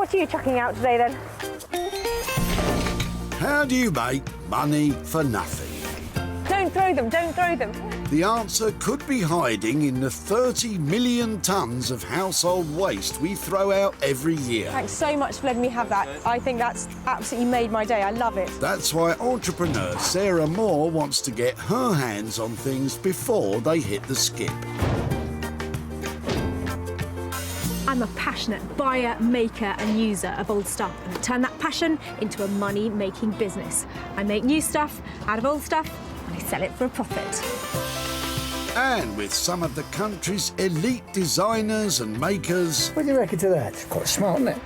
What are you chucking out today, then? How do you make money for nothing? Don't throw them, don't throw them. The answer could be hiding in the 30 million tonnes of household waste we throw out every year. Thanks so much for letting me have that. I think that's absolutely made my day. I love it. That's why entrepreneur Sarah Moore wants to get her hands on things before they hit the skip. I'm a passionate buyer, maker and user of old stuff, and I turn that passion into a money-making business. I make new stuff out of old stuff and I sell it for a profit. And with some of the country's elite designers and makers, What do you reckon to that? It's quite smart, isn't it?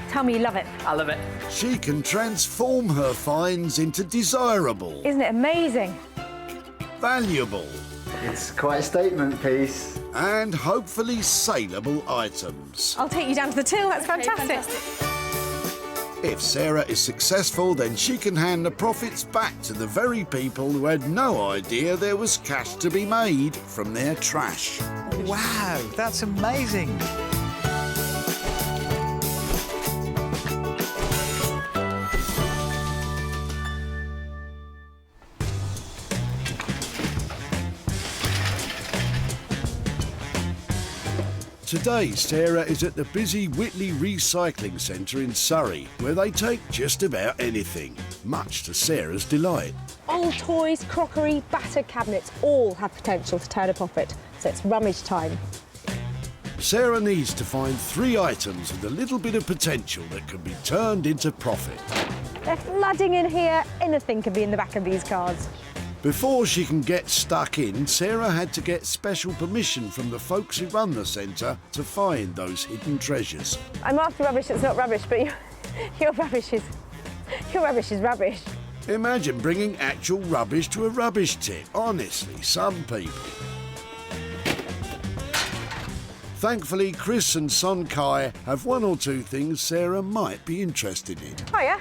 Tell me you love it. I love it. she can transform her finds into desirable, Isn't it amazing? valuable It's quite a statement piece. and hopefully saleable items. I'll take you down to the till. That's fantastic. If Sarah is successful, then she can hand the profits back to the very people who had no idea there was cash to be made from their trash. Wow, that's amazing. Today, Sarah is at the busy Whitley Recycling Centre in Surrey, where they take just about anything, much to Sarah's delight. Old toys, crockery, battered cabinets all have potential to turn a profit. So it's rummage time. Sarah needs to find 3 items with a little bit of potential that can be turned into profit. They're flooding in here. Anything can be in the back of these cars. Before she can get stuck in, Sarah had to get special permission from the folks who run the centre to find those hidden treasures. I'm after rubbish that's not rubbish, but your rubbish is rubbish. Imagine bringing actual rubbish to a rubbish tip. Honestly, some people. Thankfully, Chris and Son Kai have 1 or 2 things Sarah might be interested in. Hiya.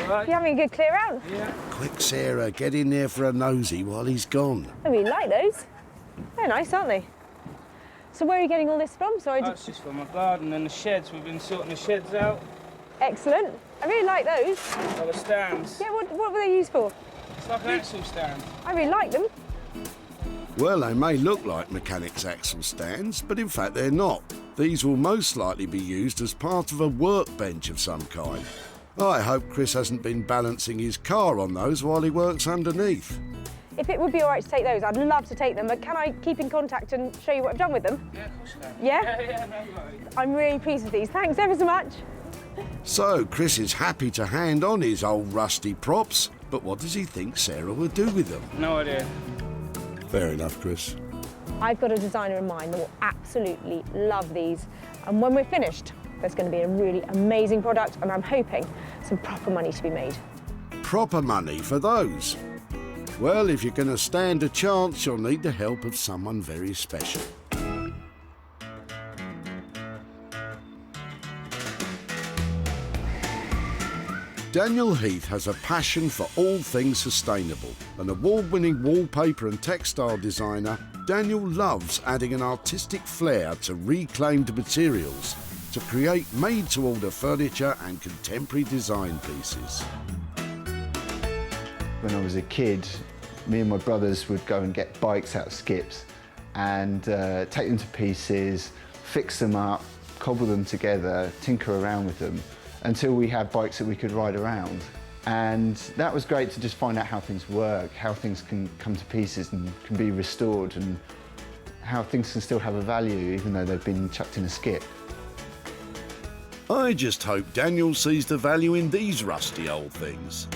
Right. You having a good clear out? Yeah. Quick, Sarah, get in there for a nosy while he's gone. I really like those. They're nice, aren't they? So where are you getting all this from? Sorry. That's just from my garden and the sheds. We've been sorting the sheds out. Excellent. I really like those. All the stands. Yeah, what were they used for? It's like an axle stand. I really like them. Well, they may look like mechanics' axle stands, but in fact they're not. These will most likely be used as part of a workbench of some kind. I hope Chris hasn't been balancing his car on those while he works underneath. If it would be all right to take those, I'd love to take them, but can I keep in contact and show you what I've done with them? Yeah, of course you can. Yeah? Yeah, no worries. I'm really pleased with these. Thanks ever so much. So Chris is happy to hand on his old rusty props, but what does he think Sarah will do with them? No idea. Fair enough, Chris. I've got a designer in mind that will absolutely love these. And when we're finished, there's going to be a really amazing product, and I'm hoping some proper money to be made. Proper money for those? Well, if you're going to stand a chance, you'll need the help of someone very special. Daniel Heath has a passion for all things sustainable. An award-winning wallpaper and textile designer, Daniel loves adding an artistic flair to reclaimed materials to create made-to-order furniture and contemporary design pieces. When I was a kid, me and my brothers would go and get bikes out of skips and take them to pieces, fix them up, cobble them together, tinker around with them until we had bikes that we could ride around. And that was great to just find out how things work, how things can come to pieces and can be restored, and how things can still have a value even though they've been chucked in a skip. I just hope Daniel sees the value in these rusty old things.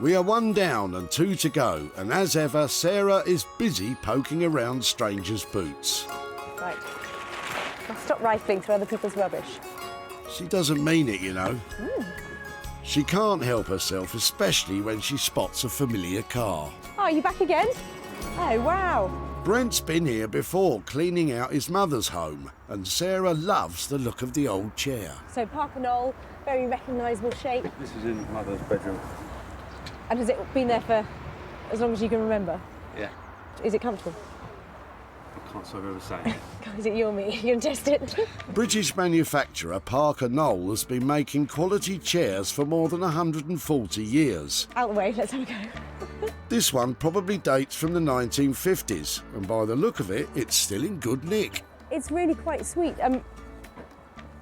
We are 1 down and 2 to go, and as ever, Sarah is busy poking around strangers' boots. Right. I'll stop rifling through other people's rubbish. She doesn't mean it, you know. She can't help herself, especially when she spots a familiar car. Oh, you back again? Oh, wow. Brent's been here before, cleaning out his mother's home, and Sarah loves the look of the old chair. So Parker Knoll, very recognisable shape. This is in Mother's bedroom. And has it been there for as long as you can remember? Yeah. Is it comfortable? Can't say I've ever sat in it. Is it you or me? You're going to test it? British manufacturer Parker Knoll has been making quality chairs for more than 140 years. Out the way, let's have a go. This one probably dates from the 1950s, and by the look of it, it's still in good nick. It's really quite sweet.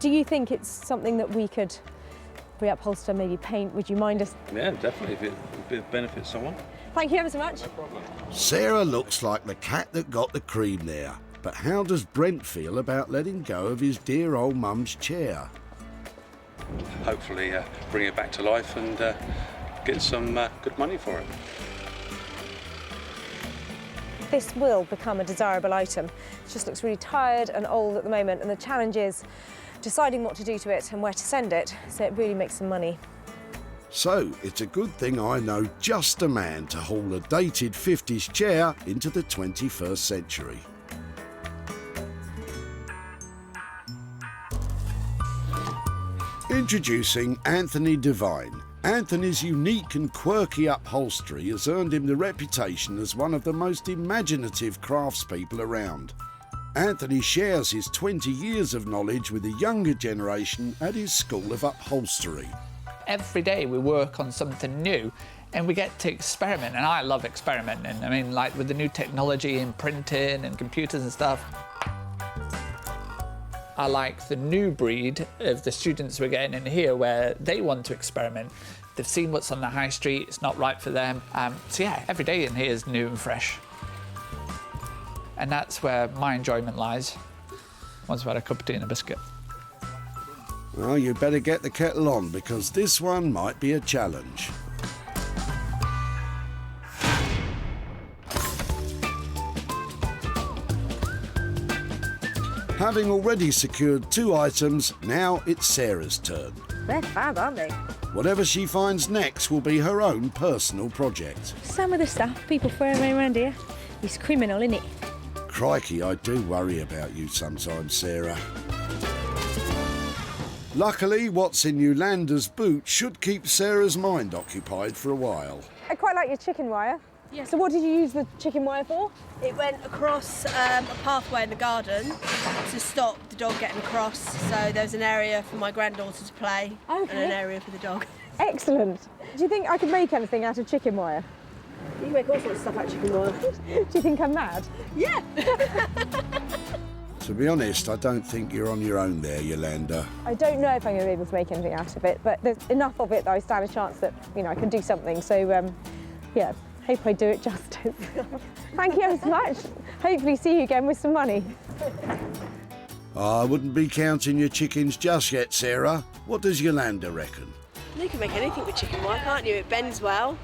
Do you think it's something that we could reupholster, maybe paint? Would you mind us? Yeah, definitely, if it benefits someone. Thank you ever so much. Sarah looks like the cat that got the cream there. But how does Brent feel about letting go of his dear old mum's chair? Hopefully bring it back to life and get some good money for it. This will become a desirable item. It just looks really tired and old at the moment, and the challenge is deciding what to do to it and where to send it, so it really makes some money. So it's a good thing I know just a man to haul a dated 50s chair into the 21st century. Introducing Anthony Devine. Anthony's unique and quirky upholstery has earned him the reputation as one of the most imaginative craftspeople around. Anthony shares his 20 years of knowledge with the younger generation at his School of Upholstery. Every day we work on something new and we get to experiment, and I love experimenting. I mean, like with the new technology in printing and computers and stuff. I like the new breed of the students we're getting in here where they want to experiment. They've seen what's on the high street, it's not right for them. So yeah, every day in here is new and fresh. And that's where my enjoyment lies. Once I've had a cup of tea and a biscuit. Well, you better get the kettle on, because this one might be a challenge. Having already secured 2 items, now it's Sarah's turn. They're fab, aren't they? Whatever she finds next will be her own personal project. Some of the stuff people throw around here is criminal, isn't it? Crikey, I do worry about you sometimes, Sarah. Luckily, what's in Yolanda's boot should keep Sarah's mind occupied for a while. I quite like your chicken wire. Yeah. So what did you use the chicken wire for? It went across a pathway in the garden to stop the dog getting across. So there's an area for my granddaughter to play and an area for the dog. Excellent. Do you think I could make anything out of chicken wire? You can make all sorts of stuff out of chicken wire. Do you think I'm mad? Yeah. To be honest, I don't think you're on your own there, Yolanda. I don't know if I'm going to be able to make anything out of it, but there's enough of it that I stand a chance that, you know, I can do something. So, yeah, hope I do it justice. Thank you ever so much. Hopefully see you again with some money. I wouldn't be counting your chickens just yet, Sarah. What does Yolanda reckon? You can make anything with chicken wire, can't you? It bends well.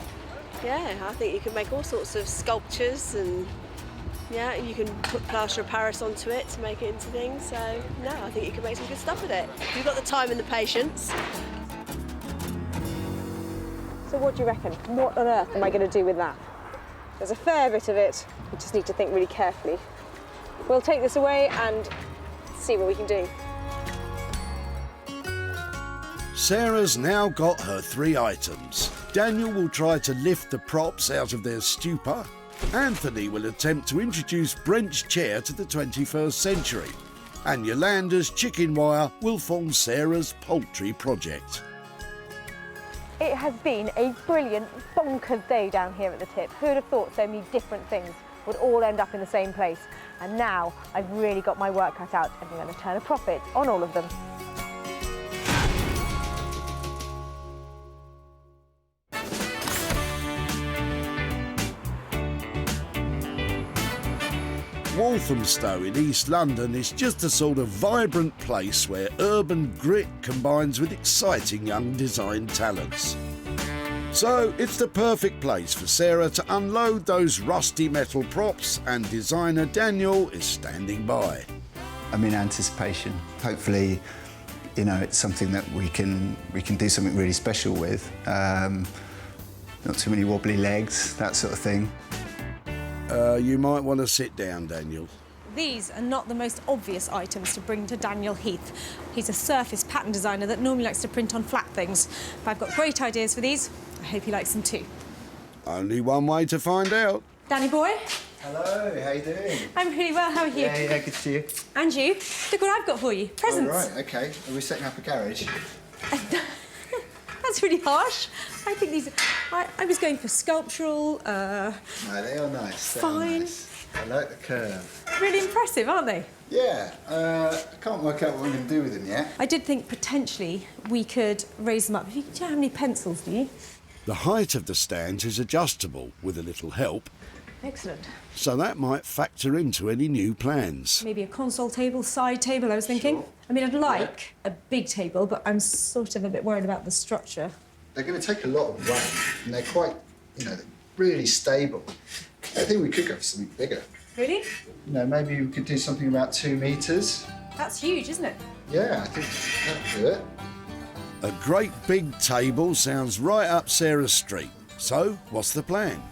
Yeah, I think you can make all sorts of sculptures, and yeah, you can put plaster of Paris onto it to make it into things. So, no, I think you can make some good stuff with it. If you've got the time and the patience. So what do you reckon? What on earth am I going to do with that? There's a fair bit of it. We just need to think really carefully. We'll take this away and see what we can do. Sarah's now got her 3 items. Daniel will try to lift the props out of their stupor. Anthony will attempt to introduce Brent's chair to the 21st century. And Yolanda's chicken wire will form Sarah's poultry project. It has been a brilliant, bonkers day down here at the tip. Who would have thought so many different things would all end up in the same place? And now I've really got my work cut out, and I'm going to turn a profit on all of them. Walthamstow in East London is just a sort of vibrant place where urban grit combines with exciting young design talents. So it's the perfect place for Sarah to unload those rusty metal props, and designer Daniel is standing by. I'm in anticipation. Hopefully, you know, it's something that we can do something really special with. Not too many wobbly legs, that sort of thing. You might want to sit down, Daniel. These are not the most obvious items to bring to Daniel Heath. He's a surface pattern designer that normally likes to print on flat things. But I've got great ideas for these. I hope he likes them too. Only one way to find out. Danny boy, Hello, how you doing? I'm really well, how are you? Yeah, good to see you. And you? Look what I've got for you. Presents. Oh, right, okay. Are we setting up a garage? That's really harsh. I think these... I was going for sculptural, No, they are nice. They are Fine. nice. I like the curve. really impressive, aren't they? Yeah, I can't work out what I'm going to do with them yet. I did think potentially we could raise them up. Do you have any pencils, do you? The height of the stands is adjustable with a little help, Excellent. so that might factor into any new plans. Maybe a console table, side table, I was thinking. Sure. I mean, I'd like a big table, but I'm sort of a bit worried about the structure. They're going to take a lot of weight, and they're quite, they're really stable. I think we could go for something bigger. Really? Maybe we could do something about 2 metres. That's huge, isn't it? Yeah, I think that'd do it. A great big table sounds right up Sarah's street. So, what's the plan?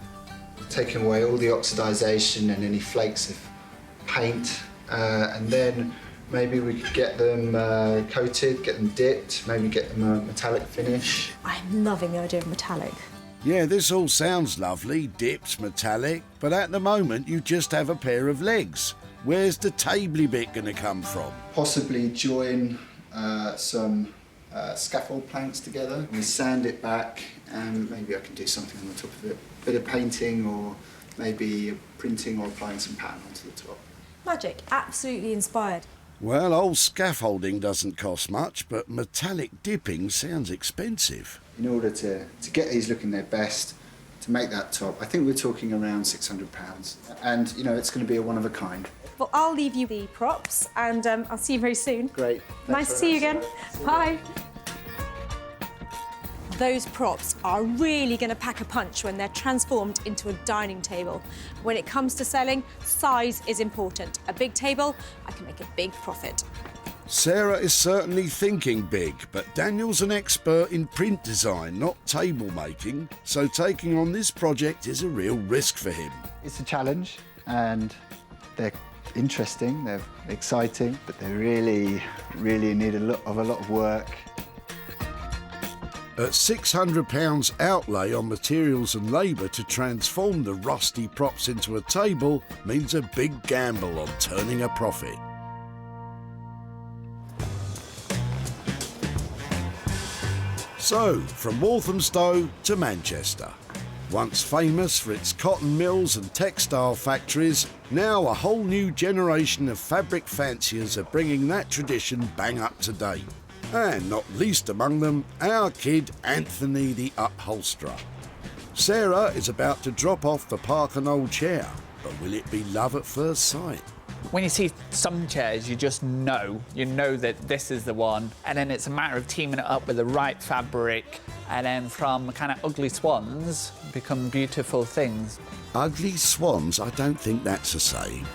Taking away all the oxidisation and any flakes of paint, and then maybe we could get them coated, get them dipped, maybe get them a metallic finish. I'm loving the idea of metallic. Yeah, this all sounds lovely, dipped, metallic, but at the moment you just have a pair of legs. Where's the tabley bit going to come from? Possibly join some scaffold planks together. We sand it back, and maybe I can do something on the top of it. A bit of painting, or maybe printing or applying some pattern onto the top. Magic, absolutely inspired. Well, old scaffolding doesn't cost much, but metallic dipping sounds expensive. In order to get these looking their best, to make that top, I think we're talking around £600. And, it's going to be a one of a kind. Well, I'll leave you the props, and I'll see you very soon. Great. Nice to see you again. Bye. Those props are really going to pack a punch when they're transformed into a dining table. When it comes to selling, size is important. A big table, I can make a big profit. Sarah is certainly thinking big, but Daniel's an expert in print design, not table making, so taking on this project is a real risk for him. It's a challenge, and they're interesting, they're exciting, but they really, really need a lot of work. At £600 outlay on materials and labour to transform the rusty props into a table means a big gamble on turning a profit. So, from Walthamstow to Manchester. Once famous for its cotton mills and textile factories, now a whole new generation of fabric fanciers are bringing that tradition bang up to date. And not least among them, our kid Anthony the upholsterer. Sarah is about to drop off the Parker Knoll chair, but will it be love at first sight? When you see some chairs, you just know. You know that this is the one. And then it's a matter of teaming it up with the right fabric. And then from kind of ugly swans become beautiful things. Ugly swans? I don't think that's a saying.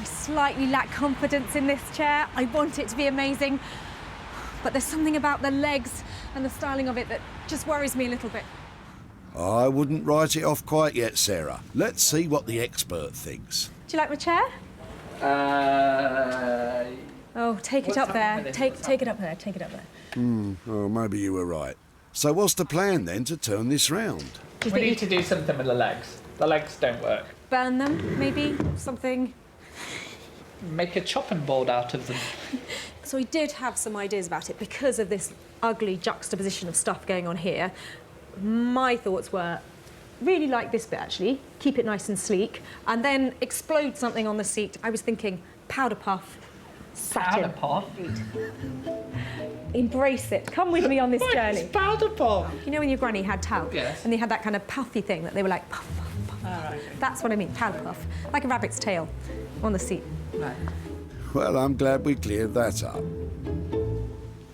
I slightly lack confidence in this chair. I want it to be amazing. But there's something about the legs and the styling of it that just worries me a little bit. I wouldn't write it off quite yet, Sarah. Let's see what the expert thinks. Do you like my chair? Oh, take it up there. Take it up there. Take it up there. Oh, maybe you were right. So what's the plan then to turn this round? We need to do something with the legs. The legs don't work. Burn them, maybe? Something? Make a chopping board out of them. So I did have some ideas about it because of this ugly juxtaposition of stuff going on here. My thoughts were, really like this bit actually, keep it nice and sleek, and then explode something on the seat. I was thinking powder puff, satin. Powder puff? Embrace it. Come with me on this journey. It's powder puff. You know when your granny had talc? Yes. And they had that kind of puffy thing that they were like puff, puff, puff. Right. That's what I mean, powder puff. Like a rabbit's tail on the seat. Right. Well, I'm glad we cleared that up.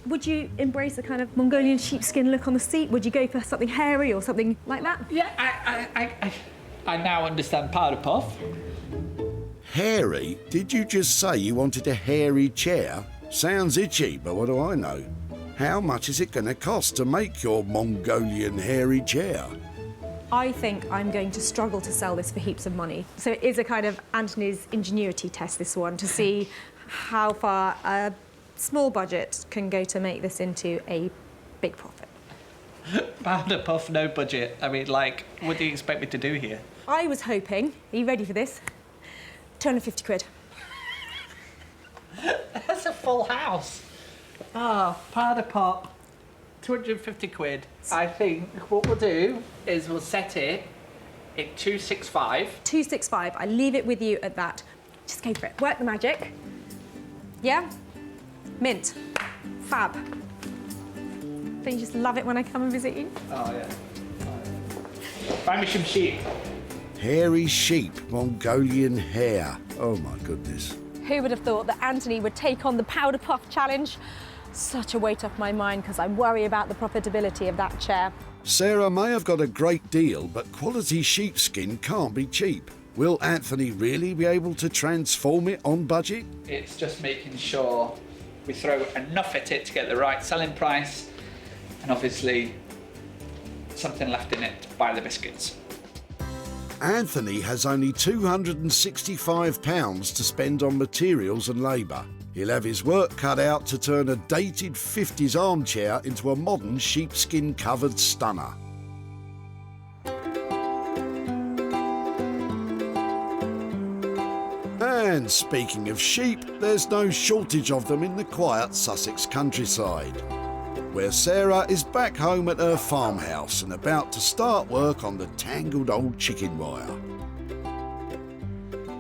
Would you embrace a kind of Mongolian sheepskin look on the seat? Would you go for something hairy or something like that? Yeah, I now understand powder puff. Hairy? Did you just say you wanted a hairy chair? Sounds itchy, but what do I know? How much is it going to cost to make your Mongolian hairy chair? I think I'm going to struggle to sell this for heaps of money. So it is a kind of Anthony's ingenuity test, this one, to see how far a small budget can go to make this into a big profit. Powder puff, no budget. I mean, like, what do you expect me to do here? I was hoping, are you ready for this? 250 quid. That's a full house. Ah, powder pop, 250 quid. I think what we'll do is we'll set it at 265. 265, I leave it with you at that. Just go for it, work the magic. Yeah? Mint. Fab. Don't you just love it when I come and visit you? Oh, yeah. Buy me some sheep. Hairy sheep, Mongolian hair. Oh my goodness. Who would have thought that Anthony would take on the powder puff challenge? Such a weight off my mind because I worry about the profitability of that chair. Sarah may have got a great deal, but quality sheepskin can't be cheap. Will Anthony really be able to transform it on budget? It's just making sure we throw enough at it to get the right selling price, and obviously something left in it to buy the biscuits. Anthony has only £265 to spend on materials and labour. He'll have his work cut out to turn a dated 50s armchair into a modern sheepskin-covered stunner. And speaking of sheep, there's no shortage of them in the quiet Sussex countryside, where Sarah is back home at her farmhouse and about to start work on the tangled old chicken wire.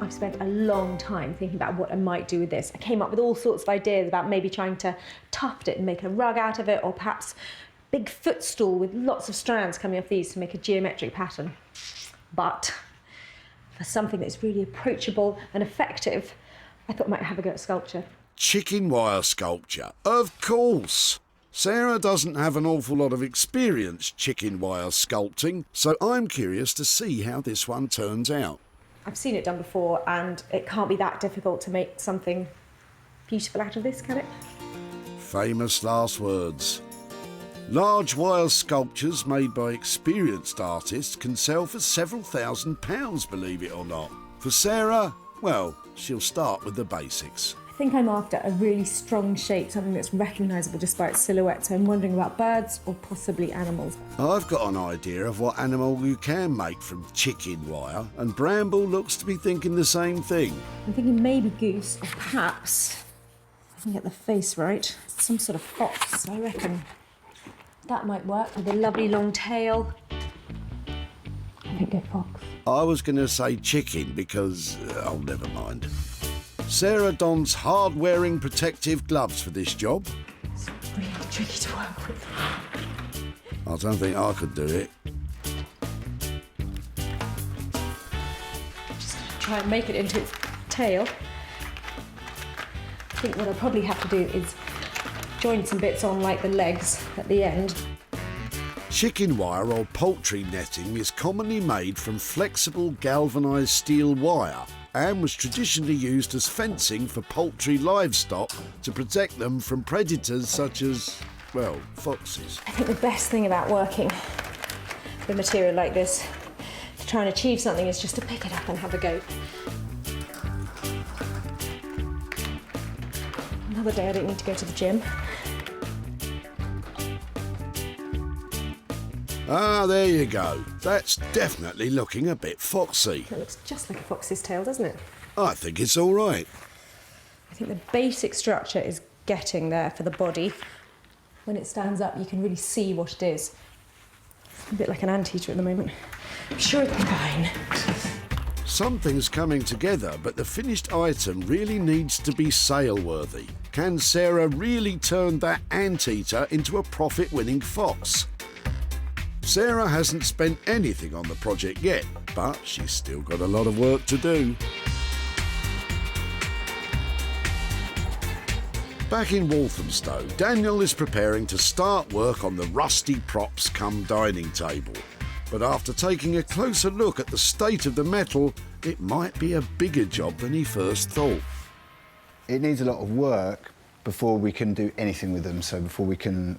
I've spent a long time thinking about what I might do with this. I came up with all sorts of ideas about maybe trying to tuft it and make a rug out of it, or perhaps big footstool with lots of strands coming off these to make a geometric pattern. But for something that's really approachable and effective, I thought I might have a go at sculpture. Chicken wire sculpture, of course. Sarah doesn't have an awful lot of experience chicken wire sculpting, so I'm curious to see how this one turns out. I've seen it done before, and it can't be that difficult to make something beautiful out of this, can it? Famous last words. Large wire sculptures made by experienced artists can sell for several £1,000s, believe it or not. For Sarah, well, she'll start with the basics. I think I'm after a really strong shape, something that's recognisable just by its silhouette, so I'm wondering about birds or possibly animals. I've got an idea of what animal you can make from chicken wire, and Bramble looks to be thinking the same thing. I'm thinking maybe goose, or perhaps, if I can get the face right, some sort of fox, I reckon. That might work, with a lovely long tail. I think go fox. I was going to say chicken because, oh, never mind. Sarah dons hard-wearing protective gloves for this job. It's really tricky to work with. I don't think I could do it. Just try and make it into its tail. I think what I'll probably have to do is join some bits on, like the legs at the end. Chicken wire or poultry netting is commonly made from flexible galvanised steel wire and was traditionally used as fencing for poultry livestock to protect them from predators such as, well, foxes. I think the best thing about working with material like this to try and achieve something is just to pick it up and have a go. Another day I don't need to go to the gym. Ah, there you go. That's definitely looking a bit foxy. It looks just like a fox's tail, doesn't it? I think it's all right. I think the basic structure is getting there for the body. When it stands up, you can really see what it is. It's a bit like an anteater at the moment. I'm sure it'll be fine. Something's coming together, but the finished item really needs to be sale-worthy. Can Sarah really turn that anteater into a profit-winning fox? Sarah hasn't spent anything on the project yet, but she's still got a lot of work to do. Back in Walthamstow, Daniel is preparing to start work on the rusty props cum dining table. But after taking a closer look at the state of the metal, it might be a bigger job than he first thought. It needs a lot of work before we can do anything with them, so before we can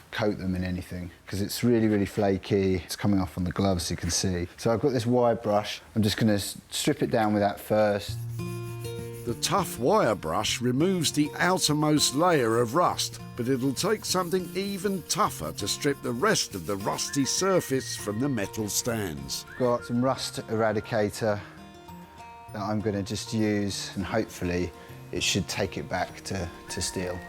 coat them in anything, because it's really, really flaky. It's coming off on the gloves, you can see. So I've got this wire brush. I'm just going to strip it down with that first. The tough wire brush removes the outermost layer of rust, but it'll take something even tougher to strip the rest of the rusty surface from the metal stands. Got some rust eradicator that I'm going to just use, and hopefully it should take it back to steel.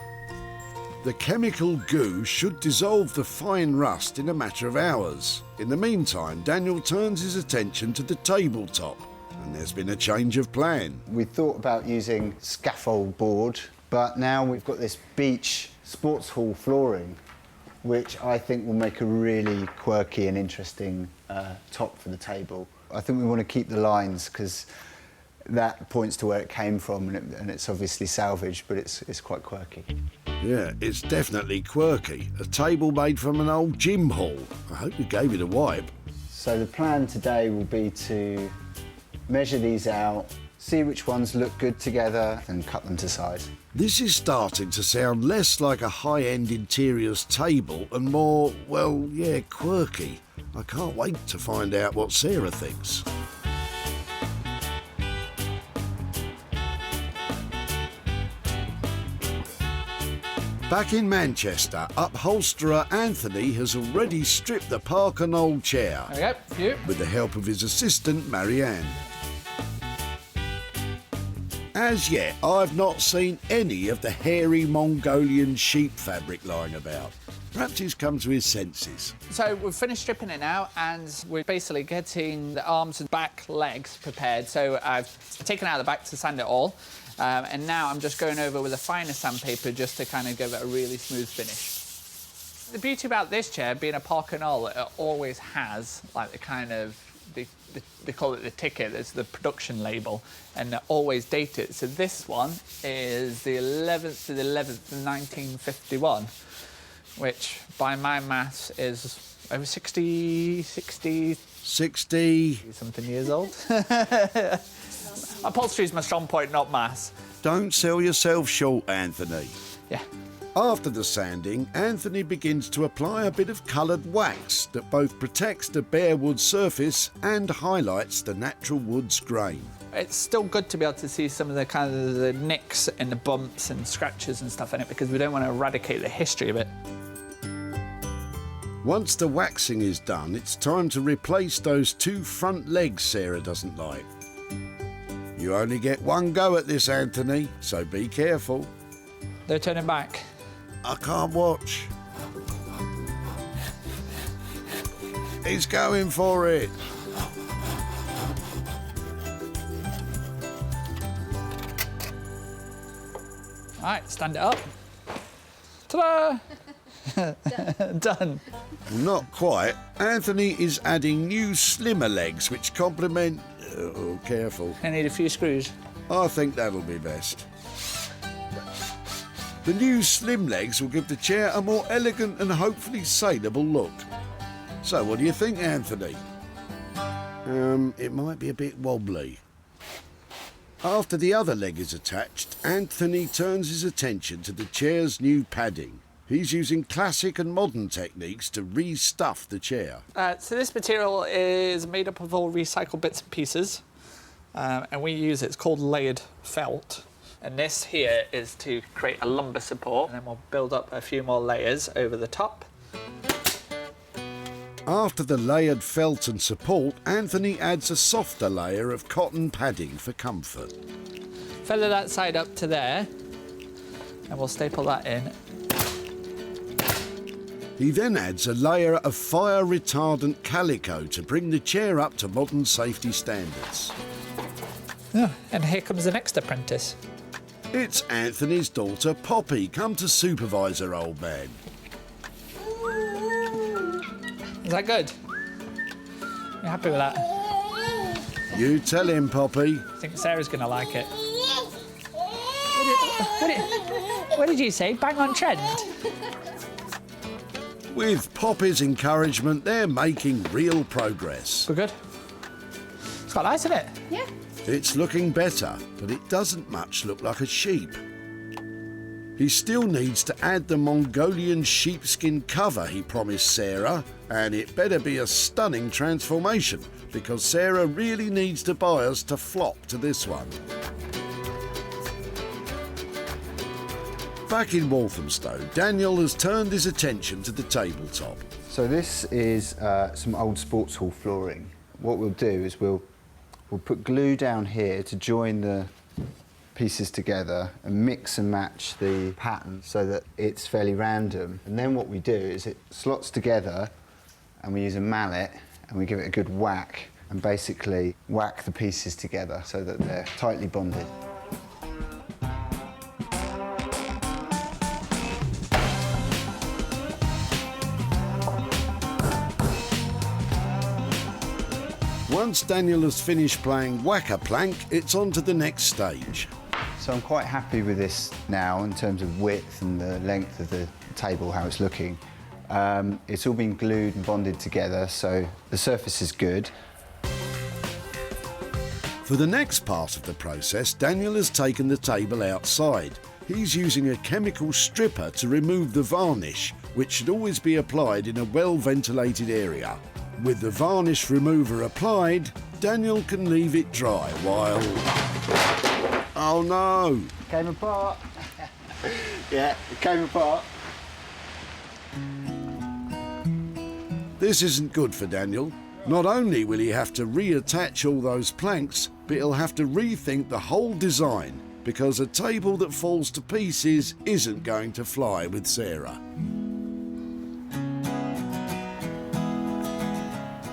The chemical goo should dissolve the fine rust in a matter of hours. In the meantime, Daniel turns his attention to the tabletop, and there's been a change of plan. We thought about using scaffold board, but now we've got this beach sports hall flooring, which I think will make a really quirky and interesting top for the table. I think we want to keep the lines because that points to where it came from, and it's obviously salvaged, but it's quite quirky. Yeah, it's definitely quirky. A table made from an old gym hall. I hope you gave it a wipe. So the plan today will be to measure these out, see which ones look good together, and cut them to size. This is starting to sound less like a high-end interiors table and more, well, yeah, quirky. I can't wait to find out what Sarah thinks. Back in Manchester, upholsterer Anthony has already stripped the Parker Knoll chair There we go, with the help of his assistant, Marianne. As yet, I've not seen any of the hairy Mongolian sheep fabric lying about. Perhaps he's come to his senses. So we've finished stripping it now, and we're basically getting the arms and back legs prepared. So I've taken out the back to sand it all, and now I'm just going over with a finer sandpaper just to kind of give it a really smooth finish. The beauty about this chair, being a Parker Knoll, it always has like the kind of they call it the ticket, it's the production label, and they're always dated. So this one is the 11th to the 11th, 1951. Which, by my maths, is over 60 something years old. Upholstery is my strong point, not maths. Don't sell yourself short, Anthony. Yeah. After the sanding, Anthony begins to apply a bit of coloured wax that both protects the bare wood surface and highlights the natural wood's grain. It's still good to be able to see some of the kind of the nicks and the bumps and scratches and stuff in it, because we don't want to eradicate the history of it. Once the waxing is done, it's time to replace those two front legs Sarah doesn't like. You only get one go at this, Anthony, so be careful. They're turning back. I can't watch. He's going for it. All right, stand it up. Ta-da! Done. Well, not quite. Anthony is adding new slimmer legs which complement... Oh, careful. I need a few screws. I think that'll be best. The new slim legs will give the chair a more elegant and hopefully saleable look. So what do you think, Anthony? It might be a bit wobbly. After the other leg is attached, Anthony turns his attention to the chair's new padding. He's using classic and modern techniques to re-stuff the chair. So this material is made up of all recycled bits and pieces, and we use it's called layered felt. And this here is to create a lumbar support, and then we'll build up a few more layers over the top. After the layered felt and support, Anthony adds a softer layer of cotton padding for comfort. Feather that side up to there, and we'll staple that in. He then adds a layer of fire-retardant calico to bring the chair up to modern safety standards. Oh, and here comes the next apprentice. It's Anthony's daughter, Poppy, come to supervise her old man. Is that good? You happy with that? You tell him, Poppy. I think Sarah's going to like it. What did you say? Bang on trend? With Poppy's encouragement, they're making real progress. We're good? It's quite nice, isn't it? Yeah. It's looking better, but it doesn't much look like a sheep. He still needs to add the Mongolian sheepskin cover he promised Sarah, and it better be a stunning transformation, because Sarah really needs to buy us to flop to this one. Back in Walthamstow, Daniel has turned his attention to the tabletop. So this is some old sports hall flooring. What we'll do is we'll put glue down here to join the pieces together and mix and match the pattern so that it's fairly random. And then what we do is it slots together and we use a mallet and we give it a good whack and basically whack the pieces together so that they're tightly bonded. Once Daniel has finished playing whack-a-plank, it's on to the next stage. So I'm quite happy with this now in terms of width and the length of the table, how it's looking. It's all been glued and bonded together, so the surface is good. For the next part of the process, Daniel has taken the table outside. He's using a chemical stripper to remove the varnish, which should always be applied in a well-ventilated area. With the varnish remover applied, Daniel can leave it dry while... Oh no! Came apart. Yeah, it came apart. This isn't good for Daniel. Not only will he have to reattach all those planks, but he'll have to rethink the whole design, because a table that falls to pieces isn't going to fly with Sarah.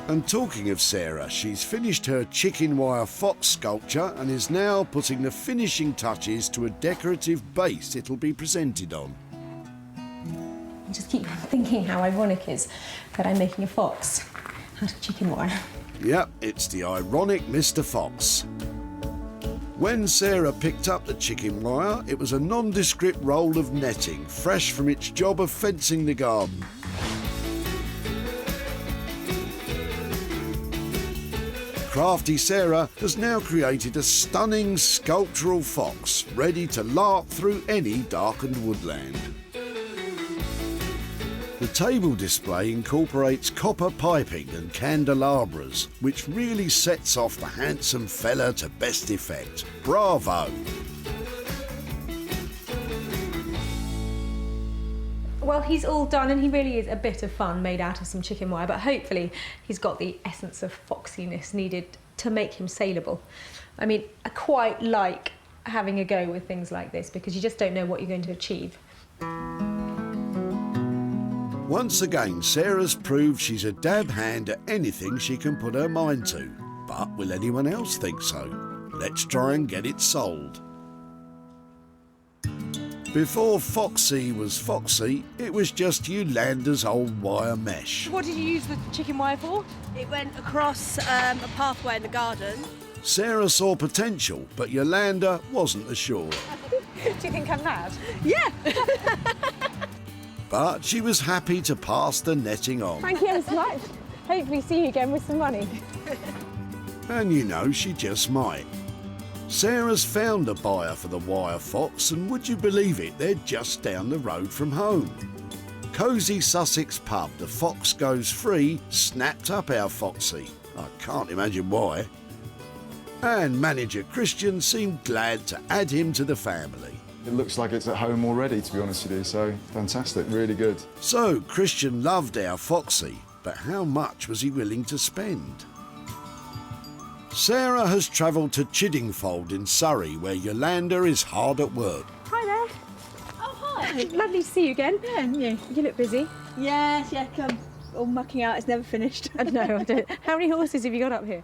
And talking of Sarah, she's finished her chicken wire fox sculpture and is now putting the finishing touches to a decorative base it'll be presented on. I just keep thinking how ironic it is that I'm making a fox out of chicken wire. Yep, it's the ironic Mr. Fox. When Sarah picked up the chicken wire, it was a nondescript roll of netting, fresh from its job of fencing the garden. Crafty Sarah has now created a stunning sculptural fox, ready to lark through any darkened woodland. The table display incorporates copper piping and candelabras, which really sets off the handsome fella to best effect. Bravo! Well, he's all done and he really is a bit of fun made out of some chicken wire, but hopefully he's got the essence of foxiness needed to make him saleable. I mean, I quite like having a go with things like this because you just don't know what you're going to achieve. Once again, Sarah's proved she's a dab hand at anything she can put her mind to. But will anyone else think so? Let's try and get it sold. Before Foxy was Foxy, it was just Yolanda's old wire mesh. What did you use the chicken wire for? It went across a pathway in the garden. Sarah saw potential, but Yolanda wasn't as sure. Do you think I'm mad? Yeah. But she was happy to pass the netting on. Thank you so much. Hopefully see you again with some money. And you know, she just might. Sarah's found a buyer for the wire fox, and would you believe it, they're just down the road from home. Cosy Sussex pub, the Fox Goes Free, snapped up our Foxy. I can't imagine why. And manager Christian seemed glad to add him to the family. It looks like it's at home already, to be honest with you, so fantastic, really good. So Christian loved our Foxy, but how much was he willing to spend? Sarah has travelled to Chiddingfold in Surrey, where Yolanda is hard at work. Hi there. Oh, hi. Lovely to see you again. Yeah, and you? You look busy. Yeah, come all mucking out. It's never finished. No, I don't. How many horses have you got up here?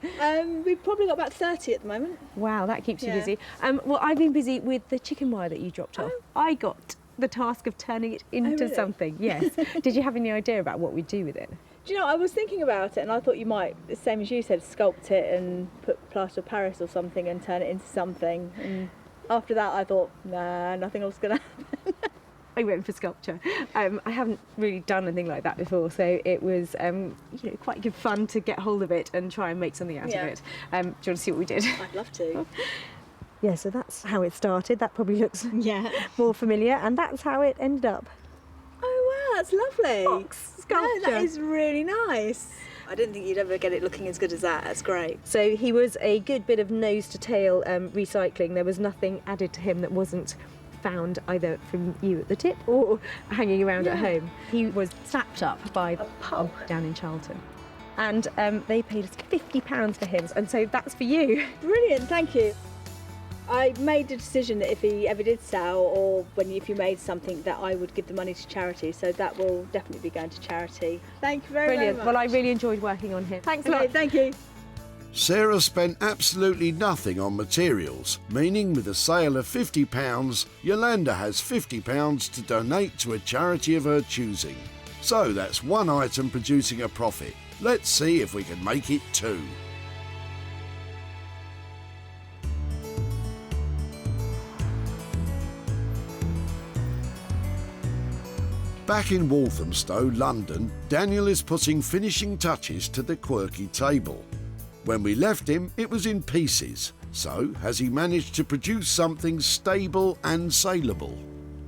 We've probably got about 30 at the moment. Wow, that keeps you Yeah. busy. Well, I've been busy with the chicken wire that you dropped off. I got the task of turning it into really? something, yes. Did you have any idea about what we'd do with it? Do you know, I was thinking about it and I thought you might, the same as you said, sculpt it and put plaster of Paris or something and turn it into something. And after that I thought, nah, nothing else is going to happen. I went for sculpture. I haven't really done anything like that before, so it was quite good fun to get hold of it and try and make something out of it. Do you want to see what we did? I'd love to. Yeah, so that's how it started. That probably looks more familiar, and that's how it ended up. Oh wow, that's lovely. Fox sculpture. No, that is really nice. I didn't think you'd ever get it looking as good as that. That's great. So he was a good bit of nose to tail recycling. There was nothing added to him that wasn't found either from you at the tip or hanging around at home. He was snapped up by a pub down in Charlton. And they paid us £50 for him, and so that's for you. Brilliant, thank you. I made a decision that if he ever did sell, or if you made something, that I would give the money to charity. So that will definitely be going to charity. Thank you very, Brilliant. much. Well, I really enjoyed working on him. Thanks a lot. Thank you. Sarah spent absolutely nothing on materials, meaning with a sale of £50, Yolanda has £50 to donate to a charity of her choosing. So that's one item producing a profit. Let's see if we can make it 2. Back in Walthamstow, London, Daniel is putting finishing touches to the quirky table. When we left him, it was in pieces. So, has he managed to produce something stable and saleable?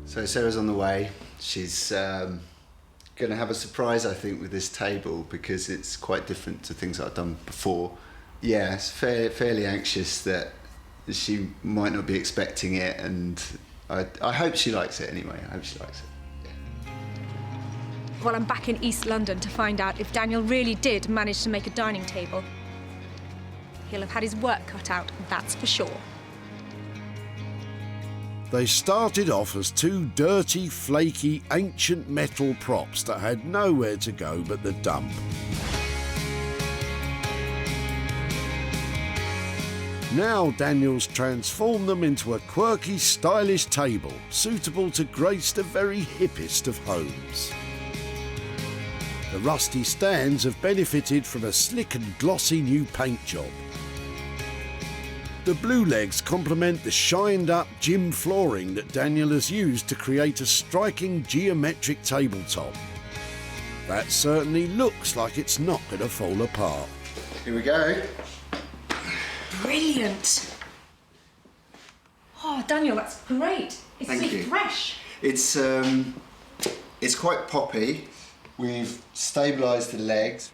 So Sarah's on the way. She's going to have a surprise, I think, with this table because it's quite different to things I've done before. Yeah, it's fairly anxious that she might not be expecting it, and I hope she likes it anyway. I hope she likes it. Well, I'm back in East London to find out if Daniel really did manage to make a dining table. He'll have had his work cut out, that's for sure. They started off as 2 dirty, flaky, ancient metal props that had nowhere to go but the dump. Now Daniel's transformed them into a quirky, stylish table, suitable to grace the very hippest of homes. The rusty stands have benefited from a slick and glossy new paint job. The blue legs complement the shined-up gym flooring that Daniel has used to create a striking geometric tabletop. That certainly looks like it's not going to fall apart. Here we go. Brilliant. Oh, Daniel, that's great. It's Thank you. fresh. It's quite poppy. We've stabilised the legs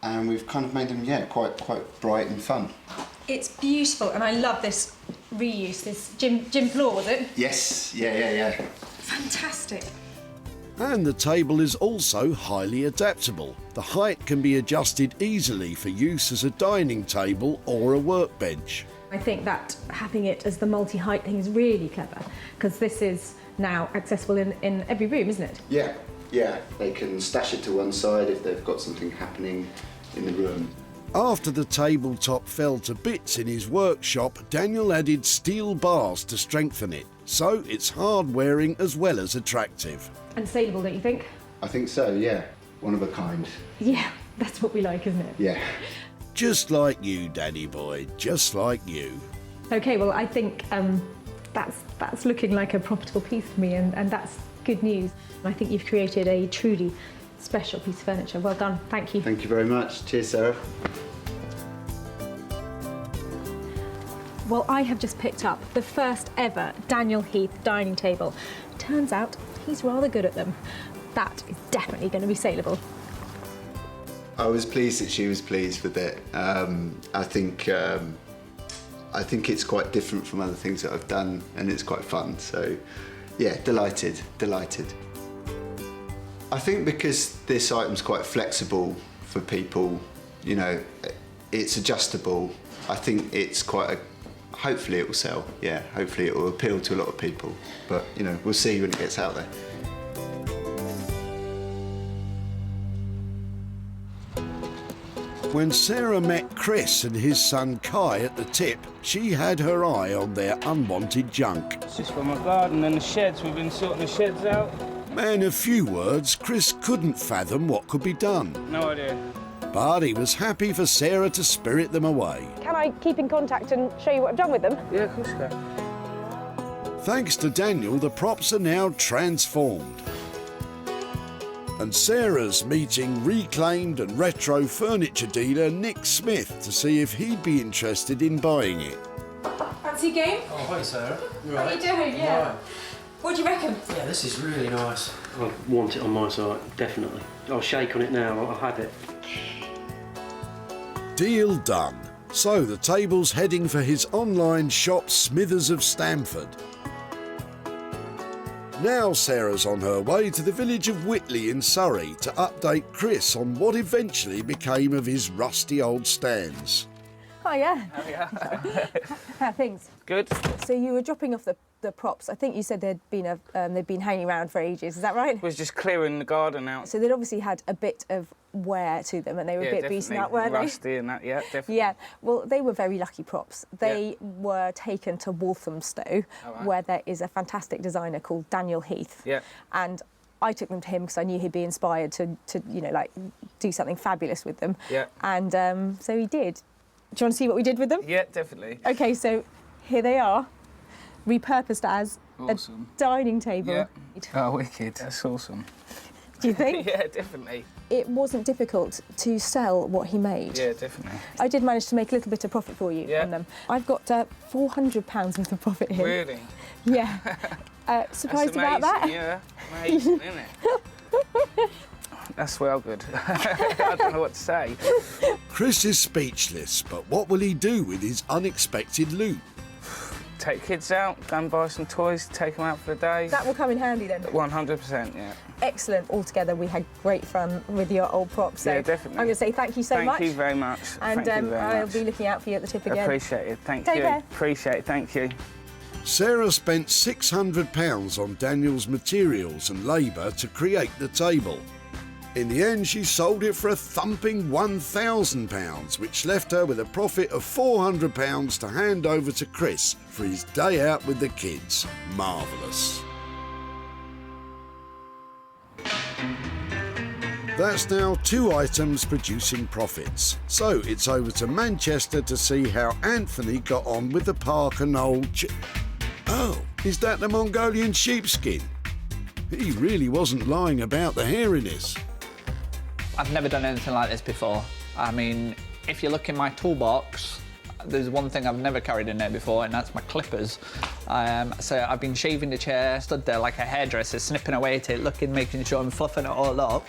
and we've kind of made them, quite bright and fun. It's beautiful, and I love this reuse, this gym floor, was it? Yes, yeah. Fantastic. And the table is also highly adaptable. The height can be adjusted easily for use as a dining table or a workbench. I think that having it as the multi-height thing is really clever, because this is now accessible in every room, isn't it? Yeah, they can stash it to one side if they've got something happening in the room. After the tabletop fell to bits in his workshop, Daniel added steel bars to strengthen it, so it's hard-wearing as well as attractive. And saleable, don't you think? I think so, yeah. One of a kind. Yeah, that's what we like, isn't it? Yeah. Just like you, Danny boy, just like you. OK, well, I think that's looking like a profitable piece for me, and that's good news. I think you've created a truly special piece of furniture. Well done, thank you. Thank you very much. Cheers, Sarah. Well, I have just picked up the first ever Daniel Heath dining table. Turns out he's rather good at them. That is definitely going to be saleable. I was pleased that she was pleased with it. I think it's quite different from other things that I've done, and it's quite fun. So, yeah, delighted. I think because this item's quite flexible for people, you know, it's adjustable. I think it's quite hopefully it will sell. Yeah, hopefully it will appeal to a lot of people. But, you know, we'll see when it gets out there. When Sarah met Chris and his son Kai at the tip, she had her eye on their unwanted junk. It's just for my garden and the sheds. We've been sorting the sheds out. Man of few words, Chris couldn't fathom what could be done. No idea. But he was happy for Sarah to spirit them away. Can I keep in contact and show you what I've done with them? Yeah, of course you can. Thanks to Daniel, the props are now transformed. And Sarah's meeting reclaimed and retro furniture dealer Nick Smith to see if he'd be interested in buying it. Fancy a game? Oh, hi Sarah. You How are you doing? Yeah. Right. What do you reckon? Yeah, this is really nice. I want it on my site, definitely. I'll shake on it now, I'll have it. Deal done. So the table's heading for his online shop Smithers of Stamford. Now Sarah's on her way to the village of Whitley in Surrey to update Chris on what eventually became of his rusty old stands. Oh yeah. Oh, yeah. How are things? Good. So you were dropping off the props. I think you said they'd been hanging around for ages. Is that right? Was just clearing the garden out. So they'd obviously had a bit of wear to them, and they were a bit beaten up, weren't they? Rusty and that, yeah, definitely. Yeah. Well, they were very lucky props. They were taken to Walthamstow, where there is a fantastic designer called Daniel Heath. Yeah. And I took them to him because I knew he'd be inspired to you know, like, do something fabulous with them. Yeah. And so he did. Do you want to see what we did with them? Yeah, definitely. OK, so here they are, repurposed as awesome. a dining table. Yeah. Oh, wicked. That's awesome. Do you think? Yeah, definitely. It wasn't difficult to sell what he made. Yeah, definitely. I did manage to make a little bit of profit for you on them. I've got £400 worth of profit here. Really? Yeah. Surprised about that? Yeah, amazing, isn't it? That's well good. I don't know what to say. Chris is speechless, but what will he do with his unexpected loot? Take kids out, go and buy some toys, take them out for the day. That will come in handy then? 100%, yeah. Excellent. Altogether, we had great fun with your old props. So yeah, definitely. I'm going to say thank you so much. Thank you very much. And thank you very I'll much. be looking out for you at the tip again. Appreciate it. Thank Take you. care. Appreciate it. Thank you. Sarah spent £600 on Daniel's materials and labour to create the table. In the end, she sold it for a thumping £1,000, which left her with a profit of £400 to hand over to Chris for his day out with the kids. Marvellous. That's now 2 items producing profits. So it's over to Manchester to see how Anthony got on with the Parker Knoll Oh, is that the Mongolian sheepskin? He really wasn't lying about the hairiness. I've never done anything like this before. I mean, if you look in my toolbox, there's one thing I've never carried in there before, and that's my clippers. So I've been shaving the chair, stood there like a hairdresser, snipping away at it, looking, making sure I'm fluffing it all up.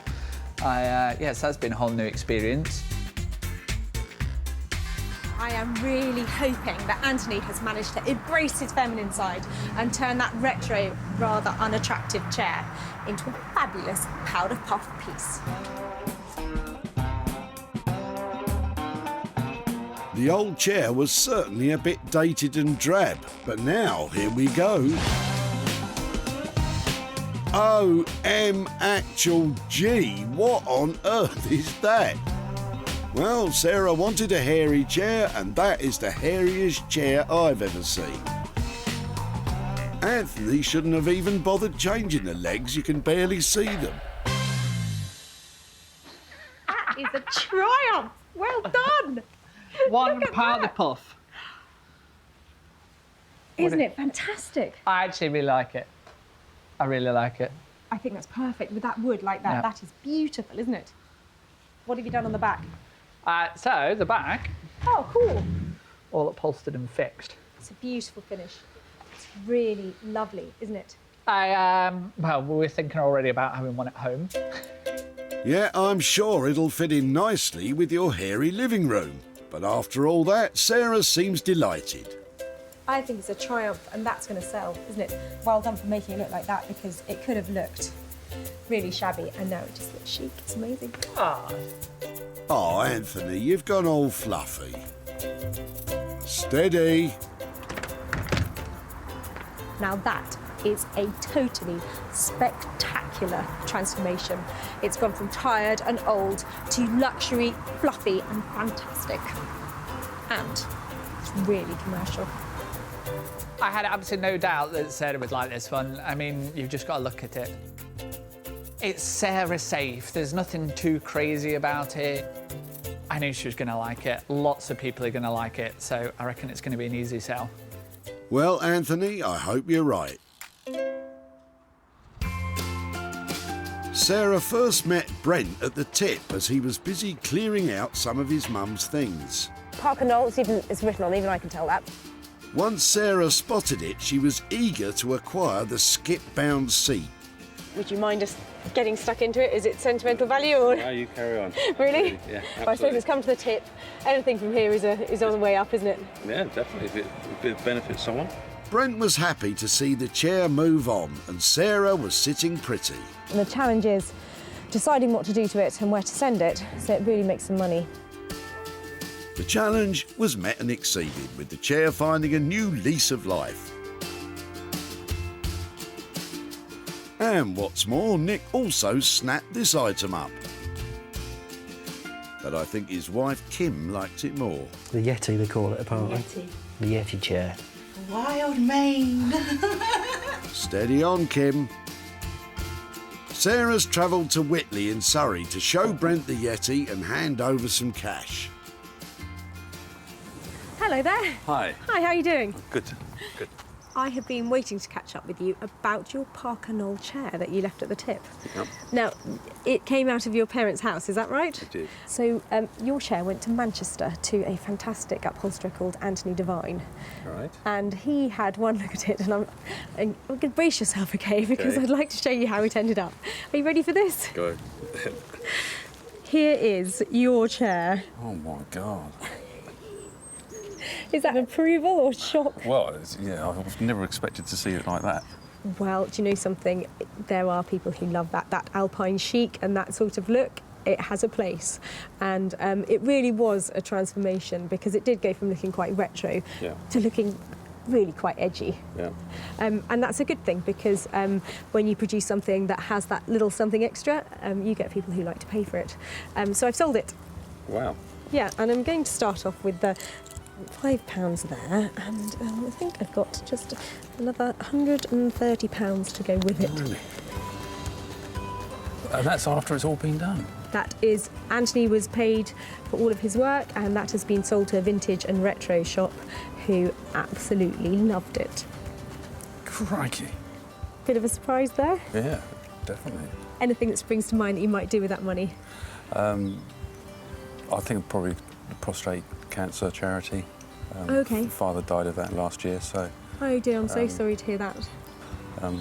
Yes, that's been a whole new experience. I am really hoping that Anthony has managed to embrace his feminine side and turn that retro, rather unattractive chair into a fabulous powder puff piece. The old chair was certainly a bit dated and drab, but now here we go. OMG, what on earth is that? Well, Sarah wanted a hairy chair, and that is the hairiest chair I've ever seen. Anthony shouldn't have even bothered changing the legs, you can barely see them. That is a triumph! Well done! One powder puff. Isn't it fantastic? I actually really like it. I really like it. I think that's perfect with that wood like that. Yeah. That is beautiful, isn't it? What have you done on the back? So the back, Oh, cool. all upholstered and fixed. It's a beautiful finish. It's really lovely, isn't it? Well, we're thinking already about having one at home. Yeah, I'm sure it'll fit in nicely with your hairy living room. But after all that, Sarah seems delighted. I think it's a triumph, and that's going to sell, isn't it? Well done for making it look like that, because it could have looked really shabby, and now it just looks chic. It's amazing. Oh, Anthony, you've gone all fluffy. Steady. Now that is a totally spectacular transformation. It's gone from tired and old to luxury, fluffy and fantastic. And it's really commercial. I had absolutely no doubt that Sarah would like this one. I mean, you've just got to look at it. It's Sarah safe. There's nothing too crazy about it. I knew she was going to like it. Lots of people are going to like it, so I reckon it's going to be an easy sell. Well, Anthony, I hope you're right. Sarah first met Brent at the tip as he was busy clearing out some of his mum's things. Parker Knoll, it's written on, even I can tell that. Once Sarah spotted it, she was eager to acquire the skip-bound seat. Would you mind us getting stuck into it? Is it sentimental value or...? No, you carry on. Really? Yeah, Well, I suppose it's come to the tip. Anything from here is on the way up, isn't it? Yeah, definitely. If it benefits someone. Brent was happy to see the chair move on and Sarah was sitting pretty. And the challenge is deciding what to do to it and where to send it, so it really makes some money. The challenge was met and exceeded, with the chair finding a new lease of life. And what's more, Nick also snapped this item up. But I think his wife Kim liked it more. The Yeti, they call it, apparently. Yeti. The Yeti chair. Wild mane. Steady on, Kim. Sarah's travelled to Whitley in Surrey to show Brent the Yeti and hand over some cash. Hello there. Hi. Hi, how are you doing? Good. Good. I have been waiting to catch up with you about your Parker Knoll chair that you left at the tip. Yep. Now, it came out of your parents' house, is that right? It did. So, your chair went to Manchester to a fantastic upholsterer called Anthony Devine. All right. And he had one look at it, and I'm going to brace yourself, okay? Because Okay. I'd like to show you how it ended up. Are you ready for this? Go. Here is your chair. Oh my God. Is that approval or shock? Well, yeah, I was never expected to see it like that. Well, do you know something? There are people who love that alpine chic and that sort of look. It has a place, and it really was a transformation because it did go from looking quite retro to looking really quite edgy. Yeah. And that's a good thing because when you produce something that has that little something extra, you get people who like to pay for it. So I've sold it. Wow. Yeah, and I'm going to start off with the £5 there, and I think I've got just another £130 to go with it. And that's after it's all been done. That is, Anthony was paid for all of his work, and that has been sold to a vintage and retro shop who absolutely loved it. Crikey. Bit of a surprise there. Yeah, definitely. Anything that springs to mind that you might do with that money? I think probably the prostate cancer charity. Okay. Father died of that last year, so Oh dear, I'm so sorry to hear that.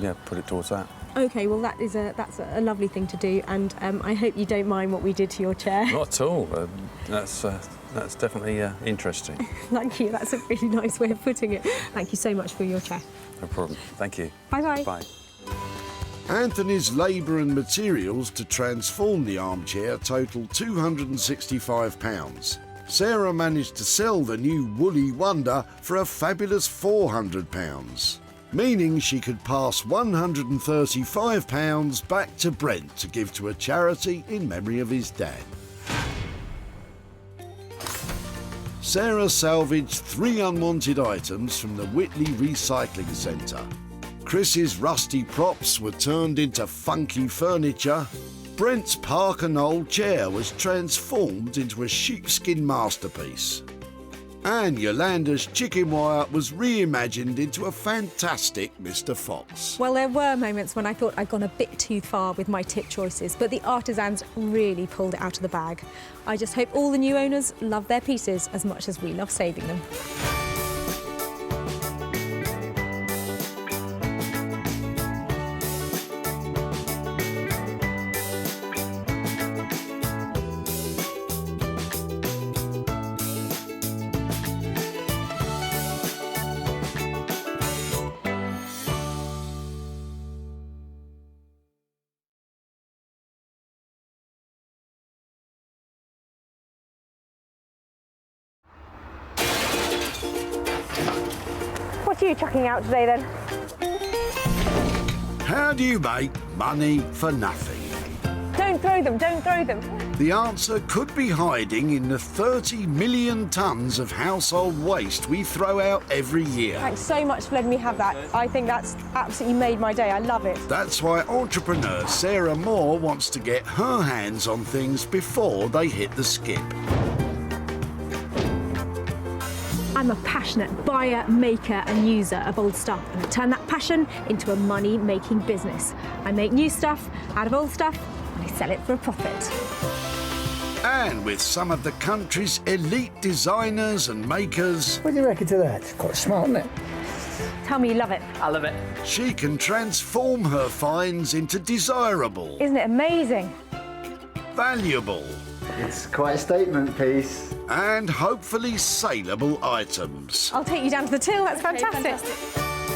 yeah, put it towards that. Okay, well that's a lovely thing to do, and I hope you don't mind what we did to your chair. Not at all. That's definitely interesting. Thank you, that's a really nice way of putting it. Thank you so much for your chair. No problem. Thank you. Bye-bye. Bye. Anthony's labour and materials to transform the armchair totaled £265. Sarah managed to sell the new woolly wonder for a fabulous £400, meaning she could pass £135 back to Brent to give to a charity in memory of his dad. Sarah salvaged 3 unwanted items from the Whitley Recycling Centre. Chris's rusty props were turned into funky furniture. Brent's Parker Knoll chair was transformed into a sheepskin masterpiece. And Yolanda's chicken wire was reimagined into a fantastic Mr. Fox. Well, there were moments when I thought I'd gone a bit too far with my tip choices, but the artisans really pulled it out of the bag. I just hope all the new owners love their pieces as much as we love saving them. What are you chucking out today then? How do you make money for nothing? Don't throw them, don't throw them. The answer could be hiding in the 30 million tonnes of household waste we throw out every year. Thanks so much for letting me have that. I think that's absolutely made my day. I love it. That's why entrepreneur Sarah Moore wants to get her hands on things before they hit the skip. I'm a passionate buyer, maker and user of old stuff, and I turn that passion into a money-making business. I make new stuff out of old stuff and I sell it for a profit. And with some of the country's elite designers and makers, What do you reckon to that? Quite smart, isn't it? Tell me you love it. I love it. she can transform her finds into desirable, Isn't it amazing? valuable, It's quite a statement piece. and hopefully saleable items. I'll take you down to the till. That's Okay, fantastic. fantastic.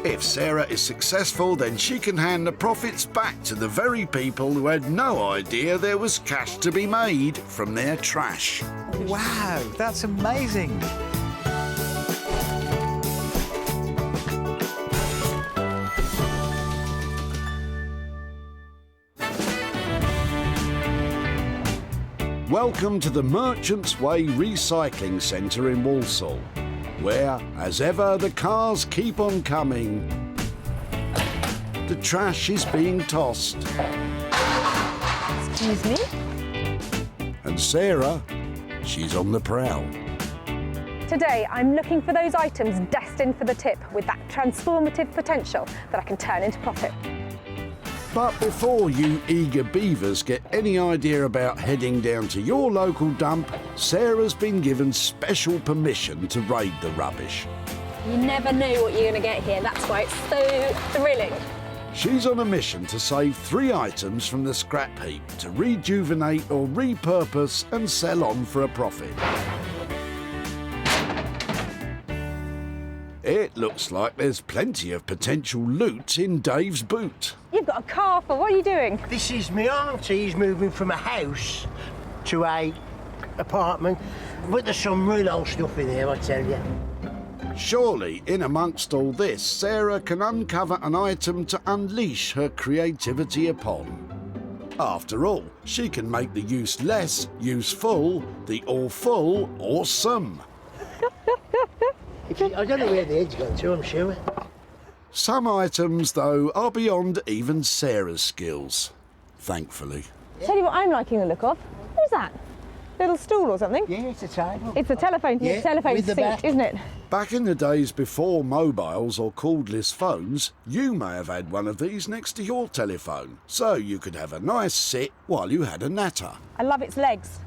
If Sarah is successful, then she can hand the profits back to the very people who had no idea there was cash to be made from their trash. Wow, that's amazing. Welcome to the Merchants Way Recycling Centre in Walsall, where, as ever, the cars keep on coming. The trash is being tossed. Excuse me? And Sarah, she's on the prowl. Today, I'm looking for those items destined for the tip with that transformative potential that I can turn into profit. But before you eager beavers get any idea about heading down to your local dump, Sarah's been given special permission to raid the rubbish. You never know what you're going to get here. That's why it's so thrilling. She's on a mission to save 3 items from the scrap heap to rejuvenate or repurpose and sell on for a profit. It looks like there's plenty of potential loot in Dave's boot. You've got a car full. What are you doing? This is my auntie's moving from a house to a apartment. But there's some real old stuff in here, I tell you. Surely, in amongst all this, Sarah can uncover an item to unleash her creativity upon. After all, she can make the useless useful, the awful awesome. I don't know where the head's gone to, I'm sure. Some items, though, are beyond even Sarah's skills, thankfully. Tell you what I'm liking the look of. What's that? Little stool or something? Yeah, it's a table. It's a telephone with the seat, back. isn't it? Back in the days before mobiles or cordless phones, you may have had one of these next to your telephone, so you could have a nice sit while you had a natter. I love its legs.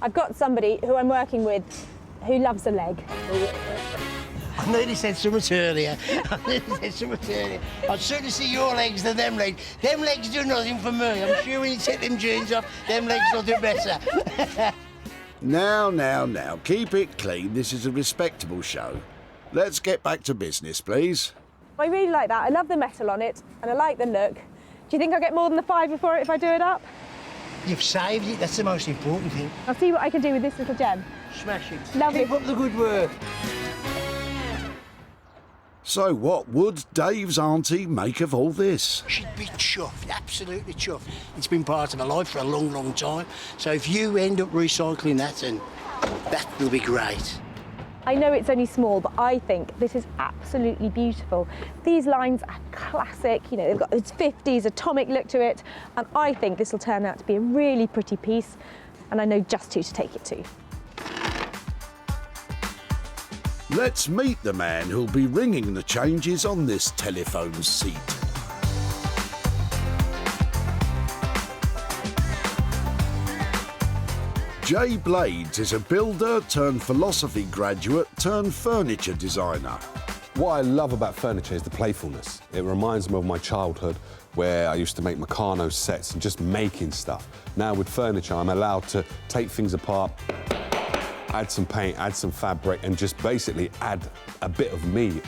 I've got somebody who I'm working with who loves a leg. I nearly said something earlier. I'd sooner see your legs than them legs. Them legs do nothing for me. I'm sure when you take them jeans off, them legs will do better. Now, keep it clean. This is a respectable show. Let's get back to business, please. I really like that. I love the metal on it, and I like the look. Do you think I'll get more than the £5 for it if I do it up? You've saved it, that's the most important thing. I'll see what I can do with this little gem. Smash it. Lovely. Keep up the good work. So what would Dave's auntie make of all this? She'd be chuffed, absolutely chuffed. It's been part of her life for a long, long time. So if you end up recycling that, and that will be great. I know it's only small, but I think this is absolutely beautiful. These lines are classic, you know, they've got this 50s atomic look to it, and I think this will turn out to be a really pretty piece, and I know just who to take it to. Let's meet the man who'll be ringing the changes on this telephone seat. Jay Blades is a builder turned philosophy graduate turned furniture designer. What I love about furniture is the playfulness. It reminds me of my childhood where I used to make Meccano sets and just making stuff. Now with furniture, I'm allowed to take things apart, add some paint, add some fabric, and just basically add a bit of me.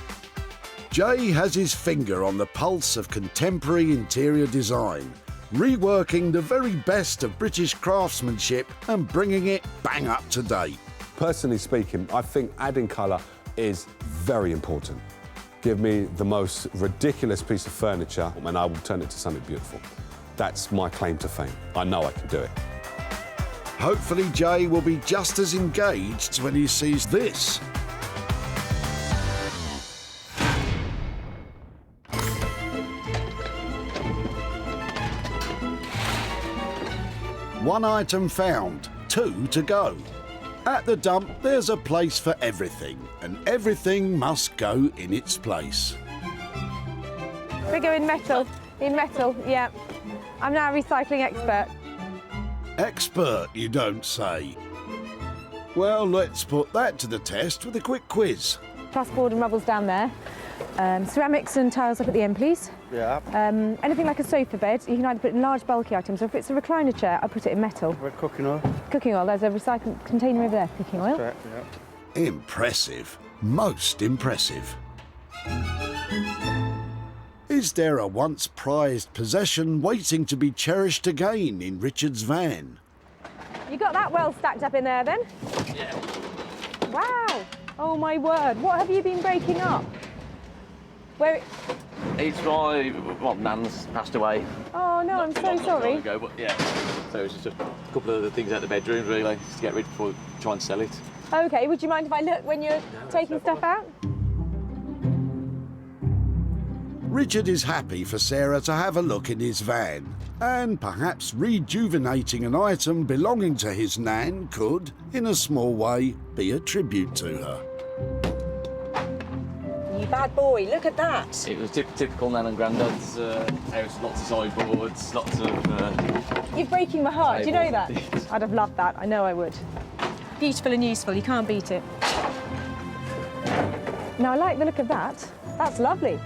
Jay has his finger on the pulse of contemporary interior design, reworking the very best of British craftsmanship and bringing it bang up to date. Personally speaking, I think adding colour is very important. Give me the most ridiculous piece of furniture and I will turn it to something beautiful. That's my claim to fame. I know I can do it. Hopefully Jay will be just as engaged when he sees this. One item found, 2 to go. At the dump, there's a place for everything, and everything must go in its place. We go in metal, yeah. I'm now a recycling expert. Expert, you don't say. Well, let's put that to the test with a quick quiz. Plasterboard and rubble's down there. Ceramics and tiles up at the end, please. Yeah. Anything like a sofa bed, you can either put in large bulky items, or if it's a recliner chair, I put it in metal. Red cooking oil. Cooking oil, there's a recycling container over there, cooking oil. Correct, yeah. Impressive. Most impressive. Is there a once prized possession waiting to be cherished again in Richard's van? You got that well stacked up in there then? Yeah. Wow. Oh my word. What have you been breaking up? Where? It's my nan's passed away. Oh no, I'm so sorry. Ago, but yeah, so it's just a couple of the things out the bedroom really, just to get rid before we try and sell it. Okay, would you mind if I look when you're taking stuff out? Richard is happy for Sarah to have a look in his van, and perhaps rejuvenating an item belonging to his nan could, in a small way, be a tribute to her. You bad boy, look at that. It was typical nan and granddad's house, lots of sideboards, lots of... You're breaking my heart, do you know that? tables. I'd have loved that, I know I would. Beautiful and useful, you can't beat it. Now I like the look of that. That's lovely.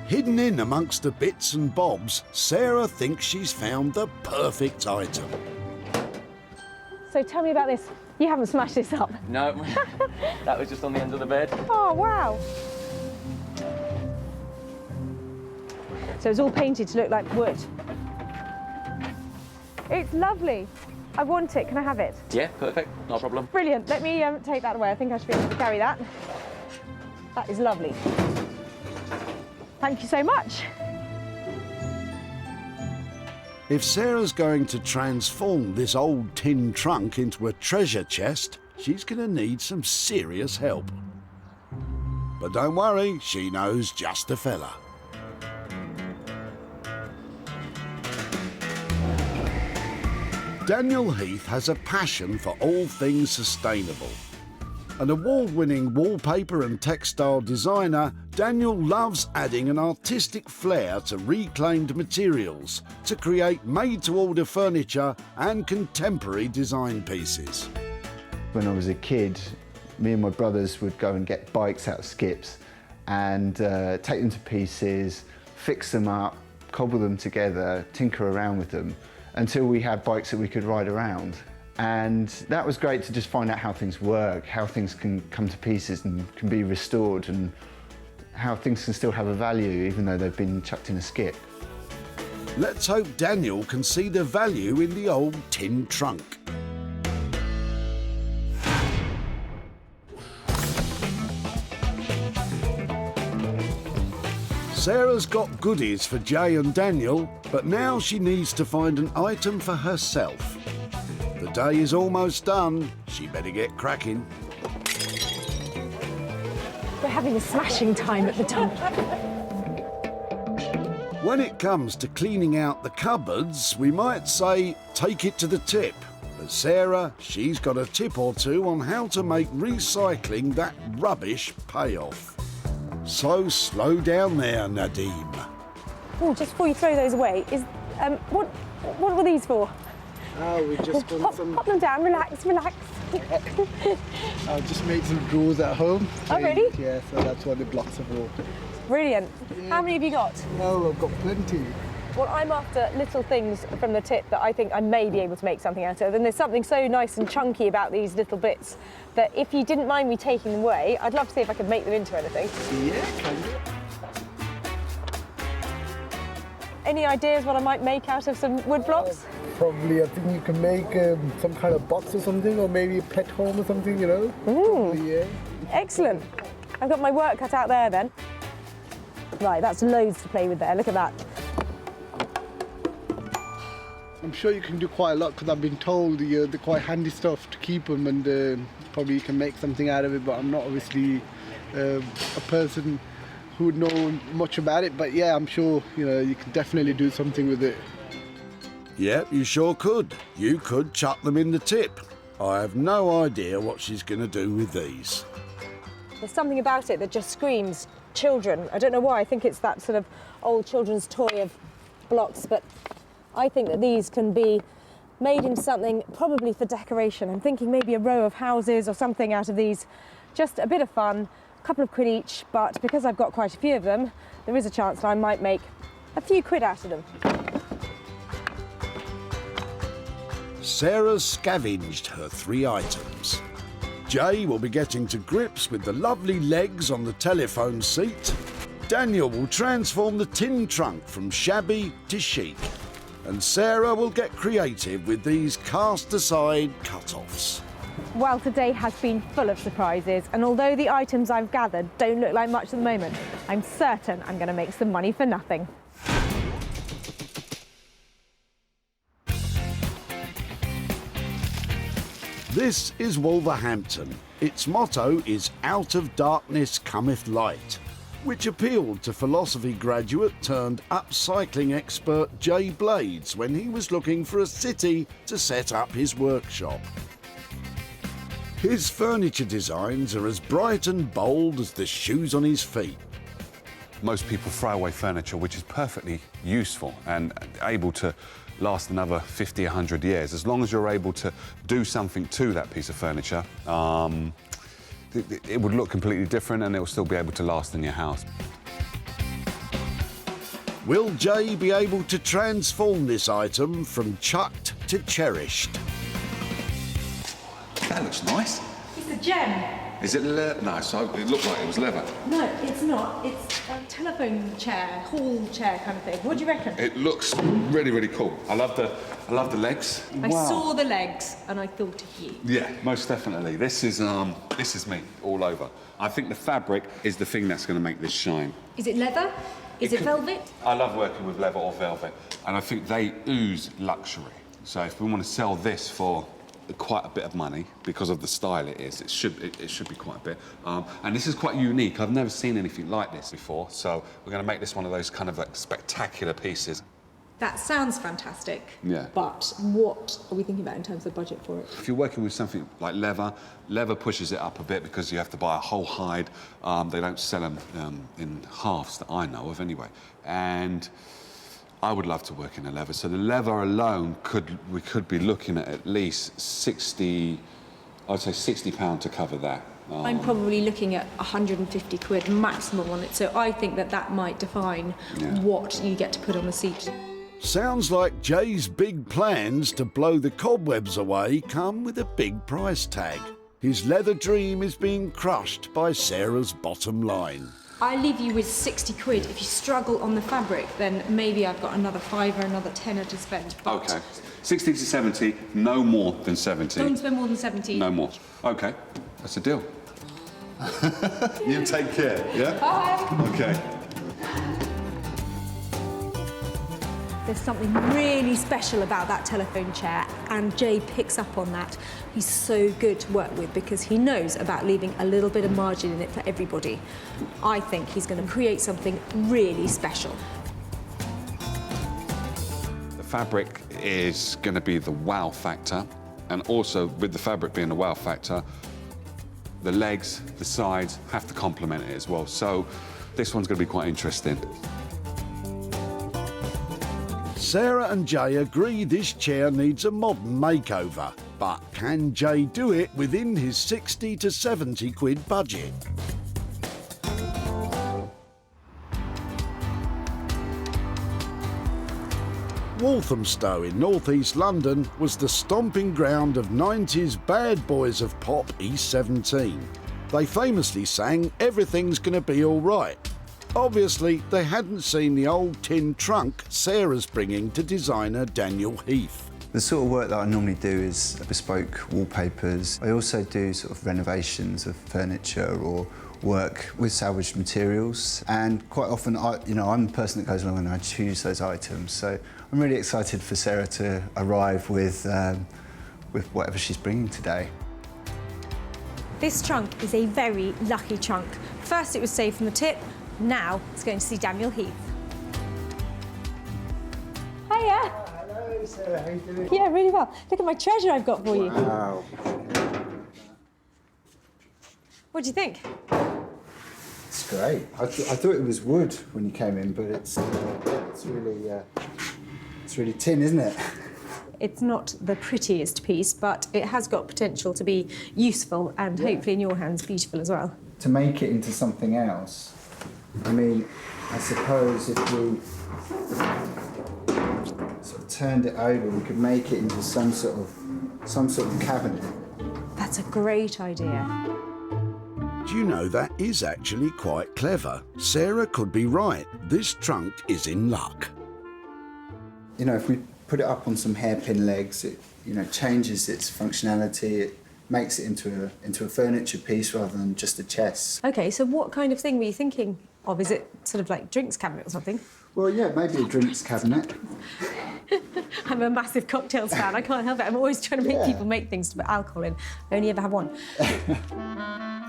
Hidden in amongst the bits and bobs, Sarah thinks she's found the perfect item. So tell me about this. You haven't smashed this up. No, that was just on the end of the bed. Oh, wow. So it's all painted to look like wood. It's lovely. I want it. Can I have it? Yeah, perfect, no problem. Brilliant. Let me take that away. I think I should be able to carry that. That is lovely. Thank you so much. If Sarah's going to transform this old tin trunk into a treasure chest, she's going to need some serious help. But don't worry, she knows just the fella. Daniel Heath has a passion for all things sustainable. An award-winning wallpaper and textile designer, Daniel loves adding an artistic flair to reclaimed materials to create made-to-order furniture and contemporary design pieces. When I was a kid, me and my brothers would go and get bikes out of skips and take them to pieces, fix them up, cobble them together, tinker around with them until we had bikes that we could ride around. And that was great to just find out how things work, how things can come to pieces and can be restored, and how things can still have a value even though they've been chucked in a skip. Let's hope Daniel can see the value in the old tin trunk. Sarah's got goodies for Jay and Daniel, but now she needs to find an item for herself. The day is almost done. She better get cracking. We're having a smashing time at the dump. When it comes to cleaning out the cupboards, we might say take it to the tip. But Sarah, she's got a tip or two on how to make recycling that rubbish pay off. So slow down there, Nadeem. Oh, just before you throw those away, what were these for? Oh, we just got some... Pop them down, relax, relax. I just made some drawers at home. Oh, really? Yeah, so that's what the blocks are for. Brilliant. Yeah. How many have you got? Oh, I've got plenty. Well, I'm after little things from the tip that I think I may be able to make something out of. And there's something so nice and chunky about these little bits that if you didn't mind me taking them away, I'd love to see if I could make them into anything. Yeah, can do. Any ideas what I might make out of some wood blocks? Probably, I think you can make some kind of box or something, or maybe a pet home or something, you know? Probably, yeah. Excellent. I've got my work cut out there then. Right, that's loads to play with there. Look at that. I'm sure you can do quite a lot because I've been told they're quite handy stuff to keep them, and probably you can make something out of it, but I'm not obviously a person who would know much about it, but yeah, I'm sure you can definitely do something with it. Yep, you sure could. You could chuck them in the tip. I have no idea what she's going to do with these. There's something about it that just screams children. I don't know why. I think it's that sort of old children's toy of blocks, but I think that these can be made into something probably for decoration. I'm thinking maybe a row of houses or something out of these. Just a bit of fun, a couple of quid each, but because I've got quite a few of them, there is a chance that I might make a few quid out of them. Sarah's scavenged her 3 items. Jay will be getting to grips with the lovely legs on the telephone seat, Daniel will transform the tin trunk from shabby to chic. And Sarah will get creative with these cast-aside cut-offs. Well, today has been full of surprises, and although the items I've gathered don't look like much at the moment, I'm certain I'm going to make some money for nothing. This is Wolverhampton. Its motto is "Out of darkness cometh light," which appealed to philosophy graduate turned upcycling expert Jay Blades when he was looking for a city to set up his workshop. His furniture designs are as bright and bold as the shoes on his feet. Most people throw away furniture which is perfectly useful and able to last another 50, 100 years. As long as you're able to do something to that piece of furniture, it would look completely different and it will still be able to last in your house. Will Jay be able to transform this item from chucked to cherished? That looks nice. It's a gem. Is it leather? No, so it looked like it was leather. No, it's not. It's a telephone chair, hall chair kind of thing. What do you reckon? It looks really, really cool. I love the legs. I saw the legs and I thought of you. Yeah, most definitely. This is me all over. I think the fabric is the thing that's going to make this shine. Is it leather? Is it velvet? I love working with leather or velvet, and I think they ooze luxury. So if we want to sell this for quite a bit of money because of the style it is, it should be quite a bit. And this is quite unique. I've never seen anything like this before, so we're going to make this one of those kind of like spectacular pieces. That sounds fantastic. Yeah. But what are we thinking about in terms of budget for it? If you're working with something like leather pushes it up a bit because you have to buy a whole hide. They don't sell them in halves that I know of anyway. And I would love to work in a leather. So the leather alone, we could be looking at least 60, I'd say £60 to cover that. I'm probably looking at 150 quid maximum on it. So I think that might define what you get to put on a seat. Sounds like Jay's big plans to blow the cobwebs away come with a big price tag. His leather dream is being crushed by Sarah's bottom line. I leave you with 60 quid. If you struggle on the fabric, then maybe I've got another £5 or another tenner to spend. But OK. 60 to 70, no more than 70. Don't spend more than 70. No more. OK, that's a deal. You take care, yeah? Bye. OK. There's something really special about that telephone chair, and Jay picks up on that. He's so good to work with because he knows about leaving a little bit of margin in it for everybody. I think he's going to create something really special. The fabric is going to be the wow factor, and also with the fabric being the wow factor, the legs, the sides have to complement it as well. So this one's going to be quite interesting. Sarah and Jay agree this chair needs a modern makeover, but can Jay do it within his 60 to 70 quid budget? Walthamstow in north-east London was the stomping ground of 90s bad boys of pop E17. They famously sang "Everything's Gonna Be Alright." Obviously, they hadn't seen the old tin trunk Sarah's bringing to designer Daniel Heath. The sort of work that I normally do is bespoke wallpapers. I also do sort of renovations of furniture or work with salvaged materials. And quite often, I'm the person that goes along and I choose those items. So I'm really excited for Sarah to arrive with whatever she's bringing today. This trunk is a very lucky trunk. First, it was saved from the tip. Now it's going to see Daniel Heath. Hiya. Hello, Sarah. How are you doing? Yeah, really well. Look at my treasure I've got for you. Wow. What do you think? It's great. I thought it was wood when you came in, but it's really tin, isn't it? It's not the prettiest piece, but it has got potential to be useful and hopefully in your hands beautiful as well. To make it into something else, I mean, I suppose if we sort of turned it over, we could make it into some sort of cabinet. That's a great idea. Do you know, that is actually quite clever. Sarah could be right. This trunk is in luck. You know, if we put it up on some hairpin legs, it, you know, changes its functionality. It makes it into a furniture piece rather than just a chest. OK, so what kind of thing were you thinking of? Is it sort of like drinks cabinet or something? Well, yeah, maybe a drinks cabinet. I'm a massive cocktails fan. I can't help it. I'm always trying to make people make things to put alcohol in. I only ever have one.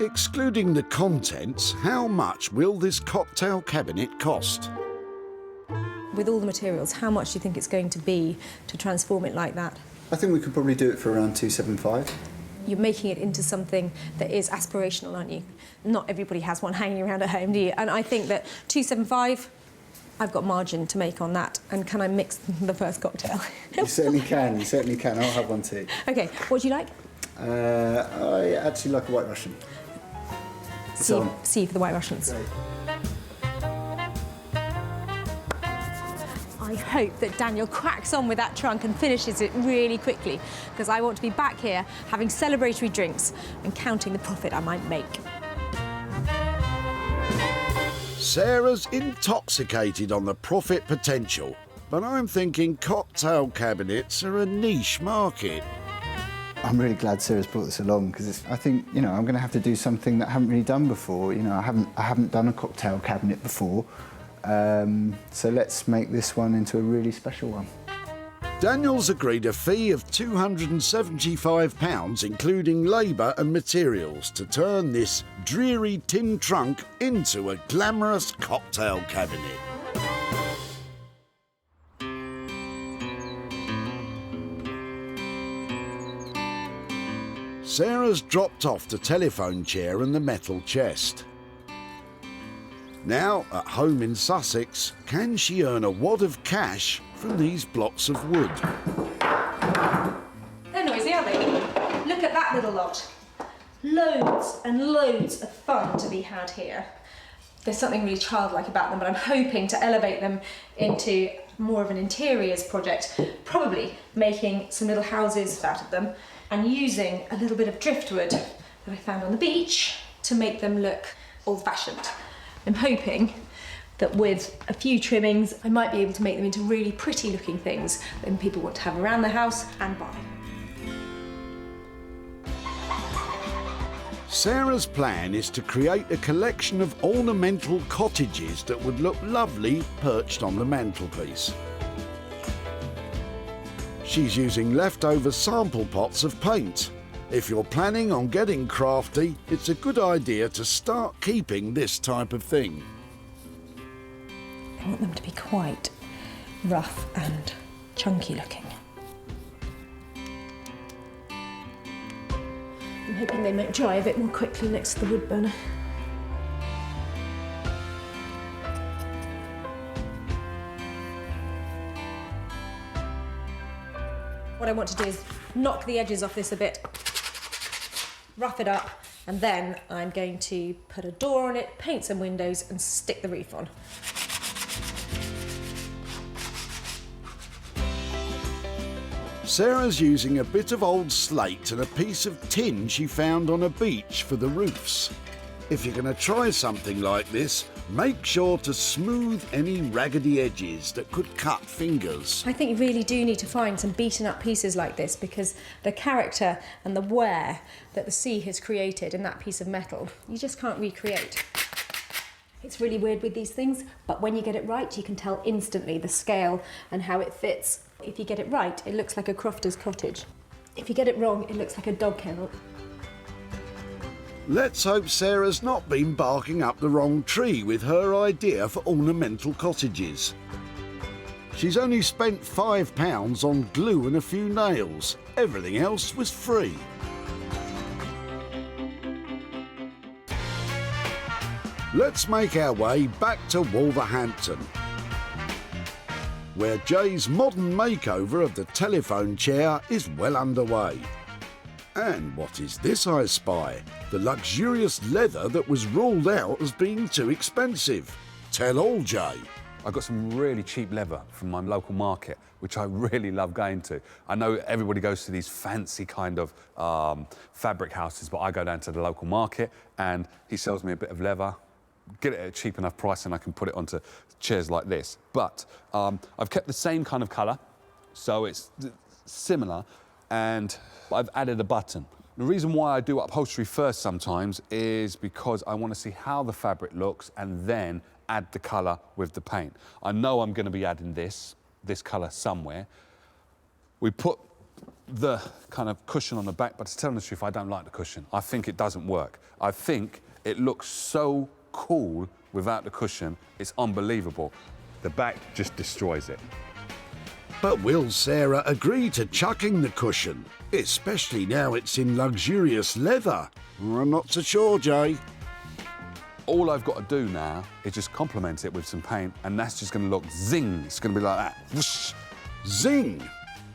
Excluding the contents, how much will this cocktail cabinet cost? With all the materials, how much do you think it's going to be to transform it like that? I think we could probably do it for around 275. You're making it into something that is aspirational, aren't you? Not everybody has one hanging around at home, do you? And I think that 275, I've got margin to make on that. And can I mix the first cocktail? You certainly can, you certainly can. I'll have one too. OK, what do you like? I actually like a White Russian. C for the White Russians. Great. I hope that Daniel cracks on with that trunk and finishes it really quickly, because I want to be back here having celebratory drinks and counting the profit I might make. Sarah's intoxicated on the profit potential, but I'm thinking cocktail cabinets are a niche market. I'm really glad Sarah's brought this along, because I think, you know, I'm going to have to do something that I haven't really done before. You know, I haven't done a cocktail cabinet before. So let's make this one into a really special one. Daniel's agreed a fee of £275, including labour and materials, to turn this dreary tin trunk into a glamorous cocktail cabinet. Sarah's dropped off the telephone chair and the metal chest. Now, at home in Sussex, can she earn a wad of cash from these blocks of wood? They're noisy, aren't they? Look at that little lot. Loads and loads of fun to be had here. There's something really childlike about them, but I'm hoping to elevate them into more of an interiors project, probably making some little houses out of them and using a little bit of driftwood that I found on the beach to make them look old-fashioned. I'm hoping that with a few trimmings, I might be able to make them into really pretty looking things that people want to have around the house and buy. Sarah's plan is to create a collection of ornamental cottages that would look lovely perched on the mantelpiece. She's using leftover sample pots of paint. If you're planning on getting crafty, it's a good idea to start keeping this type of thing. I want them to be quite rough and chunky looking. I'm hoping they might dry a bit more quickly next to the wood burner. What I want to do is knock the edges off this a bit, rough it up, and then I'm going to put a door on it, paint some windows and stick the roof on. Sarah's using a bit of old slate and a piece of tin she found on a beach for the roofs. If you're going to try something like this, make sure to smooth any raggedy edges that could cut fingers. I think you really do need to find some beaten up pieces like this, because the character and the wear that the sea has created in that piece of metal, you just can't recreate. It's really weird with these things, but when you get it right, you can tell instantly the scale and how it fits. If you get it right, it looks like a crofter's cottage. If you get it wrong, it looks like a dog kennel. Let's hope Sarah's not been barking up the wrong tree with her idea for ornamental cottages. She's only spent £5 on glue and a few nails. Everything else was free. Let's make our way back to Wolverhampton, where Jay's modern makeover of the telephone chair is well underway. And what is this I spy? The luxurious leather that was ruled out as being too expensive. Tell all, Jay. I got some really cheap leather from my local market, which I really love going to. I know everybody goes to these fancy kind of fabric houses, but I go down to the local market and he sells me a bit of leather, get it at a cheap enough price and I can put it onto chairs like this. But I've kept the same kind of colour, so it's similar, and I've added a button. The reason why I do upholstery first sometimes is because I want to see how the fabric looks and then add the colour with the paint. I know I'm going to be adding this colour somewhere. We put the kind of cushion on the back, but to tell the truth, I don't like the cushion. I think it doesn't work. I think it looks so cool without the cushion, it's unbelievable. The back just destroys it. But will Sarah agree to chucking the cushion, especially now it's in luxurious leather? I'm not so sure, Jay. All I've got to do now is just complement it with some paint, and that's just going to look zing. It's going to be like that. Whoosh. Zing!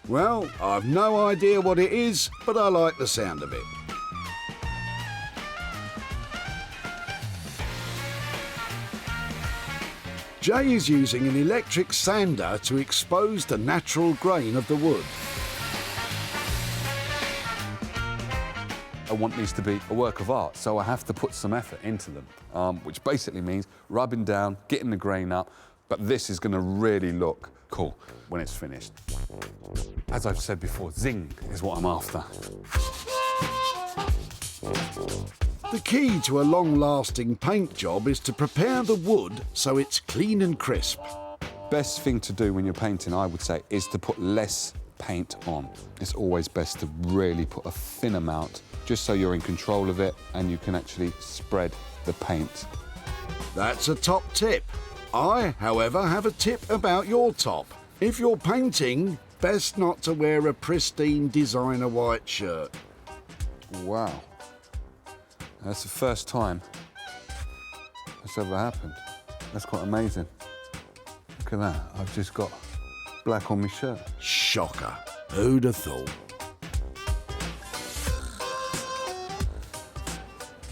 Well, I've no idea what it is, but I like the sound of it. Jay is using an electric sander to expose the natural grain of the wood. I want these to be a work of art, so I have to put some effort into them, which basically means rubbing down, getting the grain up, but this is going to really look cool when it's finished. As I've said before, zing is what I'm after. The key to a long-lasting paint job is to prepare the wood so it's clean and crisp. Best thing to do when you're painting, I would say, is to put less paint on. It's always best to really put a thin amount, just so you're in control of it and you can actually spread the paint. That's a top tip. I, however, have a tip about your top. If you're painting, best not to wear a pristine designer white shirt. Wow. That's the first time that's ever happened. That's quite amazing. Look at that. I've just got black on my shirt. Shocker. Who'd have thought?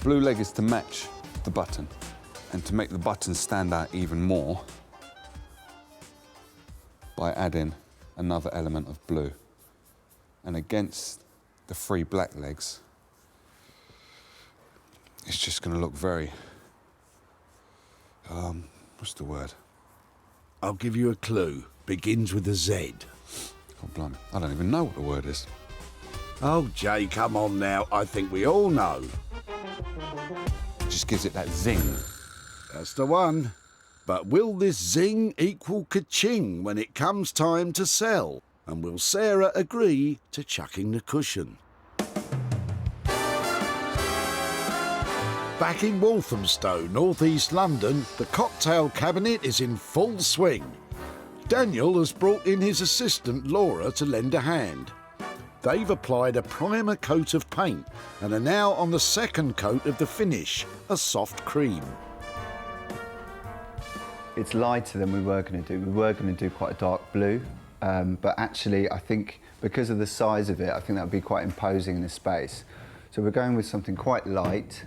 Blue leg is to match the button, and to make the button stand out even more by adding another element of blue. And against the 3 black legs, it's just going to look very, what's the word? I'll give you a clue. Begins with a Z. Oh, blimey. I don't even know what the word is. Oh, Jay, come on now. I think we all know. It just gives it that zing. That's the one. But will this zing equal ka-ching when it comes time to sell? And will Sarah agree to chucking the cushion? Back in Walthamstow, North East London, the cocktail cabinet is in full swing. Daniel has brought in his assistant Laura to lend a hand. They've applied a primer coat of paint and are now on the second coat of the finish, a soft cream. It's lighter than we were going to do. We were going to do quite a dark blue, but actually I think because of the size of it, I think that would be quite imposing in the space. So we're going with something quite light,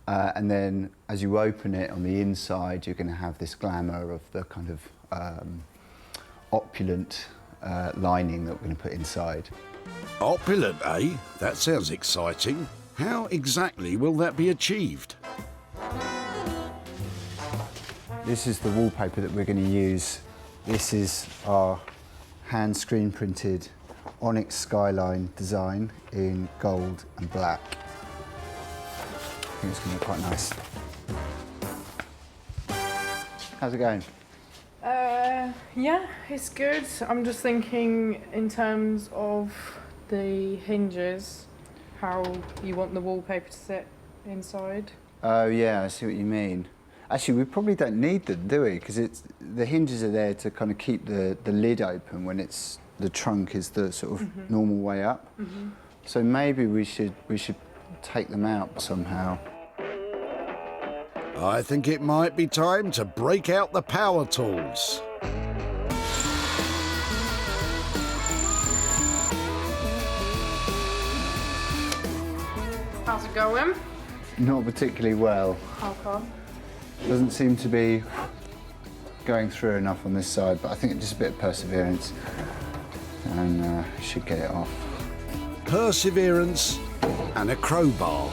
and then as you open it on the inside, you're going to have this glamour of the kind of opulent lining that we're going to put inside. Opulent, eh? That sounds exciting. How exactly will that be achieved? This is the wallpaper that we're going to use. This is our hand screen printed onyx skyline design in gold and black. I think it's going to be quite nice. How's it going? Yeah, it's good. I'm just thinking in terms of the hinges, how you want the wallpaper to sit inside. Oh yeah, I see what you mean. Actually, we probably don't need them, do we? Because the hinges are there to kind of keep the lid open when it's the trunk is the sort of normal way up. So maybe we should take them out somehow. I think it might be time to break out the power tools. How's it going? Not particularly well. How come? Doesn't seem to be going through enough on this side, but I think just a bit of perseverance and should get it off. Perseverance and a crowbar.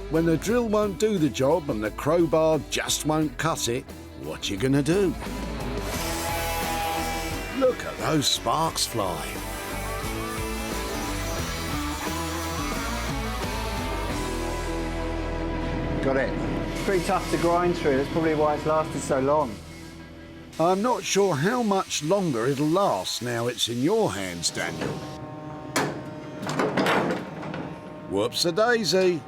When the drill won't do the job and the crowbar just won't cut it, what you gonna do? Look at those sparks fly. Got it. Pretty tough to grind through, that's probably why it's lasted so long. I'm not sure how much longer it'll last now it's in your hands, Daniel. Whoops-a-daisy.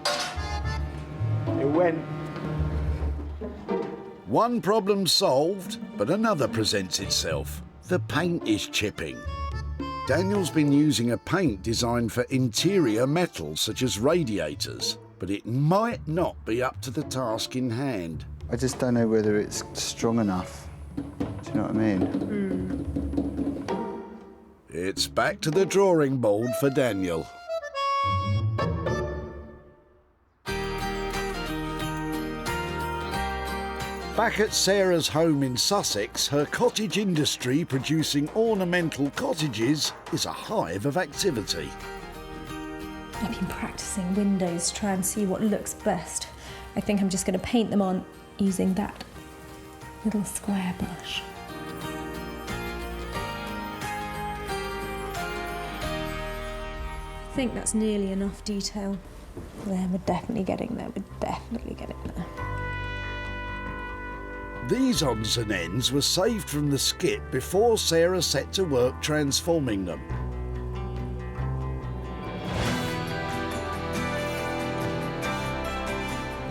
It went. One problem solved, but another presents itself. The paint is chipping. Daniel's been using a paint designed for interior metals such as radiators, but it might not be up to the task in hand. I just don't know whether it's strong enough. Do you know what I mean? It's back to the drawing board for Daniel. Back at Sarah's home in Sussex, her cottage industry producing ornamental cottages is a hive of activity. I've been practicing windows to try and see what looks best. I think I'm just going to paint them on using that little square brush. I think that's nearly enough detail. There, we're definitely getting there, there. These odds and ends were saved from the skip before Sarah set to work transforming them.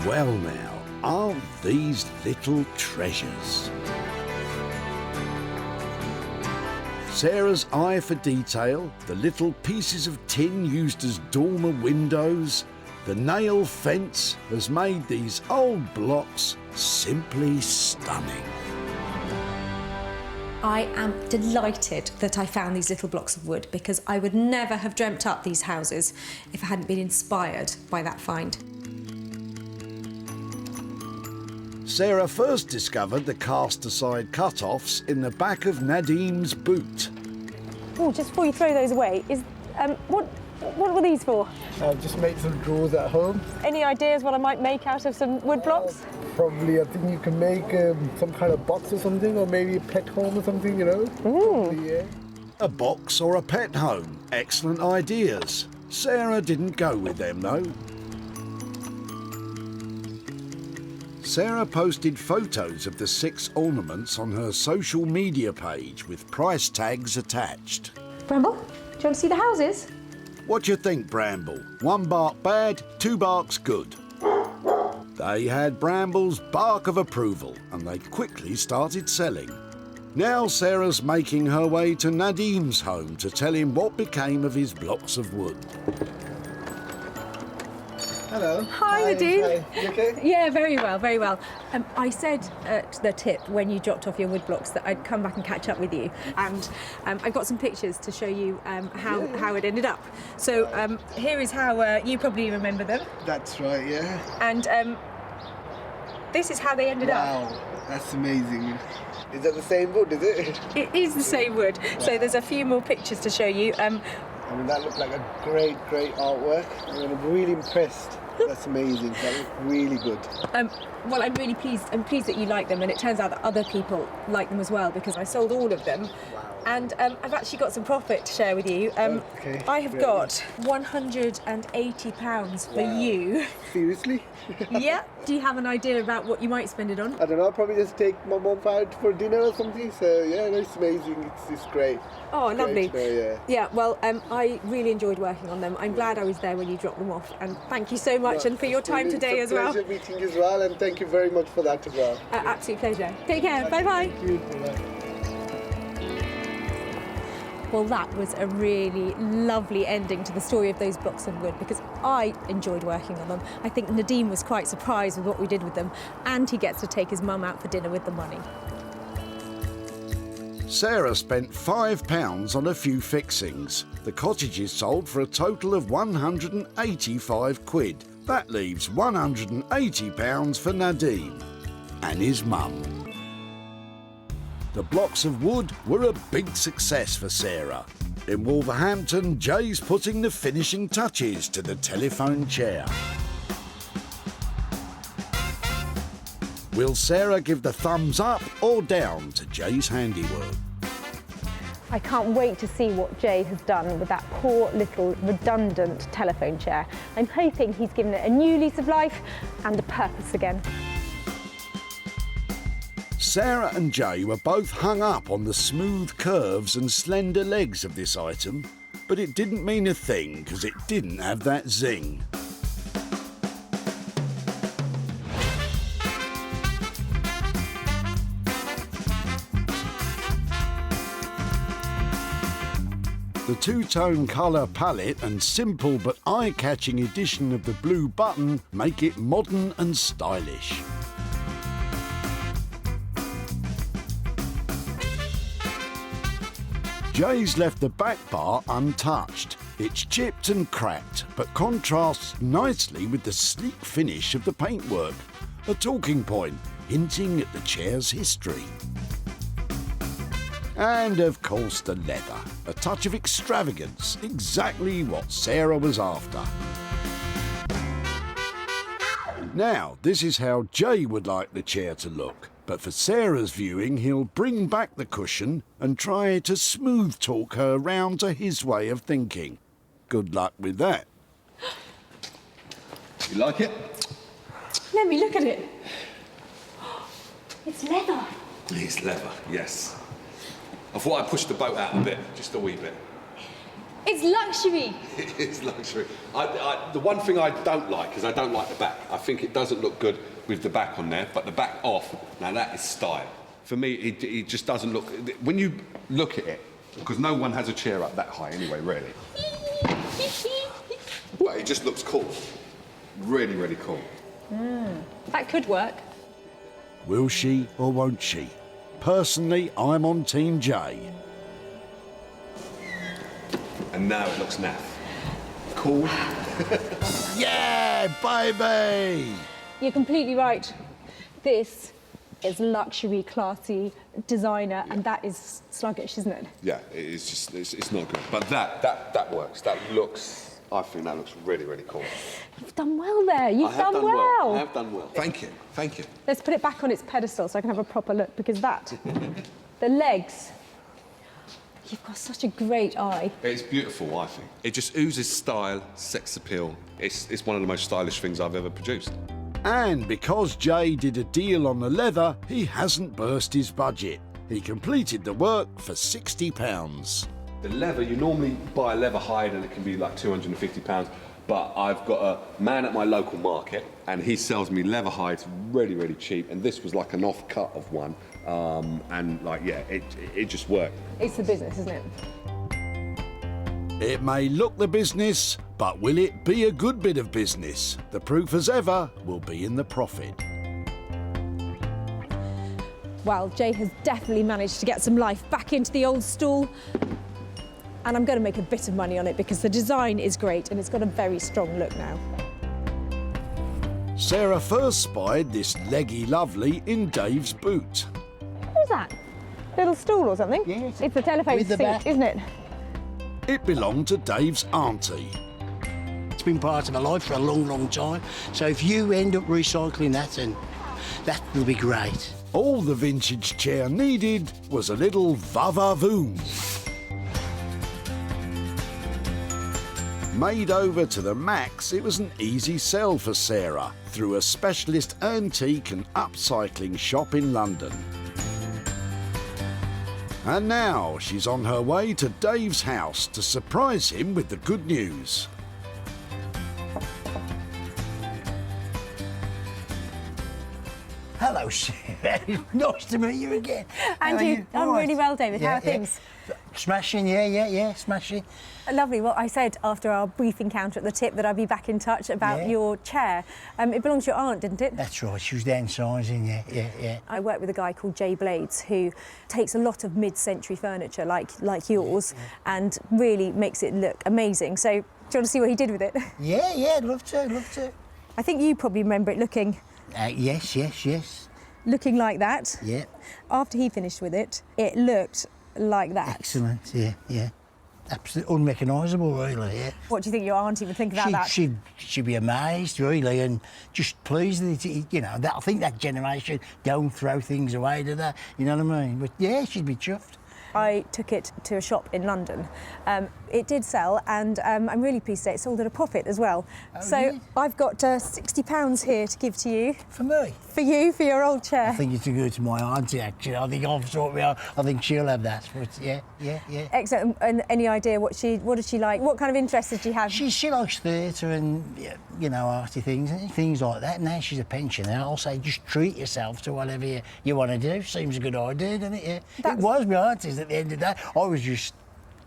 Well now, aren't these little treasures? Sarah's eye for detail, the little pieces of tin used as dormer windows, the nail fence has made these old blocks simply stunning. I am delighted that I found these little blocks of wood because I would never have dreamt up these houses if I hadn't been inspired by that find. Sarah first discovered the cast-aside cut-offs in the back of Nadim's boot. Oh, just before you throw those away, what were these for? I've just made some drawers at home. Any ideas what I might make out of some wood blocks? Probably, I think you can make some kind of box or something, or maybe a pet home or something, you know? Probably, yeah. A box or a pet home. Excellent ideas. Sarah didn't go with them, though. Sarah posted photos of the 6 ornaments on her social media page with price tags attached. Bramble, do you want to see the houses? What do you think, Bramble? 1 bark bad, 2 barks good. They had Bramble's bark of approval and they quickly started selling. Now Sarah's making her way to Nadim's home to tell him what became of his blocks of wood. Hello. Hi, Nadim. Hi. You okay? Yeah, very well, very well. I said at the tip when you dropped off your wood blocks that I'd come back and catch up with you, and I've got some pictures to show you how it ended up. So here is how you probably remember them. That's right, yeah. And this is how they ended up. Wow, that's amazing. Is that the same wood, is it? It is the same wood. Wow. So there's a few more pictures to show you. I mean, that looked like a great artwork. I'm really impressed. That's amazing. That looked really good. Well, I'm really pleased. I'm pleased that you like them, and it turns out that other people like them as well because I sold all of them. Wow. And I've actually got some profit to share with you. Okay. I have got £180 for you. Seriously? Yeah. Do you have an idea about what you might spend it on? I don't know. I'll probably just take my mum out for dinner or something. So yeah, it's amazing. It's great. Oh, lovely. Yeah. Yeah. Well, I really enjoyed working on them. I'm glad I was there when you dropped them off, and thank you so much, and for your time today as well. It's a pleasure meeting as well, and thank you very much for that as well. Absolute pleasure. Take care. Bye bye. Thank you. Bye-bye. Well, that was a really lovely ending to the story of those blocks of wood because I enjoyed working on them. I think Nadim was quite surprised with what we did with them, and he gets to take his mum out for dinner with the money. Sarah spent £5 on a few fixings. The cottages sold for a total of 185 quid, That leaves £180 for Nadeem and his mum. The blocks of wood were a big success for Sarah. In Wolverhampton, Jay's putting the finishing touches to the telephone chair. Will Sarah give the thumbs up or down to Jay's handiwork? I can't wait to see what Jay has done with that poor little redundant telephone chair. I'm hoping he's given it a new lease of life and a purpose again. Sarah and Jay were both hung up on the smooth curves and slender legs of this item, but it didn't mean a thing because it didn't have that zing. The two-tone colour palette and simple but eye-catching addition of the blue button make it modern and stylish. Jay's left the back bar untouched. It's chipped and cracked, but contrasts nicely with the sleek finish of the paintwork. A talking point, hinting at the chair's history. And of course the leather. A touch of extravagance, exactly what Sarah was after. Now, this is how Jay would like the chair to look. But for Sarah's viewing, he'll bring back the cushion and try to smooth talk her round to his way of thinking. Good luck with that. You like it? Let me look at it. It's leather. It's leather, yes. I thought I'd push the boat out a bit, just a wee bit. It's luxury. It is luxury. The one thing I don't like is I don't like the back. I think it doesn't look good with the back on there, but the back off, now that is style. For me, it just doesn't look... When you look at it, because no one has a chair up that high anyway, really. But it just looks cool. Really, really cool. That could work. Will she or won't she? Personally, I'm on Team J. And now it looks naff. Cool. Yeah, baby! You're completely right. This is luxury, classy, designer, and that is sluggish, isn't it? Yeah, it's just, it's not good. But that works. That looks, I think that looks really, really cool. You've done well there. You've done well. I have done well. Thank you. Let's put it back on its pedestal so I can have a proper look, because that, the legs, you've got such a great eye. It's beautiful, I think. It just oozes style, sex appeal. It's one of the most stylish things I've ever produced. And because Jay did a deal on the leather, he hasn't burst his budget. He completed the work for £60. The leather, you normally buy a leather hide and it can be like £250, but I've got a man at my local market and he sells me leather hides really, really cheap, and this was like an off-cut of one, and like, yeah, it just worked. It's the business, isn't it? It may look the business, but will it be a good bit of business? The proof as ever will be in the profit. Well, Jay has definitely managed to get some life back into the old stool. And I'm going to make a bit of money on it because the design is great and it's got a very strong look now. Sarah first spied this leggy lovely in Dave's boot. Who's that? Little stool or something? Yes. It's the telephone With the seat, back. isn't it? It belonged to Dave's auntie. It's been part of my life for a long, long time. So if you end up recycling that, then that will be great. All the vintage chair needed was a little va-va-voom. Made over to the max, it was an easy sell for Sarah through a specialist antique and upcycling shop in London. And now she's on her way to Dave's house to surprise him with the good news. Hello, Sarah. Nice to meet you again. And you? I'm really well, David. How are things? Smashing, yeah, smashing. Lovely. Well, I said after our brief encounter at the tip that I'd be back in touch about your chair. It belonged to your aunt, didn't it? That's right, she was downsizing, yeah. I work with a guy called Jay Blades who takes a lot of mid-century furniture like yours and really makes it look amazing. So, do you want to see what he did with it? Yeah, I'd love to. I think you probably remember it looking... Yes. Looking like that. Yeah. After he finished with it, it looked like that. Excellent, yeah. Absolutely unrecognisable, really, yeah. What do you think your auntie would think about that? She'd be amazed, really, and just pleased that, you know, I think that generation don't throw things away, do they? You know what I mean? But, yeah, she'd be chuffed. I took it to a shop in London. It did sell, and I'm really pleased to say it sold at a profit as well. Oh, so really? I've got £60 here to give to you. For me? For you, for your old chair. I think it's a good to my auntie, actually. I think I've sorted me out. I think she'll have that. But yeah. Excellent. And any idea what does she like? What kind of interests does she have? She likes theatre and, you know, arty things like that. Now she's a pensioner. I'll say just treat yourself to whatever you want to do. Seems a good idea, doesn't it? Yeah. It was my auntie's at the end of the day. I was just...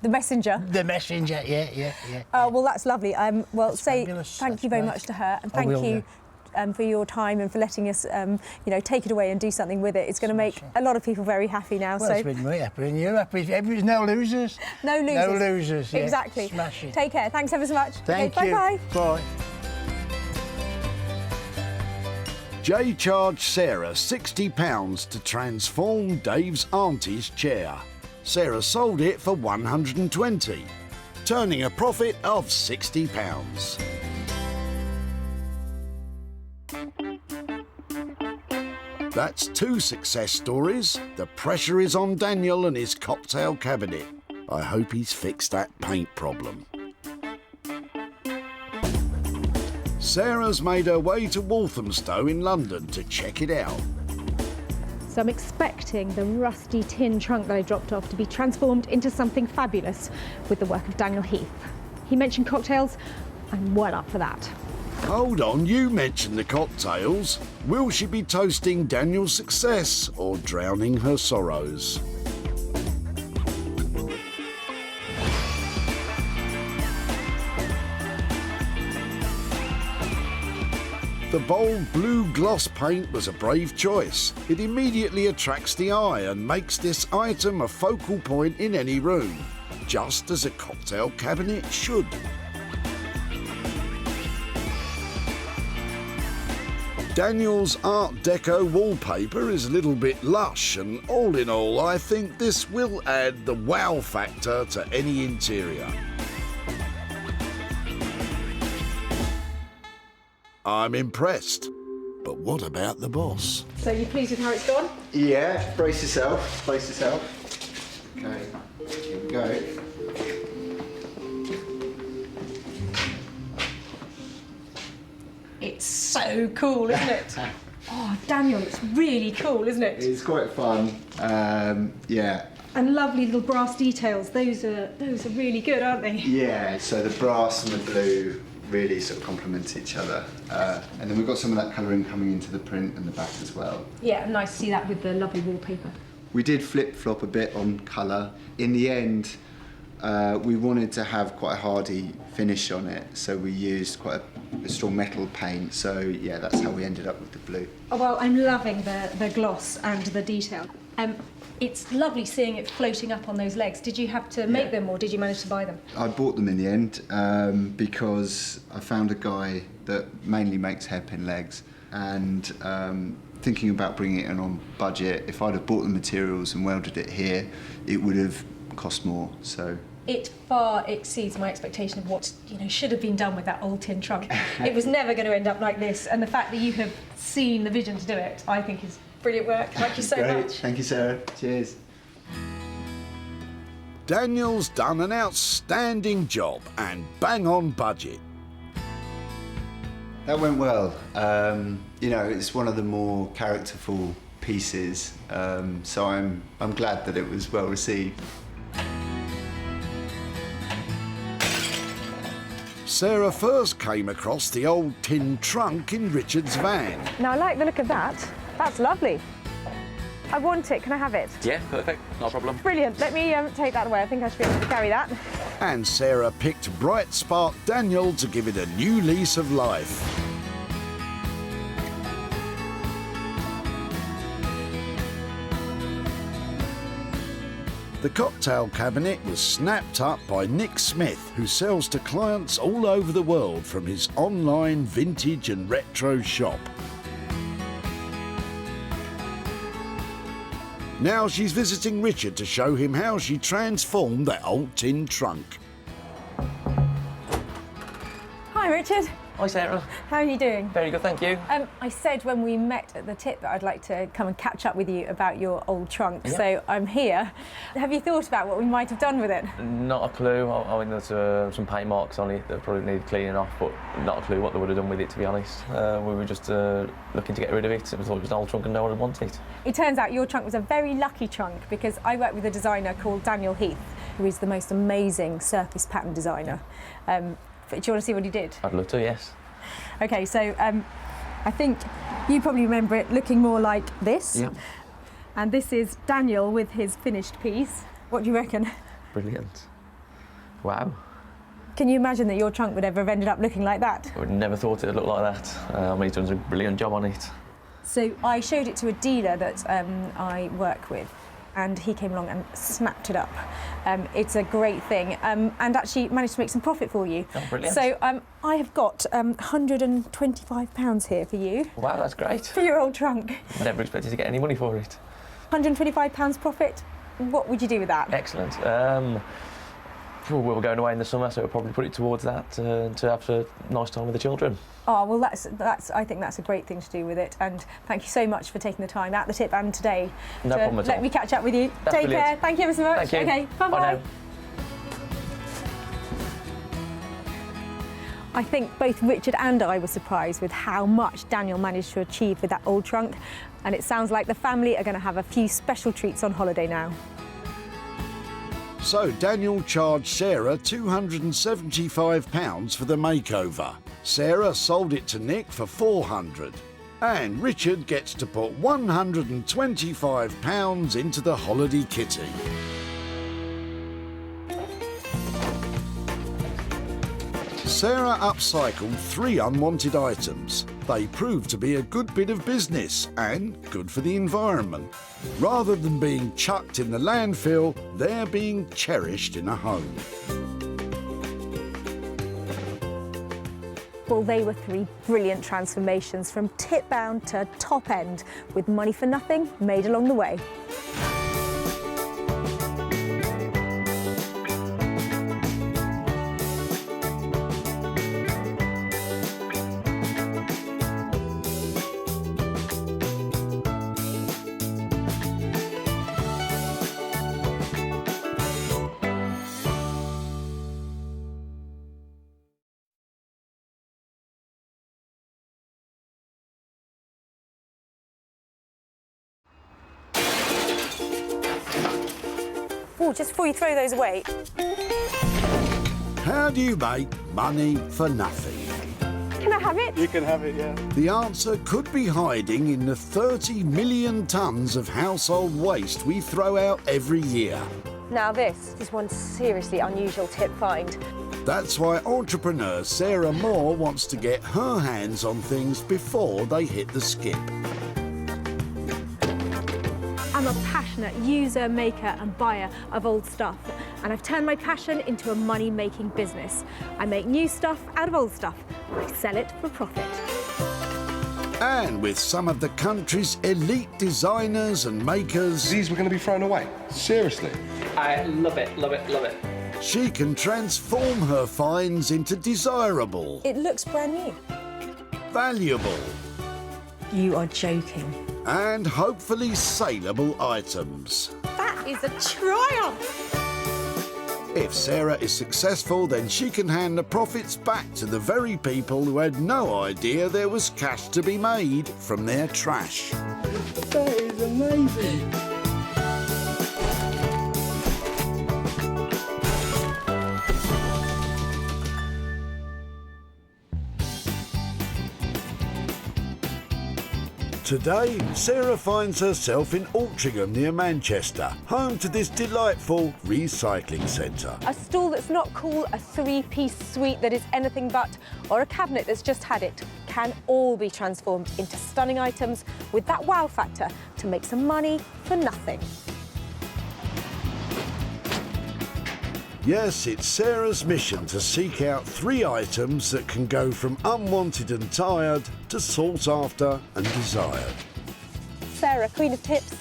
The messenger? The messenger, yeah. Oh, well, that's lovely. Well, That's say fabulous. thank That's you very great. much to her, and I thank will you for your time and for letting us, you know, take it away and do something with it. It's going to make a lot of people very happy now. Well, so it's been me happy and you happy. There's no losers. No losers. No losers, yeah. Exactly. Smash it. Take care. Thanks ever so much. Thank okay, you. Bye-bye. Bye. Jay charged Sarah £60 to transform Dave's auntie's chair. Sarah sold it for £120, turning a profit of £60. That's 2 success stories. The pressure is on Daniel and his cocktail cabinet. I hope he's fixed that paint problem. Sarah's made her way to Walthamstow in London to check it out. So I'm expecting the rusty tin trunk that I dropped off to be transformed into something fabulous with the work of Daniel Heath. He mentioned cocktails. I'm well up for that. Hold on, you mentioned the cocktails. Will she be toasting Daniel's success or drowning her sorrows? The bold blue gloss paint was a brave choice. It immediately attracts the eye and makes this item a focal point in any room, just as a cocktail cabinet should. Daniel's Art Deco wallpaper is a little bit lush, and all in all, I think this will add the wow factor to any interior. I'm impressed, but what about the boss? So you pleased with how it's gone? Yeah, brace yourself, Okay, here we go. It's so cool, isn't it? Oh, Daniel, it's really cool, isn't it? It's quite fun, yeah. And lovely little brass details. Those are really good, aren't they? Yeah, so the brass and the blue really sort of complement each other. And then we've got some of that colouring coming into the print and the back as well. Yeah, nice to see that with the lovely wallpaper. We did flip-flop a bit on colour. In the end, we wanted to have quite a hardy finish on it, so we used quite a strong metal paint. So yeah, that's how we ended up with the blue. Oh, well, I'm loving the gloss and the detail. It's lovely seeing it floating up on those legs. Did you have to make them, or did you manage to buy them? I bought them in the end because I found a guy that mainly makes hairpin legs, and thinking about bringing it in on budget, if I'd have bought the materials and welded it here, it would have cost more. So It far exceeds my expectation of what should have been done with that old tin trunk. It was never going to end up like this, and the fact that you have seen the vision to do it, I think, is brilliant work. Thank you so Great. much. Thank you, Sarah. Cheers. Daniel's done an outstanding job and bang on budget. That went well. It's one of the more characterful pieces, so I'm glad that it was well received. Sarah first came across the old tin trunk in Richard's van. Now, I like the look of that. That's lovely. I want it. Can I have it? Yeah, perfect. No problem. Brilliant. Let me take that away. I think I should be able to carry that. And Sarah picked Bright Spark Daniel to give it a new lease of life. The cocktail cabinet was snapped up by Nick Smith, who sells to clients all over the world from his online vintage and retro shop. Now she's visiting Richard to show him how she transformed that old tin trunk. Hi, Richard. Hi, Sarah. How are you doing? Very good, thank you. I said when we met at the tip that I'd like to come and catch up with you about your old trunk, Yeah. so I'm here. Have you thought about what we might have done with it? Not a clue. I mean, there's some paint marks on it that probably need cleaning off, but not a clue what they would have done with it, to be honest. We were just looking to get rid of it. We thought it was an old trunk and no one would want it. It turns out your trunk was a very lucky trunk because I work with a designer called Daniel Heath, who is the most amazing surface pattern designer. Do you want to see what he did? I'd love to, yes. OK, so I think you probably remember it looking more like this. Yeah. And this is Daniel with his finished piece. What do you reckon? Brilliant. Wow. Can you imagine that your trunk would ever have ended up looking like that? I would never thought it would look like that. I mean, he's done a brilliant job on it. So I showed it to a dealer that I work with, and he came along and snapped it up. It's a great thing, and actually managed to make some profit for you. Oh, brilliant. So I have got £125 here for you. Wow, that's great. For your old trunk. Never expected to get any money for it. £125 profit. What would you do with that? Excellent. We were going away in the summer, so we'll probably put it towards that to have a nice time with the children. Oh, well, I think that's a great thing to do with it, and thank you so much for taking the time at the tip and today No problem at all. let me catch up with you. That's Take brilliant. care. Thank you ever so much. Thank you. Okay, bye-bye. Bye now. I think both Richard and I were surprised with how much Daniel managed to achieve with that old trunk, and it sounds like the family are going to have a few special treats on holiday now. So Daniel charged Sarah £275 for the makeover. Sarah sold it to Nick for £400. And Richard gets to put £125 into the holiday kitty. Sarah upcycled 3 unwanted items. They proved to be a good bit of business and good for the environment. Rather than being chucked in the landfill, they're being cherished in a home. Well, they were 3 brilliant transformations from tip bound to top end, with money for nothing made along the way. Oh, just before you throw those away. How do you make money for nothing? Can I have it? You can have it, yeah. The answer could be hiding in the 30 million tonnes of household waste we throw out every year. Now this is one seriously unusual tip find. That's why entrepreneur Sarah Moore wants to get her hands on things before they hit the skip. I'm a passionate user, maker and buyer of old stuff, and I've turned my passion into a money-making business. I make new stuff out of old stuff, and I sell it for profit. And with some of the country's elite designers and makers... These were going to be thrown away? Seriously? I love it, love it, love it. She can transform her finds into desirable, It looks brand new. valuable, You are joking. and hopefully saleable items. That is a triumph! If Sarah is successful, then she can hand the profits back to the very people who had no idea there was cash to be made from their trash. That is amazing. Today, Sarah finds herself in Altrincham near Manchester, home to this delightful recycling centre. A stool that's not cool, a 3-piece suite that is anything but, or a cabinet that's just had it, can all be transformed into stunning items with that wow factor to make some money for nothing. Yes, it's Sarah's mission to seek out 3 items that can go from unwanted and tired to sought after and desired. Sarah, Queen of Tips.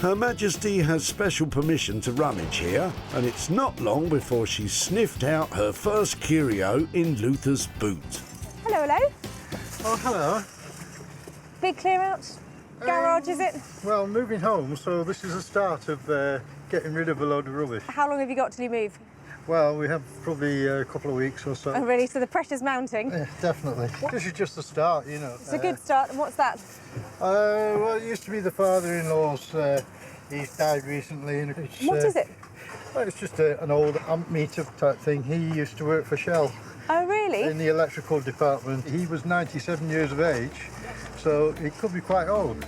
Her Majesty has special permission to rummage here, and it's not long before she's sniffed out her first curio in Luther's boot. Hello, hello. Oh, hello. Big clear out? Garage, is it? Well, I'm moving home, so this is the start of getting rid of a load of rubbish. How long have you got till you move? Well, we have probably a couple of weeks or so. Oh, really? So the pressure's mounting? Yeah, definitely. This is just the start, you know. It's a good start. And what's that? Well, it used to be the father-in-law's. He's died recently. And What is it? Well, it's just an old Ammeter type thing. He used to work for Shell. Oh, really? In the electrical department. He was 97 years of age, so he could be quite old.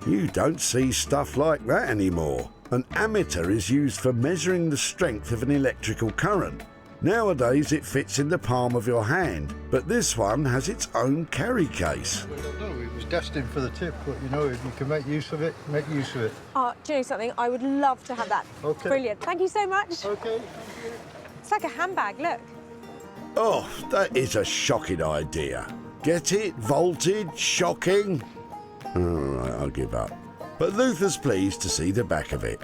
You don't see stuff like that anymore. An ammeter is used for measuring the strength of an electrical current. Nowadays it fits in the palm of your hand, but this one has its own carry case. No, it was destined for the tip, but you know, if you can make use of it, make use of it. Oh, do you know something? I would love to have that. Okay. Brilliant. Thank you so much. Okay. It's like a handbag, look. Oh, that is a shocking idea. Get it? Vaulted? Shocking? All right, I'll give up. But Luther's pleased to see the back of it.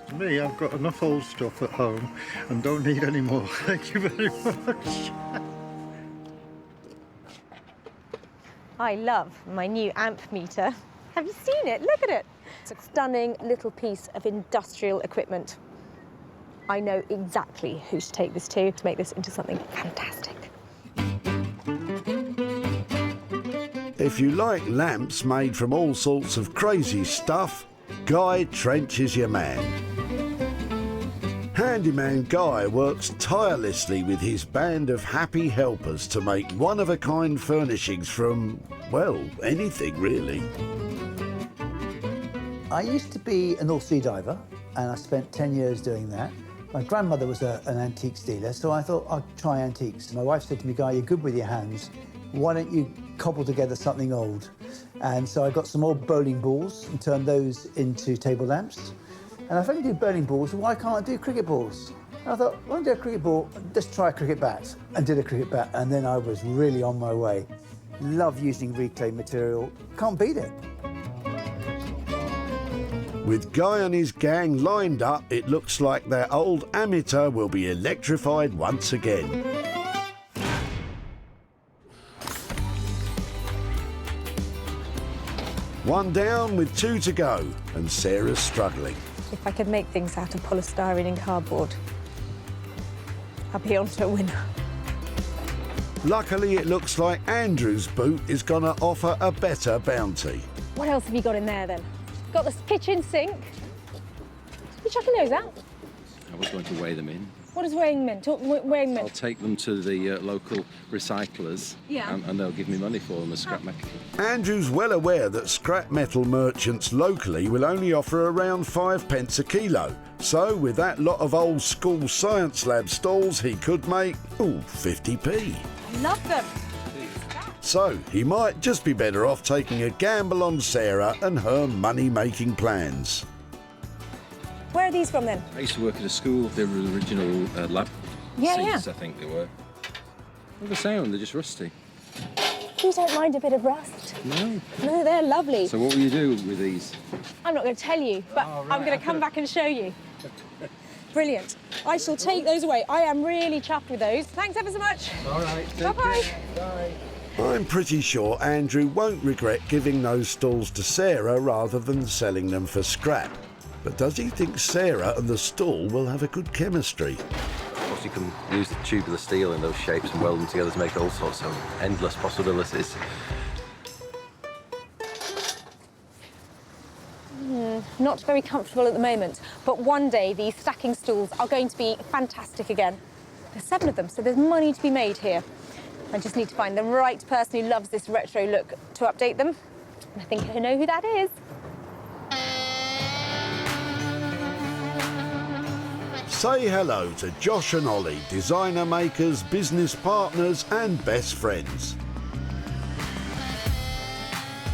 To me, I've got enough old stuff at home and don't need any more. Thank you very much. I love my new amp meter. Have you seen it? Look at it. It's a stunning little piece of industrial equipment. I know exactly who to take this to make this into something fantastic. If you like lamps made from all sorts of crazy stuff, Guy Trench is your man. Handyman Guy works tirelessly with his band of happy helpers to make one-of-a-kind furnishings from, well, anything really. I used to be a North Sea diver, and I spent 10 years doing that. My grandmother was an antiques dealer, so I thought I'd try antiques. My wife said to me, Guy, you're good with your hands. Why don't you cobble together something old? And so I got some old bowling balls and turned those into table lamps. And if I can do bowling balls, why can't I do cricket balls? And I thought, why don't I do a cricket ball? Let's try a cricket bat. And did a cricket bat, and then I was really on my way. Love using reclaimed material. Can't beat it. With Guy and his gang lined up, it looks like their old ammeter will be electrified once again. One down with 2 to go, and Sarah's struggling. If I could make things out of polystyrene and cardboard, I'll be on to a winner. Luckily, it looks like Andrew's boot is going to offer a better bounty. What else have you got in there then? Got the kitchen sink. You chucking those out? I was going to weigh them in. What does weighing mean? Weighing mean? I'll take them to the local recyclers, Yeah. and they'll give me money for them as scrap metal. Andrew's well aware that scrap metal merchants locally will only offer around 5 pence a kilo. So with that lot of old school science lab stalls, he could make, 50p. Love them. So he might just be better off taking a gamble on Sarah and her money-making plans. Where are these from then? I used to work at a school. They were the original lab seats, I think they were. What are they saying? They're just rusty. You don't mind a bit of rust? No. No, they're lovely. So what will you do with these? I'm not going to tell you, but I'm going to come back and show you. Brilliant. I shall take those away. I am really chuffed with those. Thanks ever so much. All right. Bye-bye. Bye. I'm pretty sure Andrew won't regret giving those stalls to Sarah rather than selling them for scrap. But does he think Sarah and the stall will have a good chemistry? Of course, you can use the tube of the steel in those shapes and weld them together to make all sorts of endless possibilities. Not very comfortable at the moment, but one day these stacking stools are going to be fantastic again. There's 7 of them, so there's money to be made here. I just need to find the right person who loves this retro look to update them. And I think I know who that is. Say hello to Josh and Ollie, designer makers, business partners and best friends.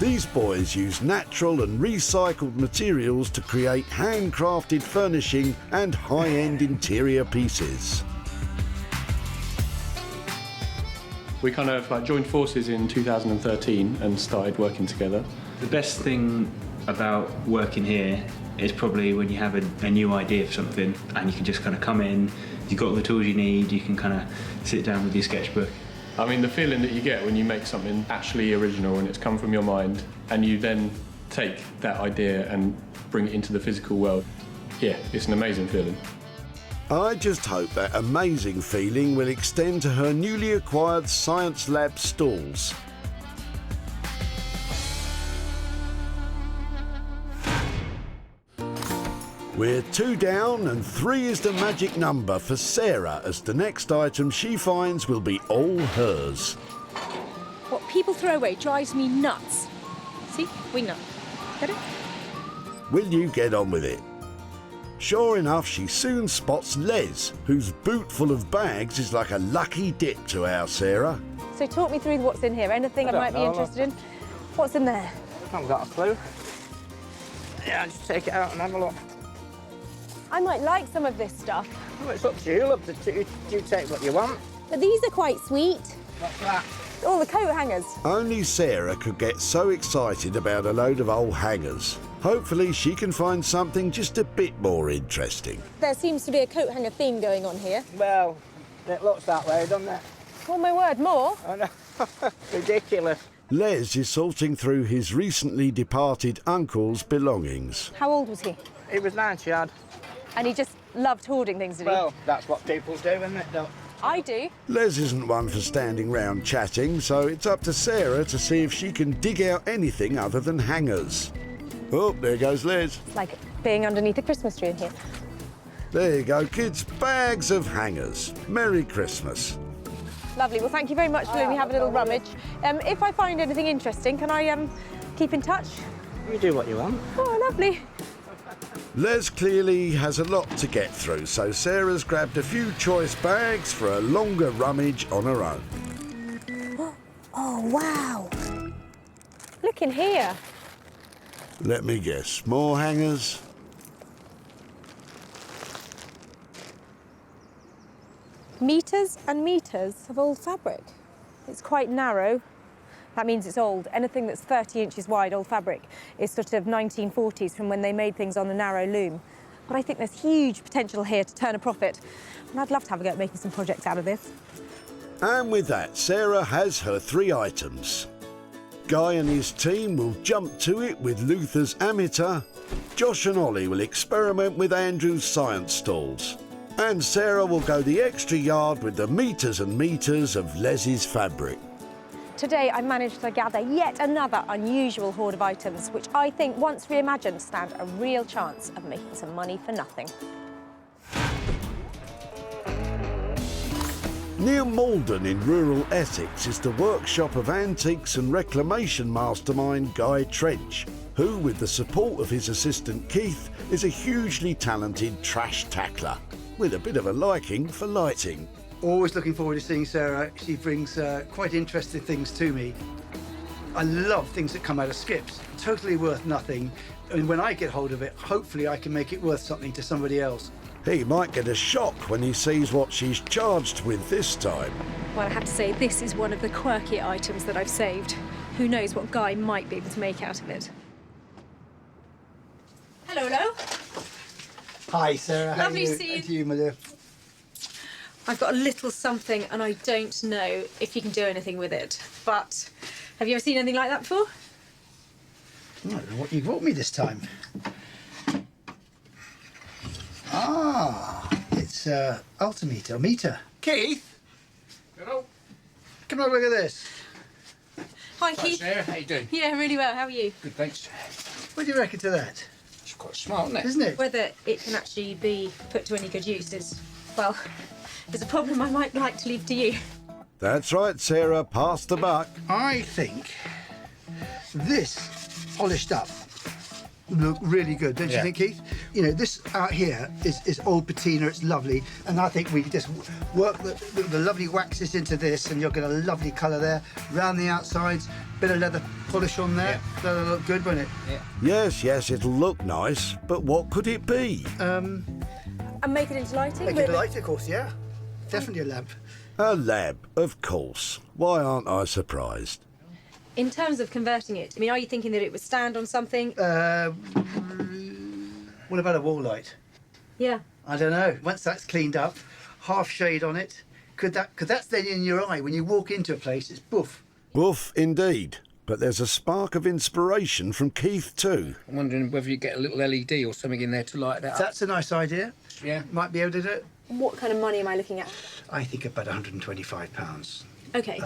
These boys use natural and recycled materials to create handcrafted furnishing and high-end interior pieces. We kind of joined forces in 2013 and started working together. The best thing about working here is probably when you have a new idea for something and you can just kind of come in, you've got all the tools you need, you can kind of sit down with your sketchbook. I mean, the feeling that you get when you make something actually original and it's come from your mind and you then take that idea and bring it into the physical world, yeah, it's an amazing feeling. I just hope that amazing feeling will extend to her newly acquired science lab Stools. We're 2 down and 3 is the magic number for Sarah, as the next item she finds will be all hers. What people throw away drives me nuts. See? Wing nut. Get it? Will you get on with it? Sure enough, she soon spots Les, whose boot full of bags is like a lucky dip to our Sarah. So talk me through what's in here. Anything I might be interested in? What's in there? I haven't got a clue. Yeah, just take it out and have a look. I might like some of this stuff. Well, it's up to you, love. You take what you want. But these are quite sweet. What's that? All the coat hangers. Only Sarah could get so excited about a load of old hangers. Hopefully she can find something just a bit more interesting. There seems to be a coat hanger theme going on here. Well, it looks that way, doesn't it? Oh my word, more? I know. Ridiculous. Les is sorting through his recently departed uncle's belongings. How old was he? He was 90 odd. And he just loved hoarding things, did he? Well, that's what people do, isn't it? I do. Les isn't one for standing round chatting, so it's up to Sarah to see if she can dig out anything other than hangers. Oh, there goes Les. It's like being underneath a Christmas tree in here. There you go, kids. Bags of hangers. Merry Christmas. Lovely. Well, thank you very much for letting me have a little rummage. If I find anything interesting, can I keep in touch? You do what you want. Oh, lovely. Les clearly has a lot to get through, so Sarah's grabbed a few choice bags for a longer rummage on her own. Oh, wow. Look in here. Let me guess, more hangers? Meters and meters of old fabric. It's quite narrow. That means it's old. Anything that's 30 inches wide, old fabric, is sort of 1940s, from when they made things on a narrow loom. But I think there's huge potential here to turn a profit. And I'd love to have a go at making some projects out of this. And with that, Sarah has her 3 items. Guy and his team will jump to it with Luther's Ammeter. Josh and Ollie will experiment with Andrew's science stalls. And Sarah will go the extra yard with the meters and meters of Les's fabric. Today I managed to gather yet another unusual hoard of items, which I think, once reimagined, stand a real chance of making some money for nothing. Near Malden in rural Essex is the workshop of antiques and reclamation mastermind Guy Trench, who, with the support of his assistant Heath, is a hugely talented trash tackler, with a bit of a liking for lighting. Always looking forward to seeing Sarah. She brings quite interesting things to me. I love things that come out of skips. Totally worth nothing. And when I get hold of it, hopefully I can make it worth something to somebody else. He might get a shock when he sees what she's charged with this time. Well, I have to say, this is one of the quirky items that I've saved. Who knows what Guy might be able to make out of it. Hello, hello. Hi, Sarah. Lovely to see you. How are you, my dear? I've got a little something and I don't know if you can do anything with it, but have you ever seen anything like that before? I don't know what you brought me this time. Ah, it's altimeter, meter. Keith? Hello. Come have a look at this. Hi, Keith. Sarah, how you doing? Yeah, really well. How are you? Good, thanks. What do you reckon to that? It's quite smart, isn't it? Isn't it? Whether it can actually be put to any good use is, well, is a problem I might like to leave to you. That's right, Sarah, pass the buck. I think this polished up look really good, don't you think, Heath? You know, this out here is old patina, it's lovely, and I think we just work the lovely waxes into this, and you'll get a lovely colour there. Round the outsides, bit of leather polish on there, that'll look good, won't it? Yes, it'll look nice, but what could it be? And make it into lighting? Make it into lighting, of course, yeah. Definitely a lamp. A lamp, of course. Why aren't I surprised? In terms of converting it, I mean, are you thinking that it would stand on something? What about a wall light? Yeah. I don't know. Once that's cleaned up, half shade on it, because that's then in your eye. When you walk into a place, it's boof. Boof, indeed. But there's a spark of inspiration from Keith too. I'm wondering whether you get a little LED or something in there to light that up. That's a nice idea. Yeah. Might be able to do it. What kind of money am I looking at? I think about £125. OK.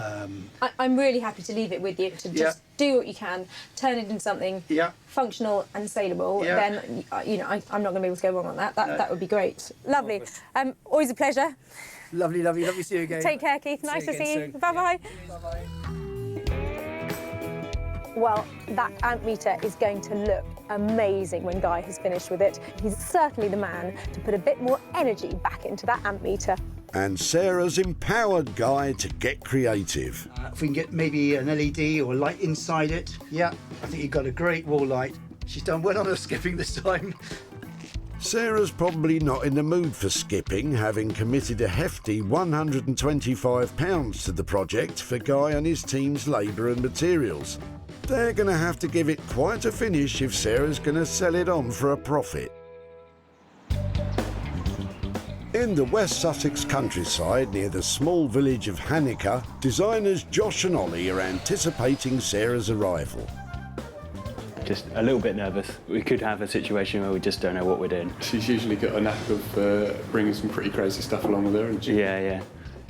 I'm really happy to leave it with you, to just do what you can, turn it into something functional and saleable. Then, you know, I'm not going to be able to go wrong on that. That would be great. Lovely. Always a pleasure. Lovely to see you again. Take care, Keith. Nice to see you. Bye-bye. Well, that Ammeter is going to look amazing when Guy has finished with it. He's certainly the man to put a bit more energy back into that Ammeter. And Sarah's empowered Guy to get creative. If we can get maybe an LED or a light inside it, I think you've got a great wall light. She's done well on her skipping this time. Sarah's probably not in the mood for skipping, having committed a hefty £125 to the project for Guy and his team's labour and materials. They're going to have to give it quite a finish if Sarah's going to sell it on for a profit. In the West Sussex countryside, near the small village of Handover, designers Josh and Ollie are anticipating Sarah's arrival. Just a little bit nervous. We could have a situation where we just don't know what we're doing. She's usually got a knack of bringing some pretty crazy stuff along with her, hasn't she? Yeah.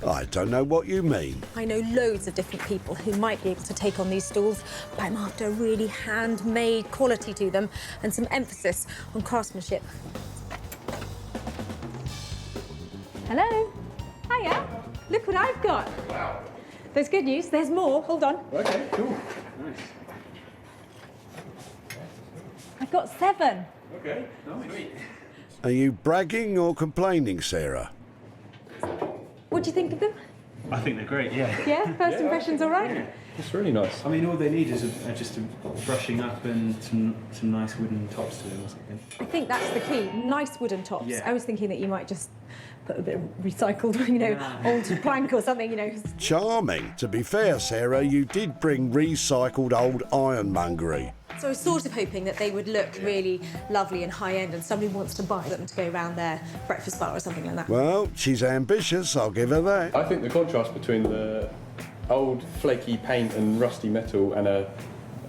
I don't know what you mean. I know loads of different people who might be able to take on these stools, but I'm after a really handmade quality to them and some emphasis on craftsmanship. Hello. Hiya. Look what I've got. Wow. There's good news. There's more. Hold on. Okay, cool. Nice. I've got 7. Okay, nice. Are you bragging or complaining, Sarah? What do you think of them? I think they're great, yeah. Yeah? First impressions all right? Yeah. It's really nice. I mean, all they need is just a brushing up and some nice wooden tops to them or something. I think that's the key. Nice wooden tops. Yeah. I was thinking that you might just put a bit of recycled, old plank or something, Charming. To be fair, Sarah, you did bring recycled old ironmongery. So I was sort of hoping that they would look really lovely and high-end and somebody wants to buy them to go around their breakfast bar or something like that. Well, she's ambitious, I'll give her that. I think the contrast between the old flaky paint and rusty metal and a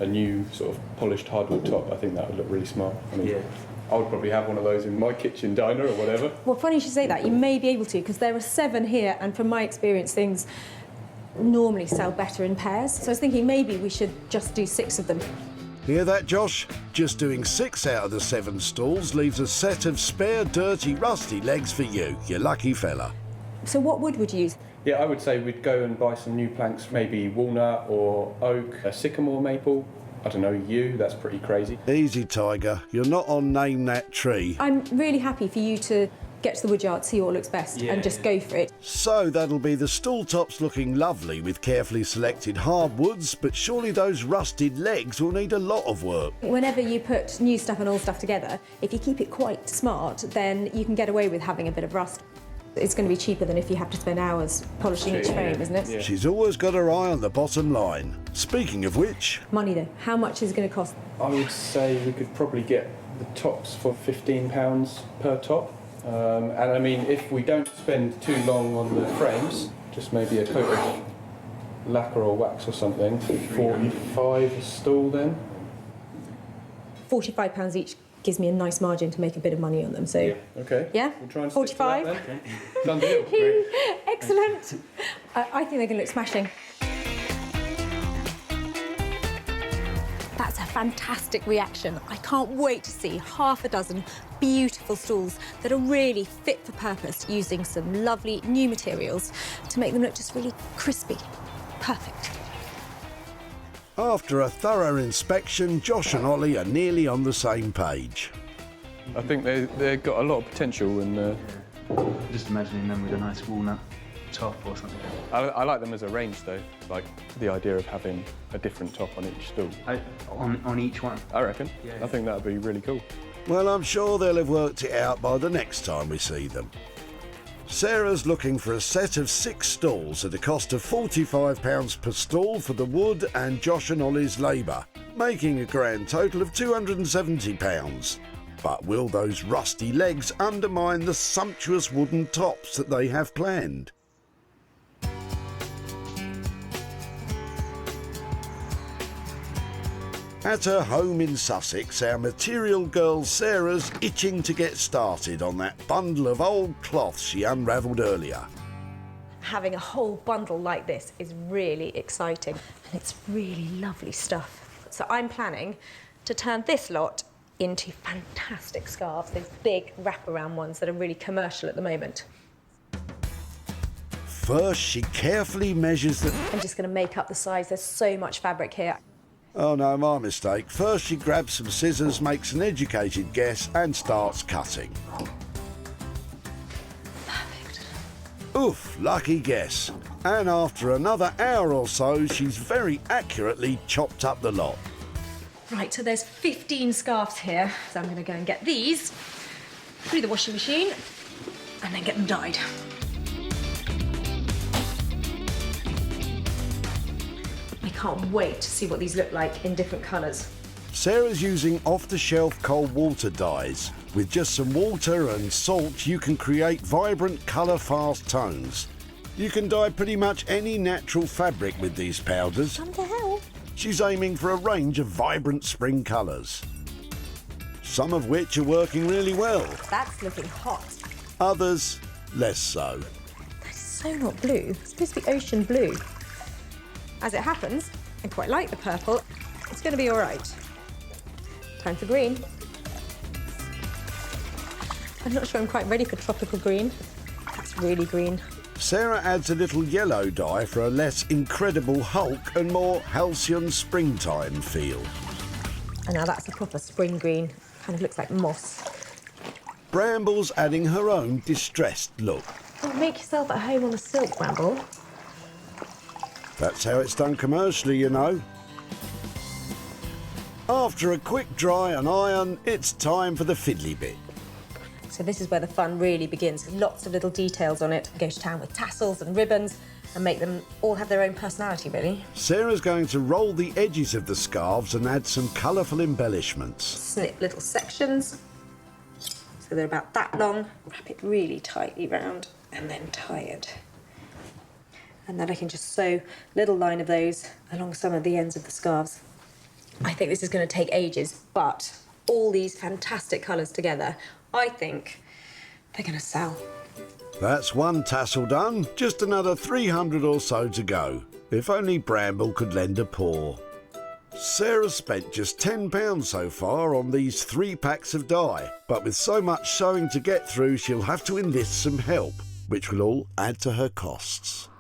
new sort of polished hardwood top, I think that would look really smart. I mean, I would probably have one of those in my kitchen diner or whatever. Well, funny you should say that. You may be able to, because there are 7 here, and from my experience, things normally sell better in pairs. So I was thinking maybe we should just do 6 of them. Hear that, Josh? Just doing 6 out of the 7 stalls leaves a set of spare, dirty, rusty legs for you lucky fella. So what wood would you use? Yeah, I would say we'd go and buy some new planks, maybe walnut or oak, a sycamore maple. I don't know, yew, that's pretty crazy. Easy, Tiger. You're not on Name That Tree. I'm really happy for you to get to the woodyard, see what looks best, and just go for it. So that'll be the stool tops looking lovely with carefully selected hardwoods, but surely those rusted legs will need a lot of work. Whenever you put new stuff and old stuff together, if you keep it quite smart, then you can get away with having a bit of rust. It's going to be cheaper than if you have to spend hours polishing each frame, isn't it? Yeah. She's always got her eye on the bottom line. Speaking of which... Money, though. How much is it going to cost? I would say we could probably get the tops for £15 per top. And I mean, if we don't spend too long on the frames, just maybe a coat of lacquer or wax or something, 45 a stall then. £45 each gives me a nice margin to make a bit of money on them, so... Yeah, okay. Yeah? We'll try and 45? stick to that then. Okay. Done deal. Great. Excellent. I think they're going to look smashing. That's a fantastic reaction. I can't wait to see half a dozen beautiful stools that are really fit for purpose, using some lovely new materials to make them look just really crispy. Perfect. After a thorough inspection, Josh and Ollie are nearly on the same page. I think they've got a lot of potential and... Just imagining them with a nice walnut top or something. I like them as a range though, like the idea of having a different top on each stool. On each one? I reckon. I think that would be really cool. Well, I'm sure they'll have worked it out by the next time we see them. Sarah's looking for a set of 6 stalls at a cost of £45 per stall for the wood and Josh and Ollie's labour, making a grand total of £270. But will those rusty legs undermine the sumptuous wooden tops that they have planned? At her home in Sussex, our material girl Sarah's itching to get started on that bundle of old cloth she unravelled earlier. Having a whole bundle like this is really exciting, and it's really lovely stuff. So I'm planning to turn this lot into fantastic scarves, those big wraparound ones that are really commercial at the moment. First, she carefully measures the... I'm just going to make up the size. There's so much fabric here. Oh no, my mistake. First she grabs some scissors, makes an educated guess and starts cutting. Perfect. Oof, lucky guess. And after another hour or so, she's very accurately chopped up the lot. Right, so there's 15 scarves here. So I'm going to go and get these through the washing machine and then get them dyed. I can't wait to see what these look like in different colours. Sarah's using off-the-shelf cold water dyes. With just some water and salt, you can create vibrant, colour-fast tones. You can dye pretty much any natural fabric with these powders. What the hell? She's aiming for a range of vibrant spring colours, some of which are working really well. That's looking hot. Others, less so. That's so not blue. It's supposed to be ocean blue. As it happens, I quite like the purple. It's going to be all right. Time for green. I'm not sure I'm quite ready for tropical green. That's really green. Sarah adds a little yellow dye for a less incredible Hulk and more halcyon springtime feel. And now that's a proper spring green. Kind of looks like moss. Bramble's adding her own distressed look. Oh, make yourself at home on the silk, Bramble. That's how it's done commercially, you know. After a quick dry and iron, it's time for the fiddly bit. So this is where the fun really begins. Lots of little details on it. Go to town with tassels and ribbons and make them all have their own personality, really. Sarah's going to roll the edges of the scarves and add some colourful embellishments. Snip little sections. So they're about that long. Wrap it really tightly round and then tie it. And then I can just sew a little line of those along some of the ends of the scarves. I think this is going to take ages, but all these fantastic colours together, I think they're going to sell. That's one tassel done, just another 300 or so to go. If only Bramble could lend a paw. Sarah spent just £10 so far on these 3 packs of dye, but with so much sewing to get through, she'll have to enlist some help, which will all add to her costs.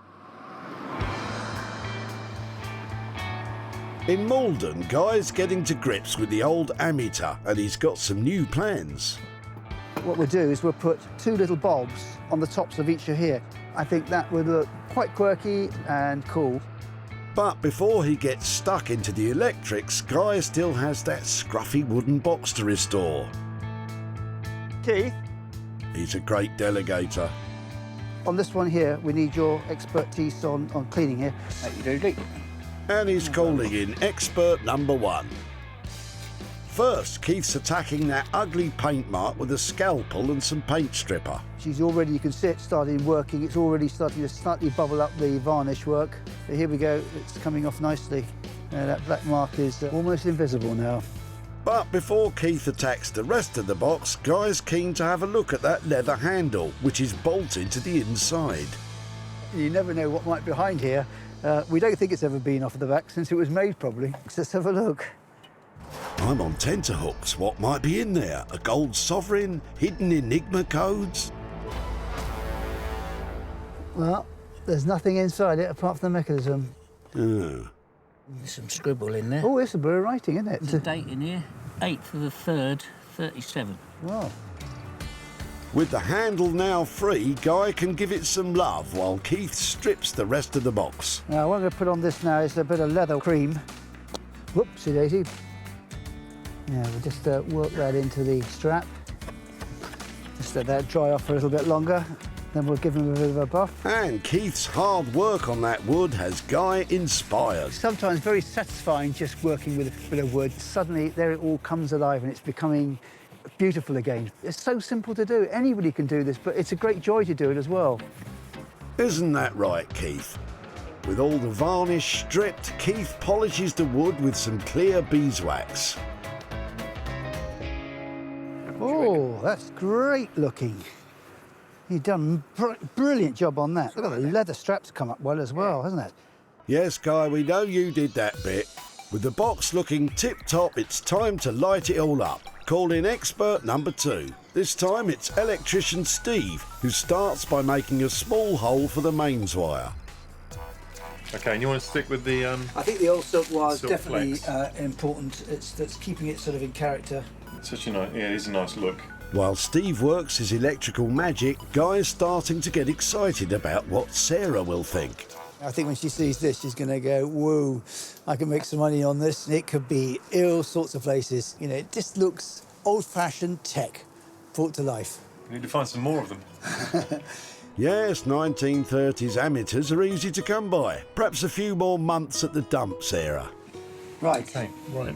In Malden, Guy's getting to grips with the old Ammeter, and he's got some new plans. What we'll do is we'll put 2 little bulbs on the tops of each of here. I think that would look quite quirky and cool. But before he gets stuck into the electrics, Guy still has that scruffy wooden box to restore. Keith? He's a great delegator. On this one here, we need your expertise on cleaning here. And he's calling in expert number 1. First, Keith's attacking that ugly paint mark with a scalpel and some paint stripper. She's already, you can see it starting working. It's already starting to slightly bubble up the varnish work. So here we go, it's coming off nicely. That black mark is almost invisible now. But before Keith attacks the rest of the box, Guy's keen to have a look at that leather handle, which is bolted to the inside. You never know what might be behind here. We don't think it's ever been off of the back since it was made, probably. Let's have a look. I'm on tenterhooks. What might be in there? A gold sovereign? Hidden Enigma codes? Well, there's nothing inside it apart from the mechanism. Oh. There's some scribble in there. Oh, it's a bit of writing, isn't it? There's a date in here. 8th of the 3rd, 37. Wow. With the handle now free, Guy can give it some love while Keith strips the rest of the box. Now, what I'm going to put on this now is a bit of leather cream. Whoopsie daisy. Yeah, we'll just work that into the strap. Just let that dry off for a little bit longer. Then we'll give him a bit of a buff. And Keith's hard work on that wood has Guy inspired. Sometimes very satisfying just working with a bit of wood. Suddenly, there it all comes alive and it's becoming beautiful again. It's so simple to do. Anybody can do this, but it's a great joy to do it as well. Isn't that right, Keith? With all the varnish stripped, Keith polishes the wood with some clear beeswax. Oh, that's great looking. You've done a brilliant job on that. Look at the leather straps come up well as well, hasn't it? Yes, Guy, we know you did that bit. With the box looking tip-top, it's time to light it all up. Call in expert number 2. This time it's electrician Steve, who starts by making a small hole for the mains wire. Okay, and you want to stick with the... I think the old silk wire is silk definitely flex. important. That's keeping it sort of in character. Such a nice... Yeah, it is a nice look. While Steve works his electrical magic, Guy's starting to get excited about what Sarah will think. I think when she sees this, she's going to go, whoa, I can make some money on this. It could be all sorts of places. You know, it just looks old-fashioned tech brought to life. We need to find some more of them. Yes, 1930s Ammeters are easy to come by. Perhaps a few more months at the dump, Sarah. Right. Okay, right.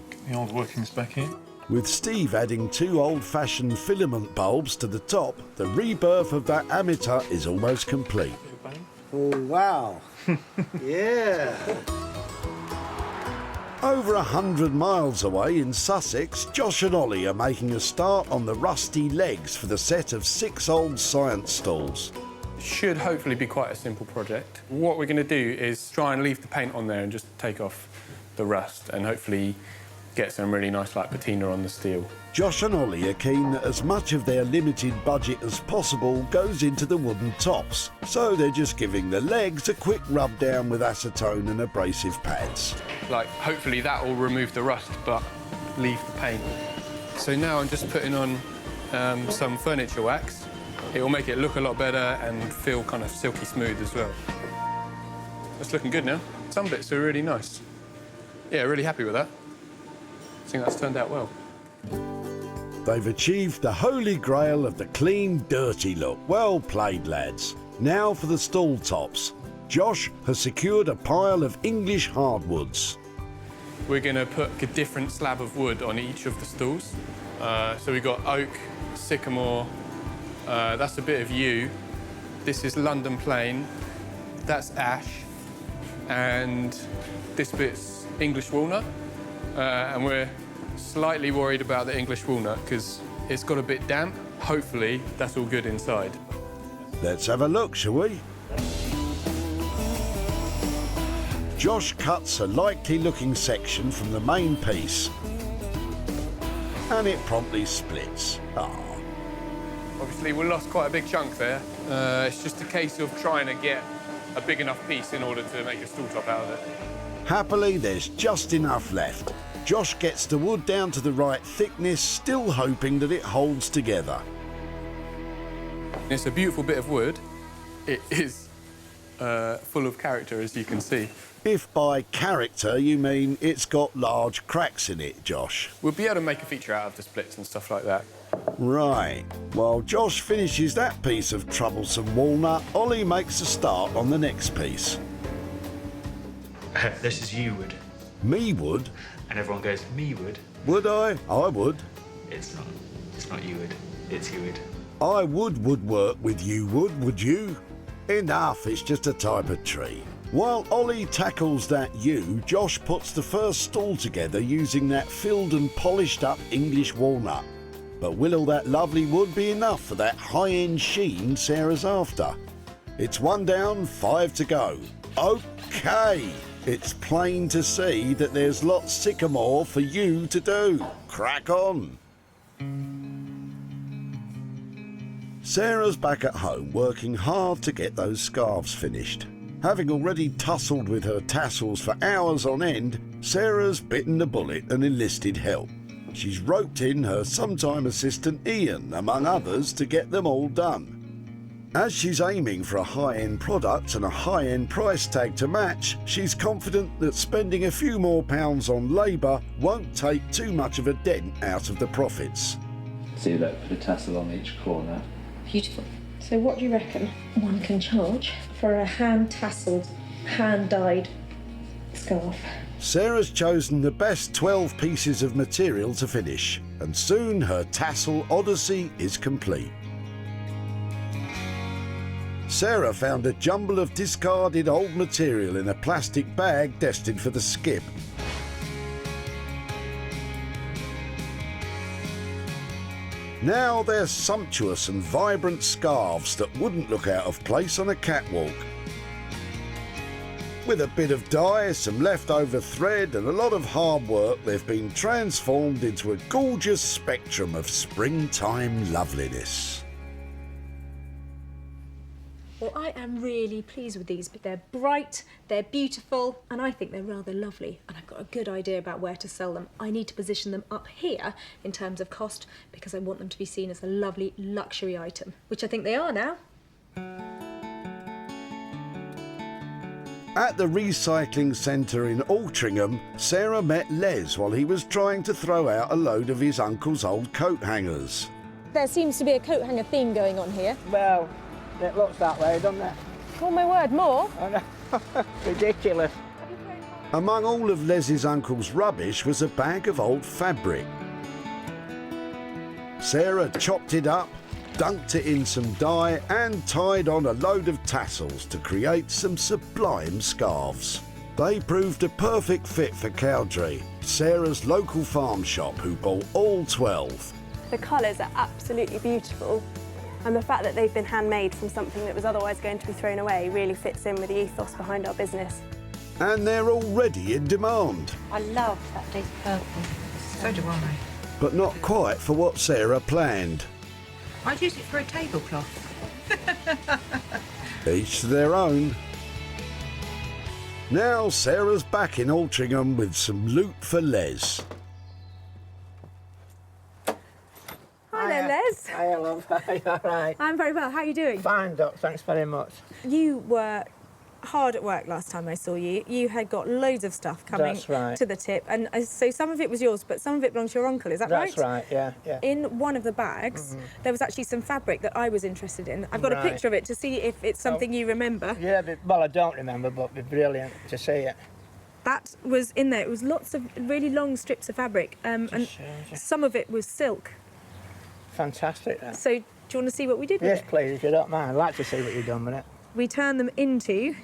Get the old workings back here. With Steve adding 2 old-fashioned filament bulbs to the top, the rebirth of that Ammeter is almost complete. Oh, wow. Yeah. Over 100 miles away in Sussex, Josh and Ollie are making a start on the rusty legs for the set of 6 old science stools. Should hopefully be quite a simple project. What we're going to do is try and leave the paint on there and just take off the rust and hopefully get some really nice like patina on the steel. Josh and Ollie are keen that as much of their limited budget as possible goes into the wooden tops, so they're just giving the legs a quick rub down with acetone and abrasive pads. Like, hopefully that will remove the rust, but leave the paint. So now I'm just putting on some furniture wax. It will make it look a lot better and feel kind of silky smooth as well. That's looking good now. Some bits are really nice. Yeah, really happy with that. I think that's turned out well. They've achieved the holy grail of the clean, dirty look. Well played, lads. Now for the stool tops. Josh has secured a pile of English hardwoods. We're going to put a different slab of wood on each of the stools. So we've got oak, sycamore, that's a bit of yew. This is London plane, that's ash, and this bit's English walnut. And we're slightly worried about the English walnut because it's got a bit damp. Hopefully, that's all good inside. Let's have a look, shall we? Josh cuts a likely-looking section from the main piece, and it promptly splits. Obviously, we lost quite a big chunk there. It's just a case of trying to get a big enough piece in order to make a stool top out of it. Happily, there's just enough left. Josh gets the wood down to the right thickness, still hoping that it holds together. It's a beautiful bit of wood. It is full of character, as you can see. If by character you mean it's got large cracks in it, Josh. We'll be able to make a feature out of the splits and stuff like that. Right. While Josh finishes that piece of troublesome walnut, Ollie makes a start on the next piece. This is you wood. Me wood? And everyone goes, me wood. Would I? I would. It's not you wood. It's you wood. I would work with you would you? Enough, it's just a type of tree. While Ollie tackles that yew, Josh puts the first stool together using that filled and polished up English walnut. But will all that lovely wood be enough for that high-end sheen Sarah's after? It's 1 down, 5 to go. OK! It's plain to see that there's lots sycamore for you to do. Crack on! Sarah's back at home working hard to get those scarves finished. Having already tussled with her tassels for hours on end, Sarah's bitten the bullet and enlisted help. She's roped in her sometime assistant Ian, among others, to get them all done. As she's aiming for a high-end product and a high-end price tag to match, she's confident that spending a few more pounds on labour won't take too much of a dent out of the profits. See that, put a tassel on each corner. Beautiful. So what do you reckon one can charge for a hand-tasseled, hand-dyed scarf? Sarah's chosen the best 12 pieces of material to finish, and soon her tassel odyssey is complete. Sarah found a jumble of discarded old material in a plastic bag destined for the skip. Now they're sumptuous and vibrant scarves that wouldn't look out of place on a catwalk. With a bit of dye, some leftover thread and a lot of hard work, they've been transformed into a gorgeous spectrum of springtime loveliness. Well, I am really pleased with these. They're bright, they're beautiful, and I think they're rather lovely. And I've got a good idea about where to sell them. I need to position them up here in terms of cost because I want them to be seen as a lovely luxury item, which I think they are now. At the recycling centre in Altrincham, Sarah met Les while he was trying to throw out a load of his uncle's old coat hangers. There seems to be a coat hanger theme going on here. Well, it looks that way, doesn't it? Oh my word, more? I know. Ridiculous. Among all of Les's uncle's rubbish was a bag of old fabric. Sarah chopped it up, dunked it in some dye and tied on a load of tassels to create some sublime scarves. They proved a perfect fit for Cowdrey, Sarah's local farm shop, who bought all 12. The colours are absolutely beautiful, and the fact that they've been handmade from something that was otherwise going to be thrown away really fits in with the ethos behind our business. And they're already in demand. I love that deep purple. So do I. But not quite for what Sarah planned. I'd use it for a tablecloth. Each to their own. Now Sarah's back in Altrincham with some loot for Les. Hi there, Les. Hi, love. Hi, all right. I'm very well. How are you doing? Fine, Doc. Thanks very much. You were hard at work last time I saw you. You had got loads of stuff coming That's right. to the tip, and so some of it was yours, but some of it belongs to your uncle. Is that right? That's right. Yeah, yeah. In one of the bags, there was actually some fabric that I was interested in. I've got a Right. picture of it to see if it's something you remember. Yeah, well, I don't remember, but it'd be brilliant to see it. That was in there. It was lots of really long strips of fabric, and some of it was silk. Fantastic, that. So, do you want to see what we did with Yes, it? please, if you don't mind. I'd like to see what you've done with it. We turned them into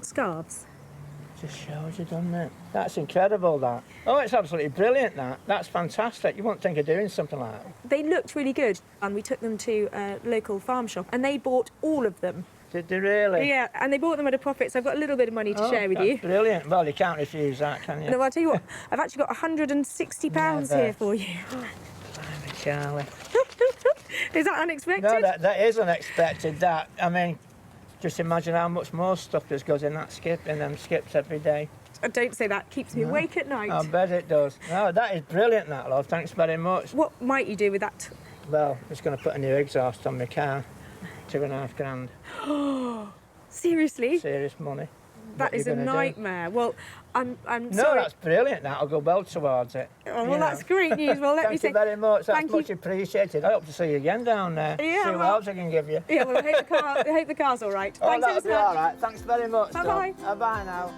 scarves. Just shows you, doesn't it? That's incredible, that. Oh, it's absolutely brilliant, that. That's fantastic. You wouldn't think of doing something like that. They looked really good, and we took them to a local farm shop, and they bought all of them. Did they really? Yeah, and they bought them at a profit, so I've got a little bit of money to share with that's you. Brilliant. Well, you can't refuse that, can you? No, I'll tell you what, I've actually got £160 Never. here for you. Blimey, Charlie. Is that unexpected? No, that is unexpected, that. I mean, just imagine how much more stuff just goes in that skip, in them skips every day. Don't say that, keeps me awake at night. I bet it does. No, that is brilliant, that, love. Thanks very much. What might you do with that? Well, I'm just going to put a new exhaust on my car. £2.5 grand. Seriously? Serious money. That What is you a gonna do? nightmare. Well, I'm No, sorry. that's brilliant. That'll go well towards it. Oh, well, that's great news. Well, let me Thank you say very much. That's thank much you. appreciated. I hope to see you again down there. Yeah, see what well- else I can give you. Yeah, well, I hope the car's all right. Oh, Thanks that'll ever be so much. all right. Thanks very much. Bye-bye. Bye now.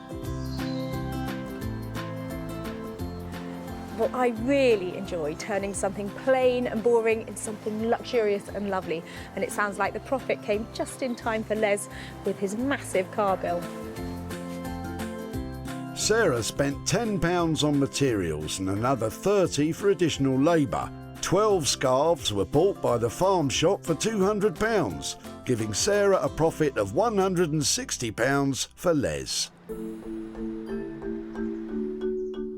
Well, I really enjoy turning something plain and boring into something luxurious and lovely. And it sounds like the profit came just in time for Les with his massive car bill. Sarah spent £10 on materials and another £30 for additional labour. 12 scarves were bought by the farm shop for £200, giving Sarah a profit of £160 for Les.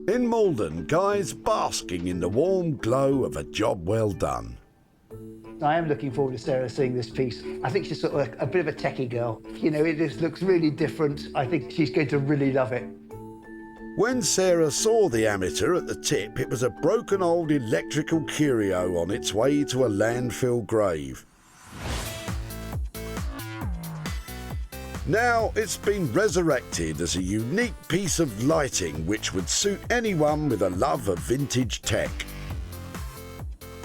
In Malden, Guy's basking in the warm glow of a job well done. I am looking forward to Sarah seeing this piece. I think she's sort of a bit of a techie girl. You know, it just looks really different. I think she's going to really love it. When Sarah saw the Ammeter at the tip, it was a broken old electrical curio on its way to a landfill grave. Now it's been resurrected as a unique piece of lighting which would suit anyone with a love of vintage tech.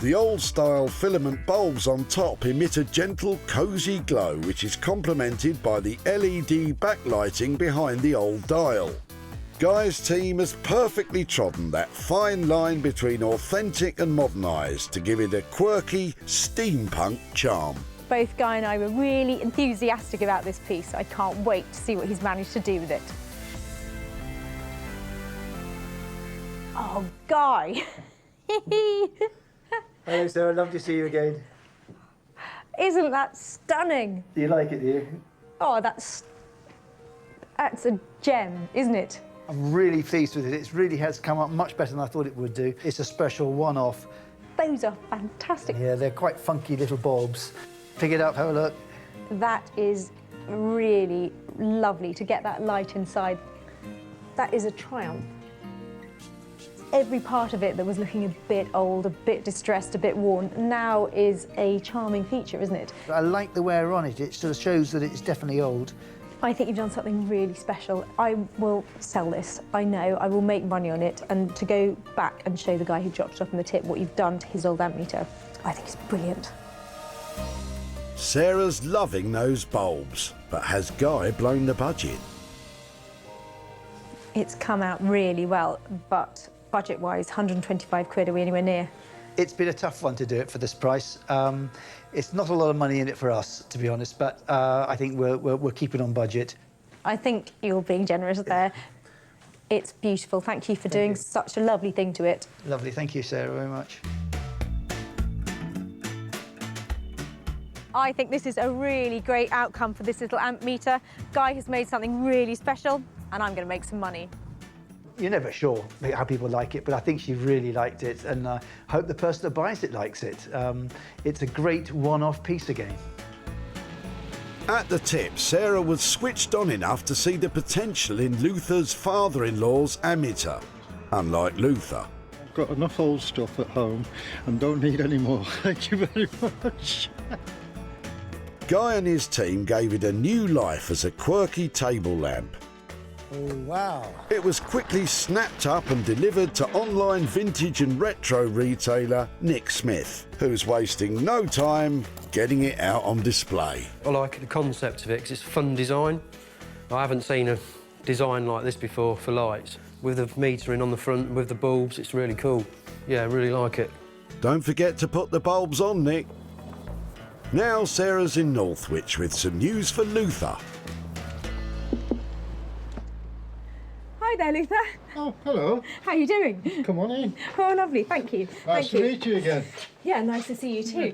The old-style filament bulbs on top emit a gentle, cosy glow which is complemented by the LED backlighting behind the old dial. Guy's team has perfectly trodden that fine line between authentic and modernised to give it a quirky, steampunk charm. Both Guy and I were really enthusiastic about this piece. I can't wait to see what he's managed to do with it. Oh, Guy! Hello, Sarah. Lovely to see you again. Isn't that stunning? Do you like it, do you? Oh, that's a gem, isn't it? I'm really pleased with it. It really has come up much better than I thought it would do. It's a special one-off. Those are fantastic. Yeah, they're quite funky little bulbs. Pick it up, have a look. That is really lovely to get that light inside. That is a triumph. Every part of it that was looking a bit old, a bit distressed, a bit worn, now is a charming feature, isn't it? I like the wear on it. It sort of shows that it's definitely old. I think you've done something really special. I will sell this. I know I will make money on it, and to go back and show the guy who dropped it off in the tip what you've done to his old ammeter, I think it's brilliant. Sarah's loving those bulbs, but has Guy blown the budget? It's come out really well, but budget-wise, 125 quid, are we anywhere near? It's been a tough one to do it for this price. It's not a lot of money in it for us, to be honest, but I think we're keeping on budget. I think you're being generous there. It's beautiful. Thank you for doing such a lovely thing to it. Lovely. Thank you, Sarah, very much. I think this is a really great outcome for this little amp meter. Guy has made something really special, and I'm going to make some money. You're never sure how people like it, but I think she really liked it, and I hope the person that buys it likes it. It's a great one-off piece again. At the tip, Sarah was switched on enough to see the potential in Luther's father-in-law's ammeter. Unlike Luther, I've got enough old stuff at home and don't need any more. Thank you very much. Guy and his team gave it a new life as a quirky table lamp. Oh, wow. It was quickly snapped up and delivered to online vintage and retro retailer Nick Smith, who's wasting no time getting it out on display. I like the concept of it because it's fun design. I haven't seen a design like this before for lights. With the metering on the front and with the bulbs, it's really cool. Yeah, I really like it. Don't forget to put the bulbs on, Nick. Now Sarah's in Northwich with some news for Luther. Hi there, Luther. Oh, hello. How are you doing? Come on in. Oh, lovely, thank you. Nice to meet you again. Yeah, nice to see you too.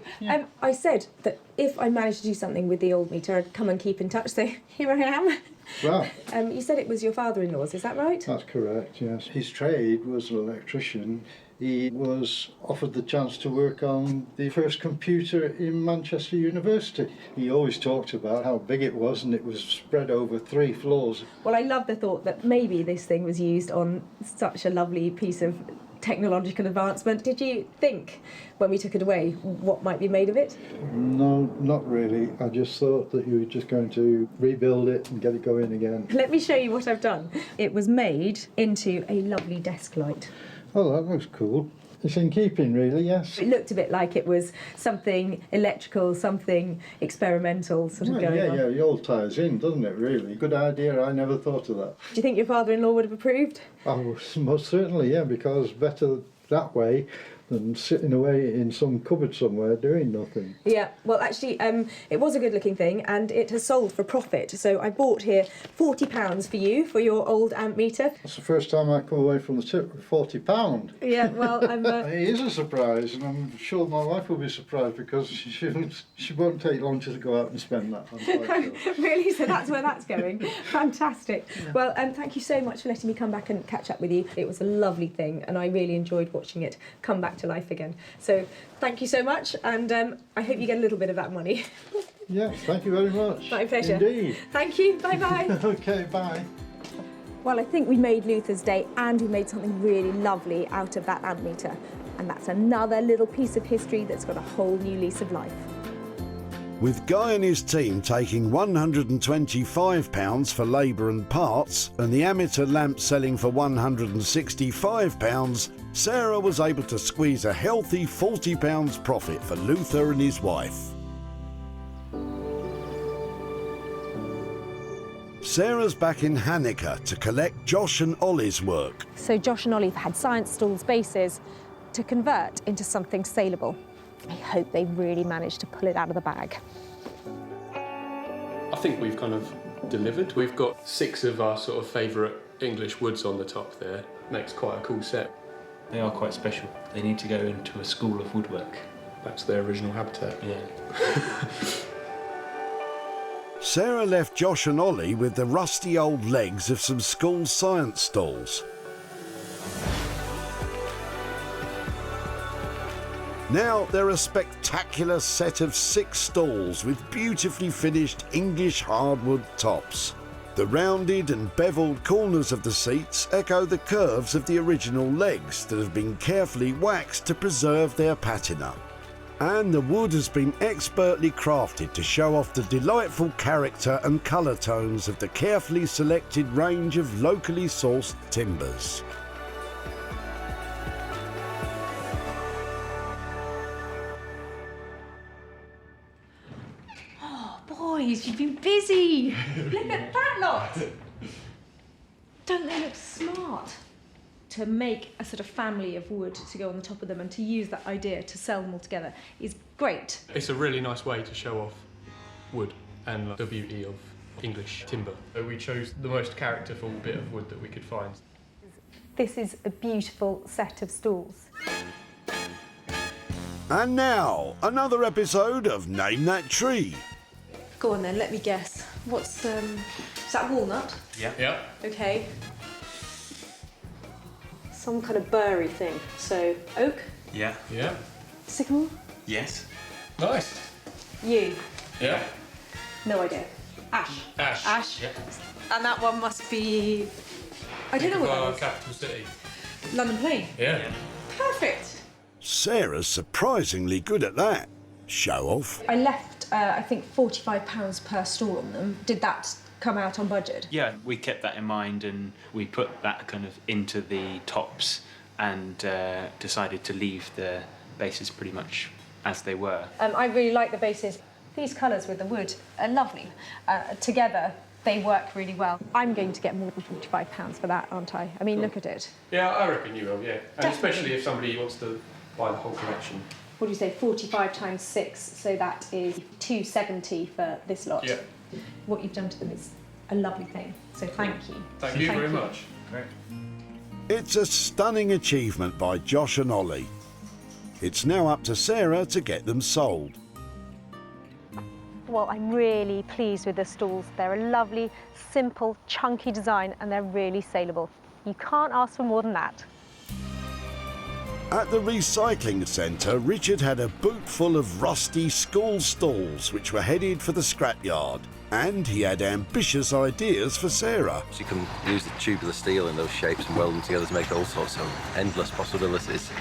I said that if I managed to do something with the old meter, I'd come and keep in touch, so here I am. Wow. You said it was your father-in-law's, is that right? That's correct, yes. His trade was an electrician. He was offered the chance to work on the first computer in Manchester University. He always talked about how big it was, and it was spread over 3 floors. Well, I love the thought that maybe this thing was used on such a lovely piece of technological advancement. Did you think, when we took it away, what might be made of it? No, not really. I just thought that you were just going to rebuild it and get it going again. Let me show you what I've done. It was made into a lovely desk light. Oh, that looks cool. It's in keeping, really, yes. It looked a bit like it was something electrical, something experimental sort of going on. Yeah, it all ties in, doesn't it, really? Good idea, I never thought of that. Do you think your father-in-law would have approved? Oh, most certainly, yeah, because better that way than sitting away in some cupboard somewhere doing nothing. Yeah, well, actually, it was a good-looking thing, and it has sold for profit. So I bought here £40 for you for your old amp meter. That's the first time I come away from the tip with £40. Yeah, well, I'm... It is a surprise, and I'm sure my wife will be surprised because she won't take long to go out and spend that. Really? So that's where that's going? Fantastic. Yeah. Well, thank you so much for letting me come back and catch up with you. It was a lovely thing, and I really enjoyed watching it come back back to life again. So thank you so much, and I hope you get a little bit of that money. Yeah, thank you very much. My pleasure. Indeed. Thank you. Bye-bye. Okay, bye. Well, I think we made Luther's day and we made something really lovely out of that Ammeter. And that's another little piece of history that's got a whole new lease of life. With Guy and his team taking £125 for labour and parts and the Ammeter lamp selling for £165, Sarah was able to squeeze a healthy £40 profit for Luther and his wife. Sarah's back in Handover to collect Josh and Ollie's work. So Josh and Ollie have had science stalls bases to convert into something saleable. I hope they really managed to pull it out of the bag. I think we've kind of delivered. We've got 6 of our sort of favourite English woods on the top there. Makes quite a cool set. They are quite special. They need to go into a school of woodwork. That's their original habitat. Yeah. Sarah left Josh and Ollie with the rusty old legs of some school science stalls. Now they're a spectacular set of 6 stalls with beautifully finished English hardwood tops. The rounded and bevelled corners of the seats echo the curves of the original legs that have been carefully waxed to preserve their patina. And the wood has been expertly crafted to show off the delightful character and colour tones of the carefully selected range of locally sourced timbers. Oh, boys, you've been busy. Look at that lot. Don't they look smart? To make a sort of family of wood to go on the top of them and to use that idea to sell them all together is great. It's a really nice way to show off wood and the beauty of English timber. So we chose the most characterful bit of wood that we could find. This is a beautiful set of stools. And now, another episode of Name That Tree. Go on then, let me guess. What's, is that walnut? Yeah. Yeah. Okay. Some kind of burry thing. So, oak? Yeah. Yeah. Sycamore? Yes. Nice. Yew? Yeah. No idea. Ash? Ash. Ash? Yeah. And that one must be... I don't know what that is. Capital city. London Plain? Yeah. Perfect. Sarah's surprisingly good at that. Show off. I left, I think, £45 per stall on them. Did that come out on budget? Yeah, we kept that in mind and we put that kind of into the tops and decided to leave the bases pretty much as they were. I really like the bases. These colours with the wood are lovely. Together, they work really well. I'm going to get more than £45 for that, aren't I? I mean, look at it. Yeah, I reckon you will, yeah. And Definitely. especially if somebody wants to buy the whole collection. What do you say, 45 times 6, so that is £270 for this lot. Yeah. What you've done to them is a lovely thing, so thank you. Thank you very much. Great. It's a stunning achievement by Josh and Ollie. It's now up to Sarah to get them sold. Well, I'm really pleased with the stools. They're a lovely, simple, chunky design and they're really saleable. You can't ask for more than that. At the recycling centre, Richard had a boot full of rusty school stalls which were headed for the scrapyard. And he had ambitious ideas for Sarah. So you can use the tubular steel in those shapes and weld them together to make all sorts of endless possibilities.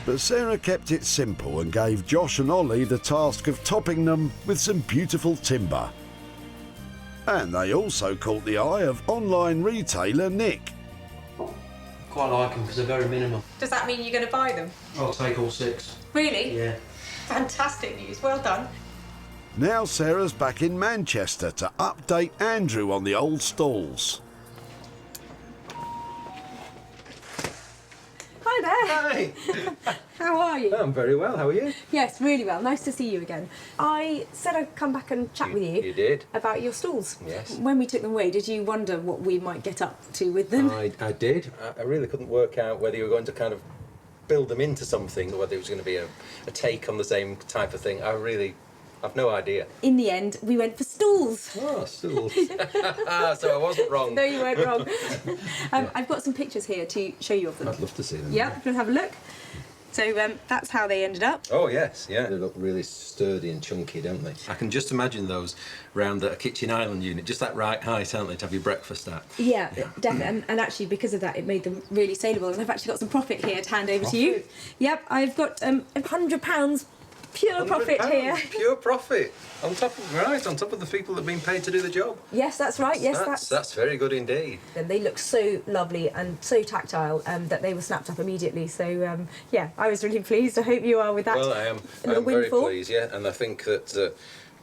But Sarah kept it simple and gave Josh and Ollie the task of topping them with some beautiful timber. And they also caught the eye of online retailer Nick. Quite like them because they're very minimal. Does that mean you're going to buy them? I'll take all 6. Really? Yeah. Fantastic news, well done. Now Sarah's back in Manchester to update Andrew on the old stalls. Hi there. Hi. How are you? I'm very well, how are you? Yes, really well. Nice to see you again. I said I'd come back and chat with you. You did? About your stalls. Yes. When we took them away, did you wonder what we might get up to with them? I did. I really couldn't work out whether you were going to kind of build them into something or whether it was going to be a take on the same type of thing. I've no idea. In the end, we went for stools. Oh, stools. So I wasn't wrong. No, you weren't wrong. I've got some pictures here to show you of them. I'd love to see them. Yeah, you want to have a look? So that's how they ended up. Oh yes, yeah. They look really sturdy and chunky, don't they? I can just imagine those round a kitchen island unit, just that right height, aren't they, to have your breakfast at? Yeah, definitely. And actually, because of that, it made them really saleable. And I've actually got some profit here to hand over to you. Yep, I've got £100 pure profit here. Pure profit. On top of the people that have been paid to do the job. Yes, that's right. Yes, that's very good indeed. And they look so lovely and so tactile that they were snapped up immediately. So yeah, I was really pleased. I hope you are with that. Well, I am very pleased. Yeah, and I think that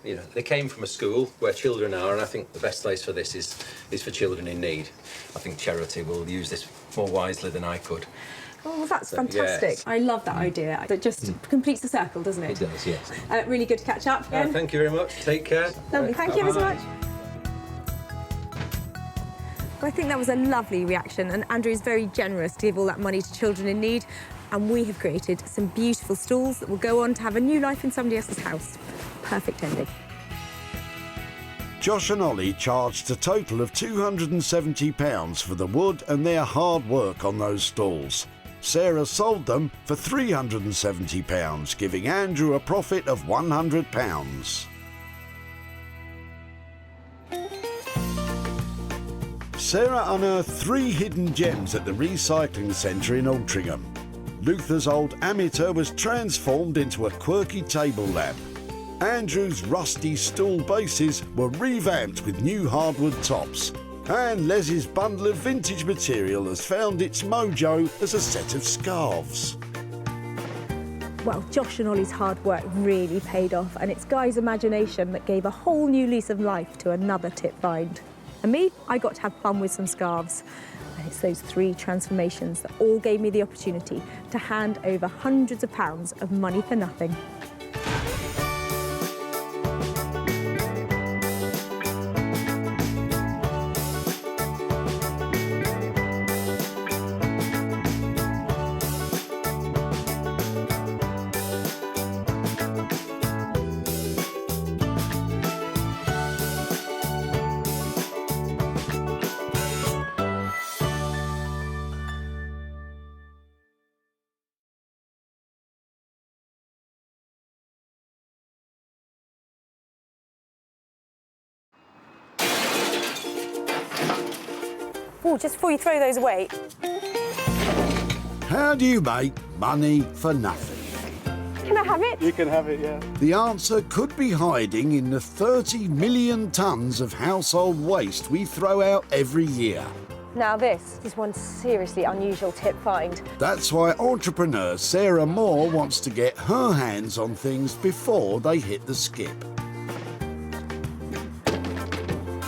you know, they came from a school where children are, and I think the best place for this is for children in need. I think charity will use this more wisely than I could. Oh, well, that's fantastic. Yes. I love that idea. That just completes the circle, doesn't it? It does, yes. Really good to catch up again. Thank you very much. Take care. Lovely. Thank you so much. I think that was a lovely reaction, and Andrew is very generous to give all that money to children in need, and we have created some beautiful stools that will go on to have a new life in somebody else's house. Perfect ending. Josh and Ollie charged a total of £270 for the wood and their hard work on those stalls. Sarah sold them for £370, giving Andrew a profit of £100. Sarah unearthed 3 hidden gems at the recycling centre in Altrincham. Luther's old Ammeter was transformed into a quirky table lamp. Andrew's rusty stool bases were revamped with new hardwood tops. And Les's bundle of vintage material has found its mojo as a set of scarves. Well, Josh and Ollie's hard work really paid off, and it's Guy's imagination that gave a whole new lease of life to another tip find. And me, I got to have fun with some scarves. And it's those 3 transformations that all gave me the opportunity to hand over hundreds of pounds of money for nothing. Oh, just before you throw those away. How do you make money for nothing? Can I have it? You can have it, yeah. The answer could be hiding in the 30 million tonnes of household waste we throw out every year. Now this is one seriously unusual tip find. That's why entrepreneur Sarah Moore wants to get her hands on things before they hit the skip.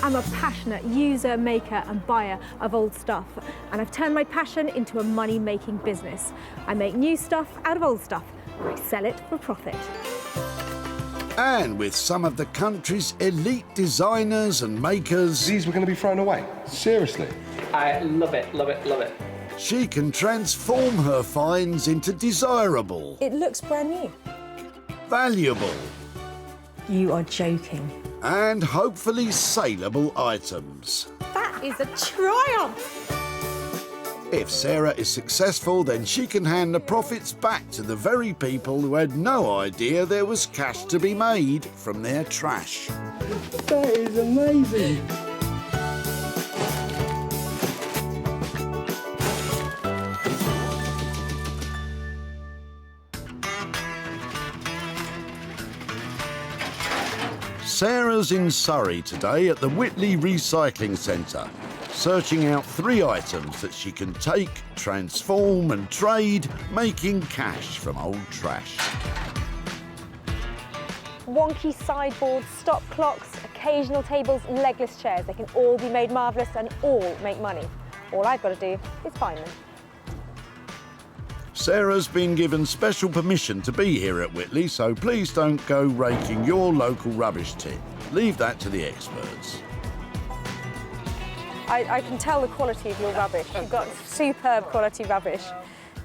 I'm a passionate user, maker and buyer of old stuff, and I've turned my passion into a money-making business. I make new stuff out of old stuff, and I sell it for profit. And with some of the country's elite designers and makers... These were going to be thrown away? Seriously? I love it, love it, love it. She can transform her finds into desirable... It looks brand new. ...valuable... You are joking. ...and hopefully saleable items. That is a triumph! If Sarah is successful, then she can hand the profits back to the very people who had no idea there was cash to be made from their trash. That is amazing! Sarah's in Surrey today at the Whitley Recycling Centre, searching out 3 items that she can take, transform and trade, making cash from old trash. Wonky sideboards, stop clocks, occasional tables, legless chairs. They can all be made marvellous and all make money. All I've got to do is find them. Sarah's been given special permission to be here at Whitley, so please don't go raking your local rubbish tip. Leave that to the experts. I can tell the quality of your rubbish. You've got superb quality rubbish.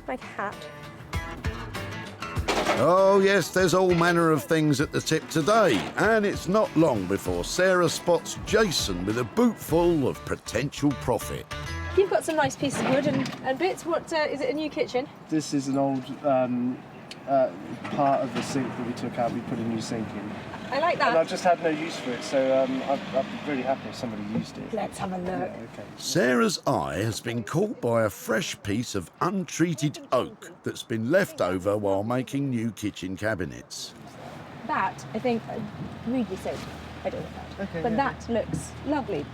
Like a hat. Oh yes, there's all manner of things at the tip today, and it's not long before Sarah spots Jason with a boot full of potential profit. You've got some nice pieces of wood and bits. What is it? A new kitchen? This is an old part of the sink that we took out. We put a new sink in. I like that. And I've just had no use for it, so I'd be really happy if somebody used it. Let's have a look. Yeah, okay. Sarah's eye has been caught by a fresh piece of untreated oak that's been left over while making new kitchen cabinets. That, I think, rudely so. I don't know that. Okay, but yeah. that looks lovely.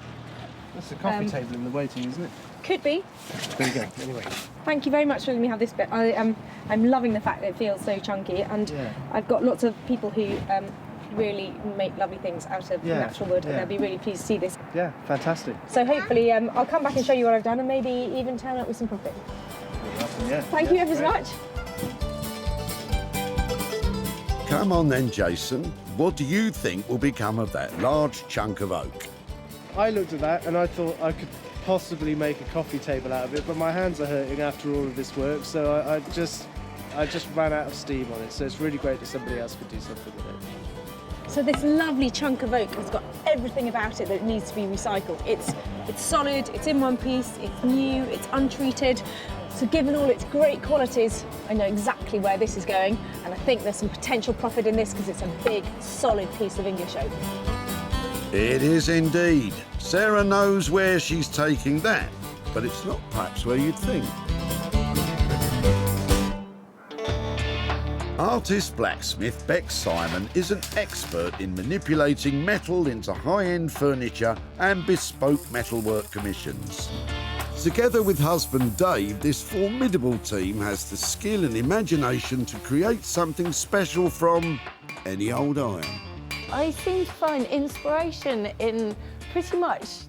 That's a coffee table in the waiting, isn't it? Could be. There you go. Anyway. Thank you very much for letting me have this bit. I'm loving the fact that it feels so chunky, and I've got lots of people who really make lovely things out of natural wood, and they'll be really pleased to see this. Yeah, fantastic. So hopefully I'll come back and show you what I've done, and maybe even turn up with some profit. Yeah. Thank you ever so much. Come on then, Jason. What do you think will become of that large chunk of oak? I looked at that and I thought I could possibly make a coffee table out of it, but my hands are hurting after all of this work, so I just ran out of steam on it. So it's really great that somebody else could do something with it. So this lovely chunk of oak has got everything about it that needs to be recycled. It's solid, it's in one piece, it's new, it's untreated. So given all its great qualities, I know exactly where this is going, and I think there's some potential profit in this because it's a big, solid piece of English oak. It is indeed. Sarah knows where she's taking that, but it's not perhaps where you'd think. Artist blacksmith Beck Simon is an expert in manipulating metal into high-end furniture and bespoke metalwork commissions. Together with husband Dave, this formidable team has the skill and imagination to create something special from any old iron. I seem to find inspiration in pretty much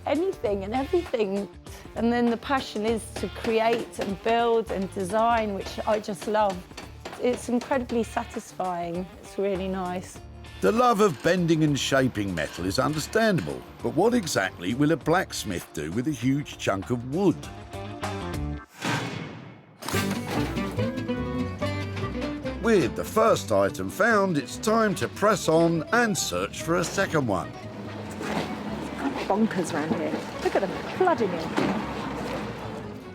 anything and everything. And then the passion is to create and build and design, which I just love. It's incredibly satisfying. It's really nice. The love of bending and shaping metal is understandable, but what exactly will a blacksmith do with a huge chunk of wood? With the first item found, it's time to press on and search for a second one. Bonkers round here. Look at them, flooding in.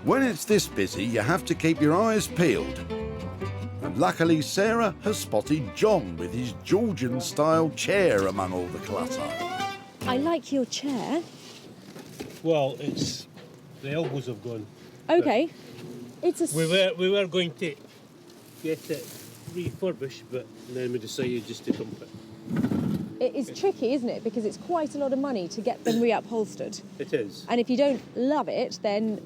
When it's this busy, you have to keep your eyes peeled. And luckily, Sarah has spotted John with his Georgian-style chair among all the clutter. I like your chair. Well, it's the elbows have gone. Okay. It's a... We were going to get it refurbished, but then we decided just to dump it. It is tricky, isn't it? Because it's quite a lot of money to get them reupholstered. It is. And if you don't love it, then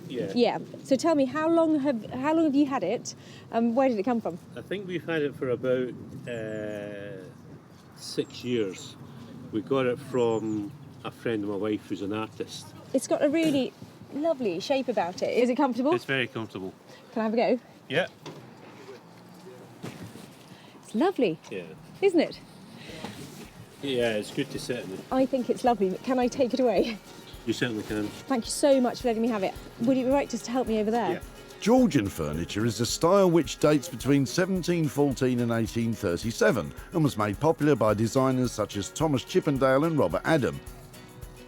yeah. So tell me, how long have you had it? Where did it come from? I think we've had it for about 6 years. We got it from a friend of my wife who's an artist. It's got a really lovely shape about it. Is it comfortable? It's very comfortable. Can I have a go? Yeah. It's lovely. Yeah. Isn't it? Yeah, it's good to sit in it. I think it's lovely. Can I take it away? You certainly can. Thank you so much for letting me have it. Would it be right just to help me over there? Yeah. Georgian furniture is a style which dates between 1714 and 1837 and was made popular by designers such as Thomas Chippendale and Robert Adam.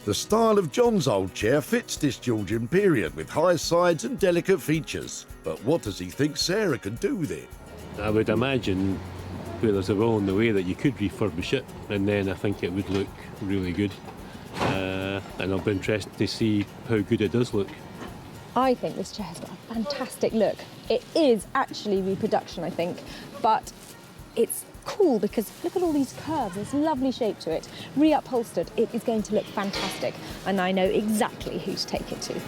The style of John's old chair fits this Georgian period with high sides and delicate features. But what does he think Sarah could do with it? I would imagine where there's a will in the way that you could refurbish it, and then I think it would look really good. And I'll be interested to see how good it does look. I think this chair has got a fantastic look. It is actually reproduction, I think, but it's cool because look at all these curves. There's lovely shape to it. Reupholstered, it is going to look fantastic, and I know exactly who to take it to.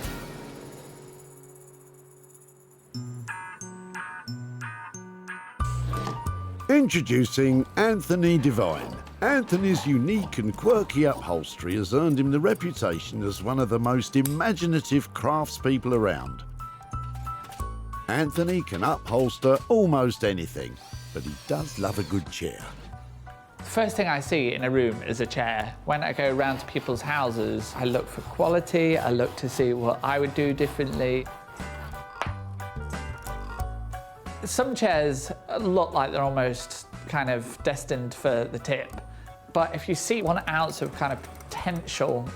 Introducing Anthony Devine. Anthony's unique and quirky upholstery has earned him the reputation as one of the most imaginative craftspeople around. Anthony can upholster almost anything, but he does love a good chair. The first thing I see in a room is a chair. When I go around to people's houses, I look for quality, I look to see what I would do differently. Some chairs look like they're almost kind of destined for the tip, but if you see 1 ounce of kind of potential,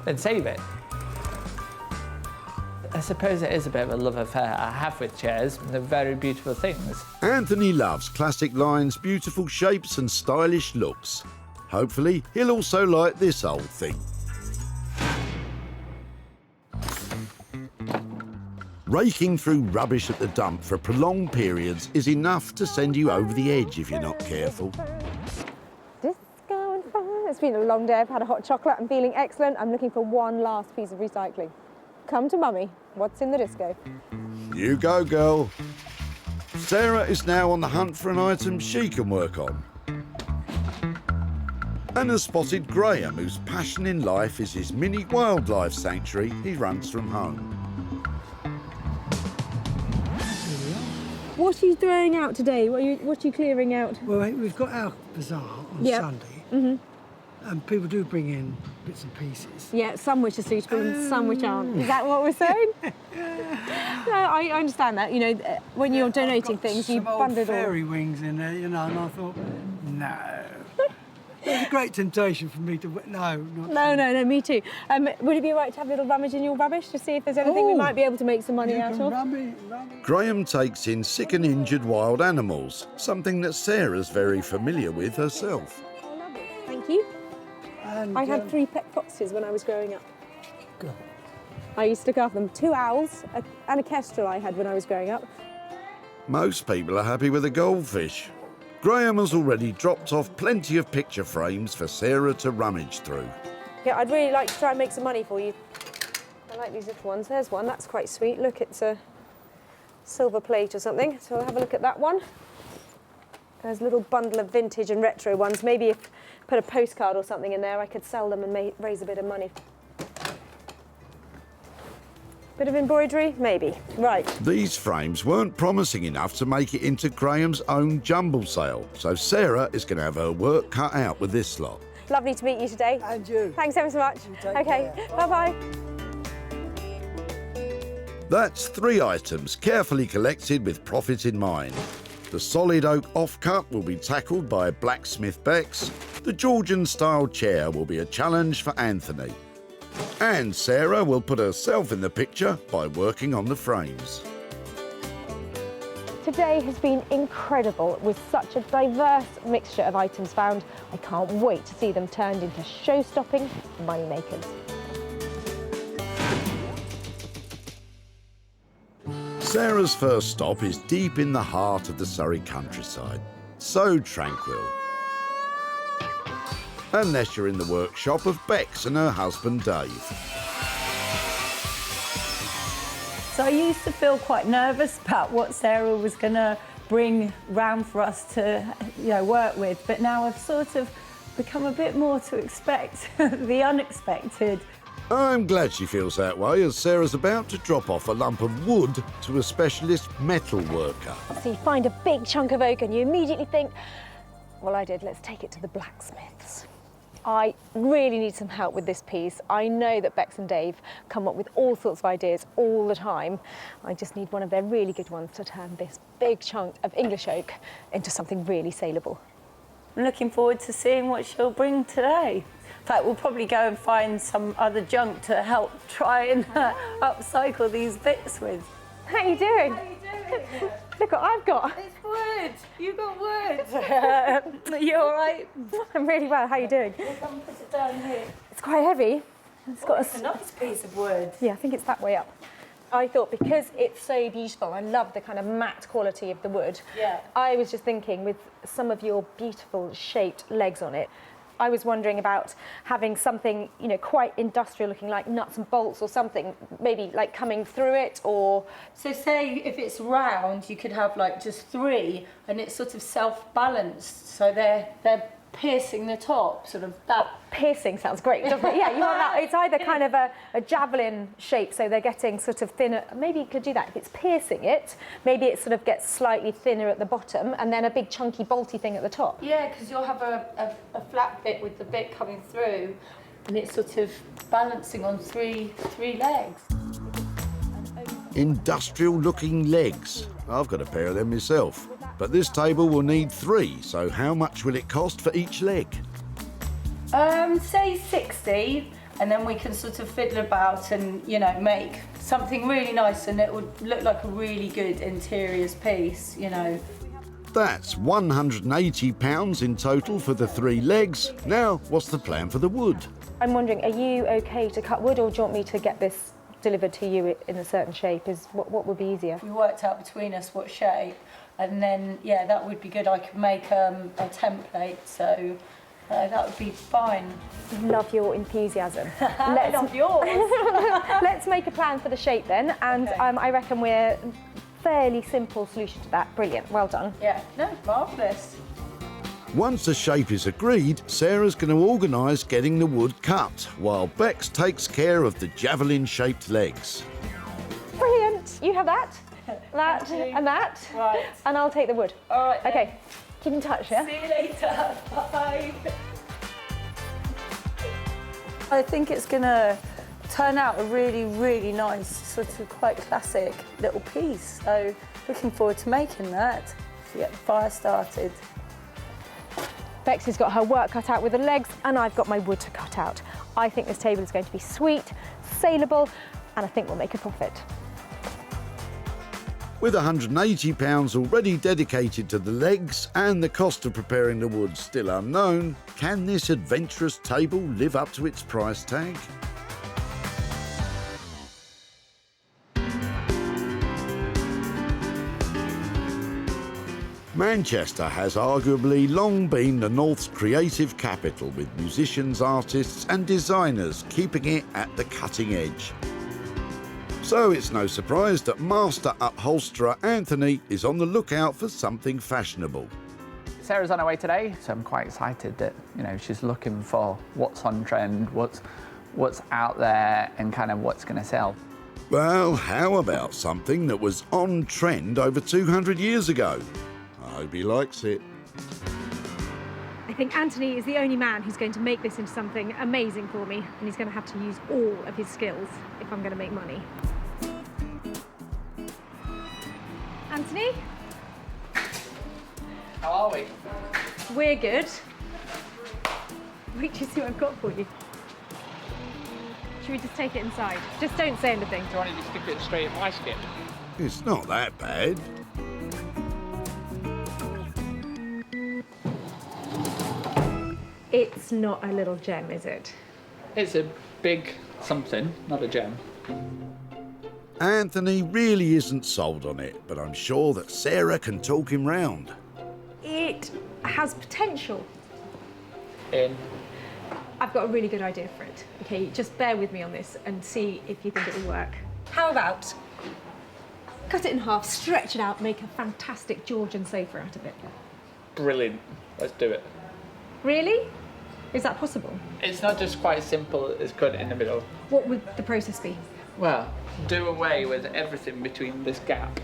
then save it. I suppose it is a bit of a love affair I have with chairs. They're very beautiful things. Anthony loves classic lines, beautiful shapes and stylish looks. Hopefully, he'll also like this old thing. Raking through rubbish at the dump for prolonged periods is enough to send you over the edge if you're not careful. Disco and fun. It's been a long day. I've had a hot chocolate. I'm feeling excellent. I'm looking for one last piece of recycling. Come to Mummy. What's in the disco? You go, girl. Sarah is now on the hunt for an item she can work on. And has spotted Graham, whose passion in life is his mini wildlife sanctuary he runs from home. What are you throwing out today? What are you clearing out? Well, we've got our bazaar on Sunday, and people do bring in bits and pieces. Yeah, some which are suitable and some which aren't. Is that what we're saying? No, I understand that. You know, when you're donating things, you bundle it all. Fairy wings in there, you know, and I thought, no. It was a great temptation for me to... No, me too. Would it be right to have a little rummage in your rubbish to see if there's anything we might be able to make some money out of? Graham takes in sick and injured wild animals, something that Sarah's very familiar with herself. Thank you. I had 3 pet foxes when I was growing up. Good. I used to look after them. 2 owls and a kestrel I had when I was growing up. Most people are happy with a goldfish. Graham has already dropped off plenty of picture frames for Sarah to rummage through. Yeah, I'd really like to try and make some money for you. I like these little ones. There's one, that's quite sweet. Look, it's a silver plate or something. So I'll have a look at that one. There's a little bundle of vintage and retro ones. Maybe if I put a postcard or something in there, I could sell them and raise a bit of money. Bit of embroidery? Maybe. Right. These frames weren't promising enough to make it into Graham's own jumble sale, so Sarah is going to have her work cut out with this lot. Lovely to meet you today. And you. Thanks ever so much. Okay, bye-bye. That's 3 items carefully collected with profit in mind. The solid oak offcut will be tackled by Blacksmith Bex. The Georgian-style chair will be a challenge for Anthony. And Sarah will put herself in the picture by working on the frames. Today has been incredible with such a diverse mixture of items found. I can't wait to see them turned into show-stopping moneymakers. Sarah's first stop is deep in the heart of the Surrey countryside. So tranquil. Unless you're in the workshop of Bex and her husband Dave. So I used to feel quite nervous about what Sarah was going to bring round for us to, work with, but now I've sort of become a bit more to expect the unexpected. I'm glad she feels that way, as Sarah's about to drop off a lump of wood to a specialist metal worker. So you find a big chunk of oak and you immediately think, well, I did, let's take it to the blacksmiths. I really need some help with this piece. I know that Bex and Dave come up with all sorts of ideas all the time. I just need one of their really good ones to turn this big chunk of English oak into something really saleable. I'm looking forward to seeing what she'll bring today. In fact, we'll probably go and find some other junk to help try and upcycle these bits with. How you doing? Look what I've got. It's wood. You got wood. You all right? I'm really well. How you doing? Come put it down here. It's quite heavy. It's a nice piece of wood. Yeah, I think it's that way up. I thought because it's so beautiful, I love the kind of matte quality of the wood. Yeah. I was just thinking with some of your beautiful shaped legs on it, I was wondering about having something, quite industrial looking like nuts and bolts or something, maybe like coming through it or... So say if it's round, you could have like just 3 and it's sort of self-balanced. So they're piercing the top, sort of that. Piercing sounds great, doesn't it? Yeah, you want that. It's either kind of a javelin shape, so they're getting sort of thinner. Maybe you could do that. If it's piercing it, maybe it sort of gets slightly thinner at the bottom and then a big chunky bolty thing at the top. Yeah, because you'll have a flat bit with the bit coming through and it's sort of balancing on three legs. Industrial looking legs. I've got a pair of them myself. But this table will need 3, so how much will it cost for each leg? Say 60, and then we can sort of fiddle about and, make something really nice, and it would look like a really good interiors piece, you know. That's £180 in total for the 3 legs. Now, what's the plan for the wood? I'm wondering, are you okay to cut wood, or do you want me to get this delivered to you in a certain shape? What would be easier? We worked out between us what shape, and then, yeah, that would be good. I could make a template, so that would be fine. Love your enthusiasm. I love yours. Let's make a plan for the shape then, and I reckon we're fairly simple solution to that. Brilliant, well done. Yeah, no, marvellous. Once the shape is agreed, Sarah's going to organise getting the wood cut, while Bex takes care of the javelin-shaped legs. Brilliant, you have that, that and that, right. And I'll take the wood. All right. Okay, keep in touch, yeah? See you later, bye. I think it's going to turn out a really, really nice, sort of quite classic little piece. So looking forward to making that, to get the fire started. Bex has got her work cut out with the legs, and I've got my wood to cut out. I think this table is going to be sweet, saleable, and I think we'll make a profit. With £180 already dedicated to the legs and the cost of preparing the wood still unknown, can this adventurous table live up to its price tag? Manchester has arguably long been the North's creative capital, with musicians, artists and designers keeping it at the cutting edge. So it's no surprise that master upholsterer Anthony is on the lookout for something fashionable. Sarah's on her way today, so I'm quite excited that, you know, she's looking for what's on trend, what's out there and kind of what's going to sell. Well, how about something that was on trend over 200 years ago? I hope he likes it. I think Anthony is the only man who's going to make this into something amazing for me, and he's going to have to use all of his skills if I'm going to make money. Anthony? How are we? We're good. Wait till you see what I've got for you. Should we just take it inside? Just don't say anything. Do you want to just stick it straight in my skin? It's not that bad. It's not a little gem, is it? It's a big something, not a gem. Anthony really isn't sold on it, but I'm sure that Sarah can talk him round. It has potential. I've got a really good idea for it. Okay, just bear with me on this and see if you think it will work. How about cut it in half, stretch it out, make a fantastic Georgian sofa out of it? Brilliant. Let's do it. Really? Is that possible? It's not just quite simple as cut it in the middle. What would the process be? Well, do away with everything between this gap.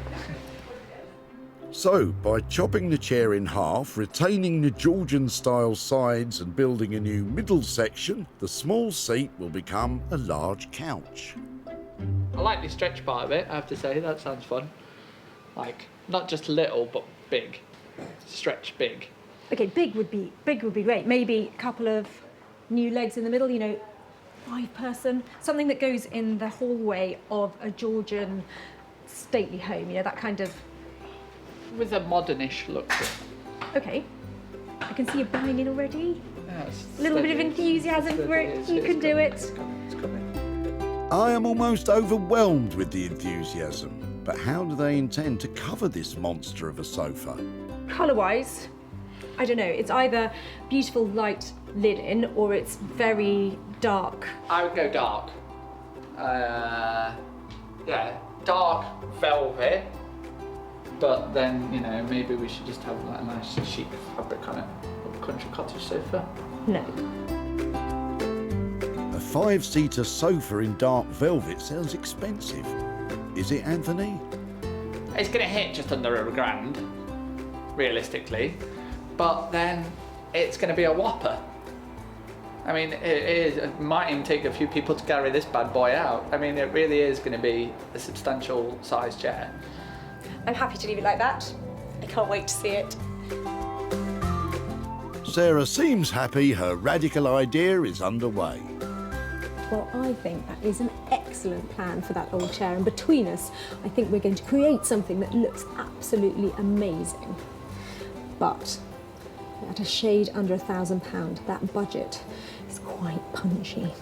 So, by chopping the chair in half, retaining the Georgian-style sides and building a new middle section, the small seat will become a large couch. I like the stretch part of it, I have to say. That sounds fun. Like, not just little, but big. Stretch big. Okay, big would be great. Maybe a couple of new legs in the middle, you know, 5-person. Something that goes in the hallway of a Georgian stately home, you know, that kind of... With a modernish look to it. Okay. I can see you buying in already. Yes. A little bit of enthusiasm for it. You can do it. It's coming. I am almost overwhelmed with the enthusiasm, but how do they intend to cover this monster of a sofa? Colour-wise, I don't know. It's either beautiful light linen or it's very dark. I would go dark. Yeah, dark velvet. But then, you know, maybe we should just have like a nice chic fabric on it. A country cottage sofa. No. A 5-seater sofa in dark velvet sounds expensive. Is it, Anthony? It's going to hit just under £1,000, realistically. But then it's going to be a whopper. I mean, it might even take a few people to carry this bad boy out. I mean, it really is going to be a substantial size chair. I'm happy to leave it like that. I can't wait to see it. Sarah seems happy her radical idea is underway. Well, I think that is an excellent plan for that old chair, and between us, I think we're going to create something that looks absolutely amazing. But at a shade under £1,000, that budget is quite punchy.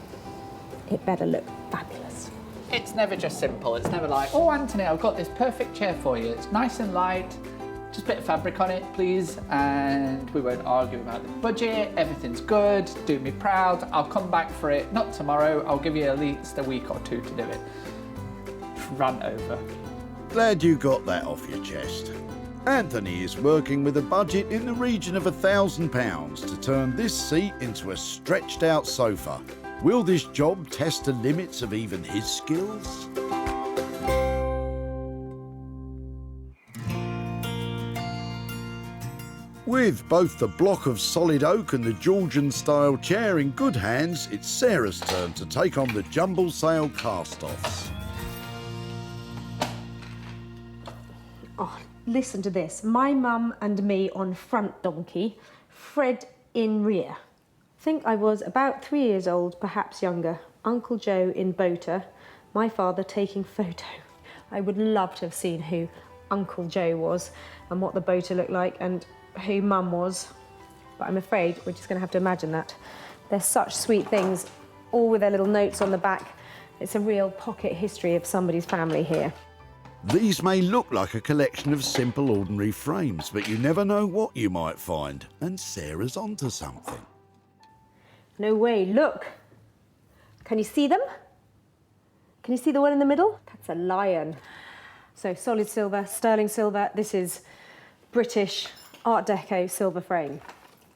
It better look fabulous. It's never just simple. It's never like, oh, Anthony, I've got this perfect chair for you. It's nice and light. Just a bit of fabric on it, please. And we won't argue about the budget. Everything's good. Do me proud. I'll come back for it. Not tomorrow. I'll give you at least a week or two to do it. Run over. Glad you got that off your chest. Anthony is working with a budget in the region of £1,000 to turn this seat into a stretched out sofa. Will this job test the limits of even his skills? With both the block of solid oak and the Georgian style chair in good hands, it's Sarah's turn to take on the jumble sale cast-offs. Oh, listen to this. My mum and me on front donkey, Fred in rear. I think I was about 3 years old, perhaps younger. Uncle Joe in boater, my father taking photo. I would love to have seen who Uncle Joe was and what the boater looked like and who Mum was, but I'm afraid we're just going to have to imagine that. They're such sweet things, all with their little notes on the back. It's a real pocket history of somebody's family here. These may look like a collection of simple, ordinary frames, but you never know what you might find, and Sarah's onto something. No way, look! Can you see them? Can you see the one in the middle? That's a lion. So solid silver, sterling silver, this is British Art Deco silver frame.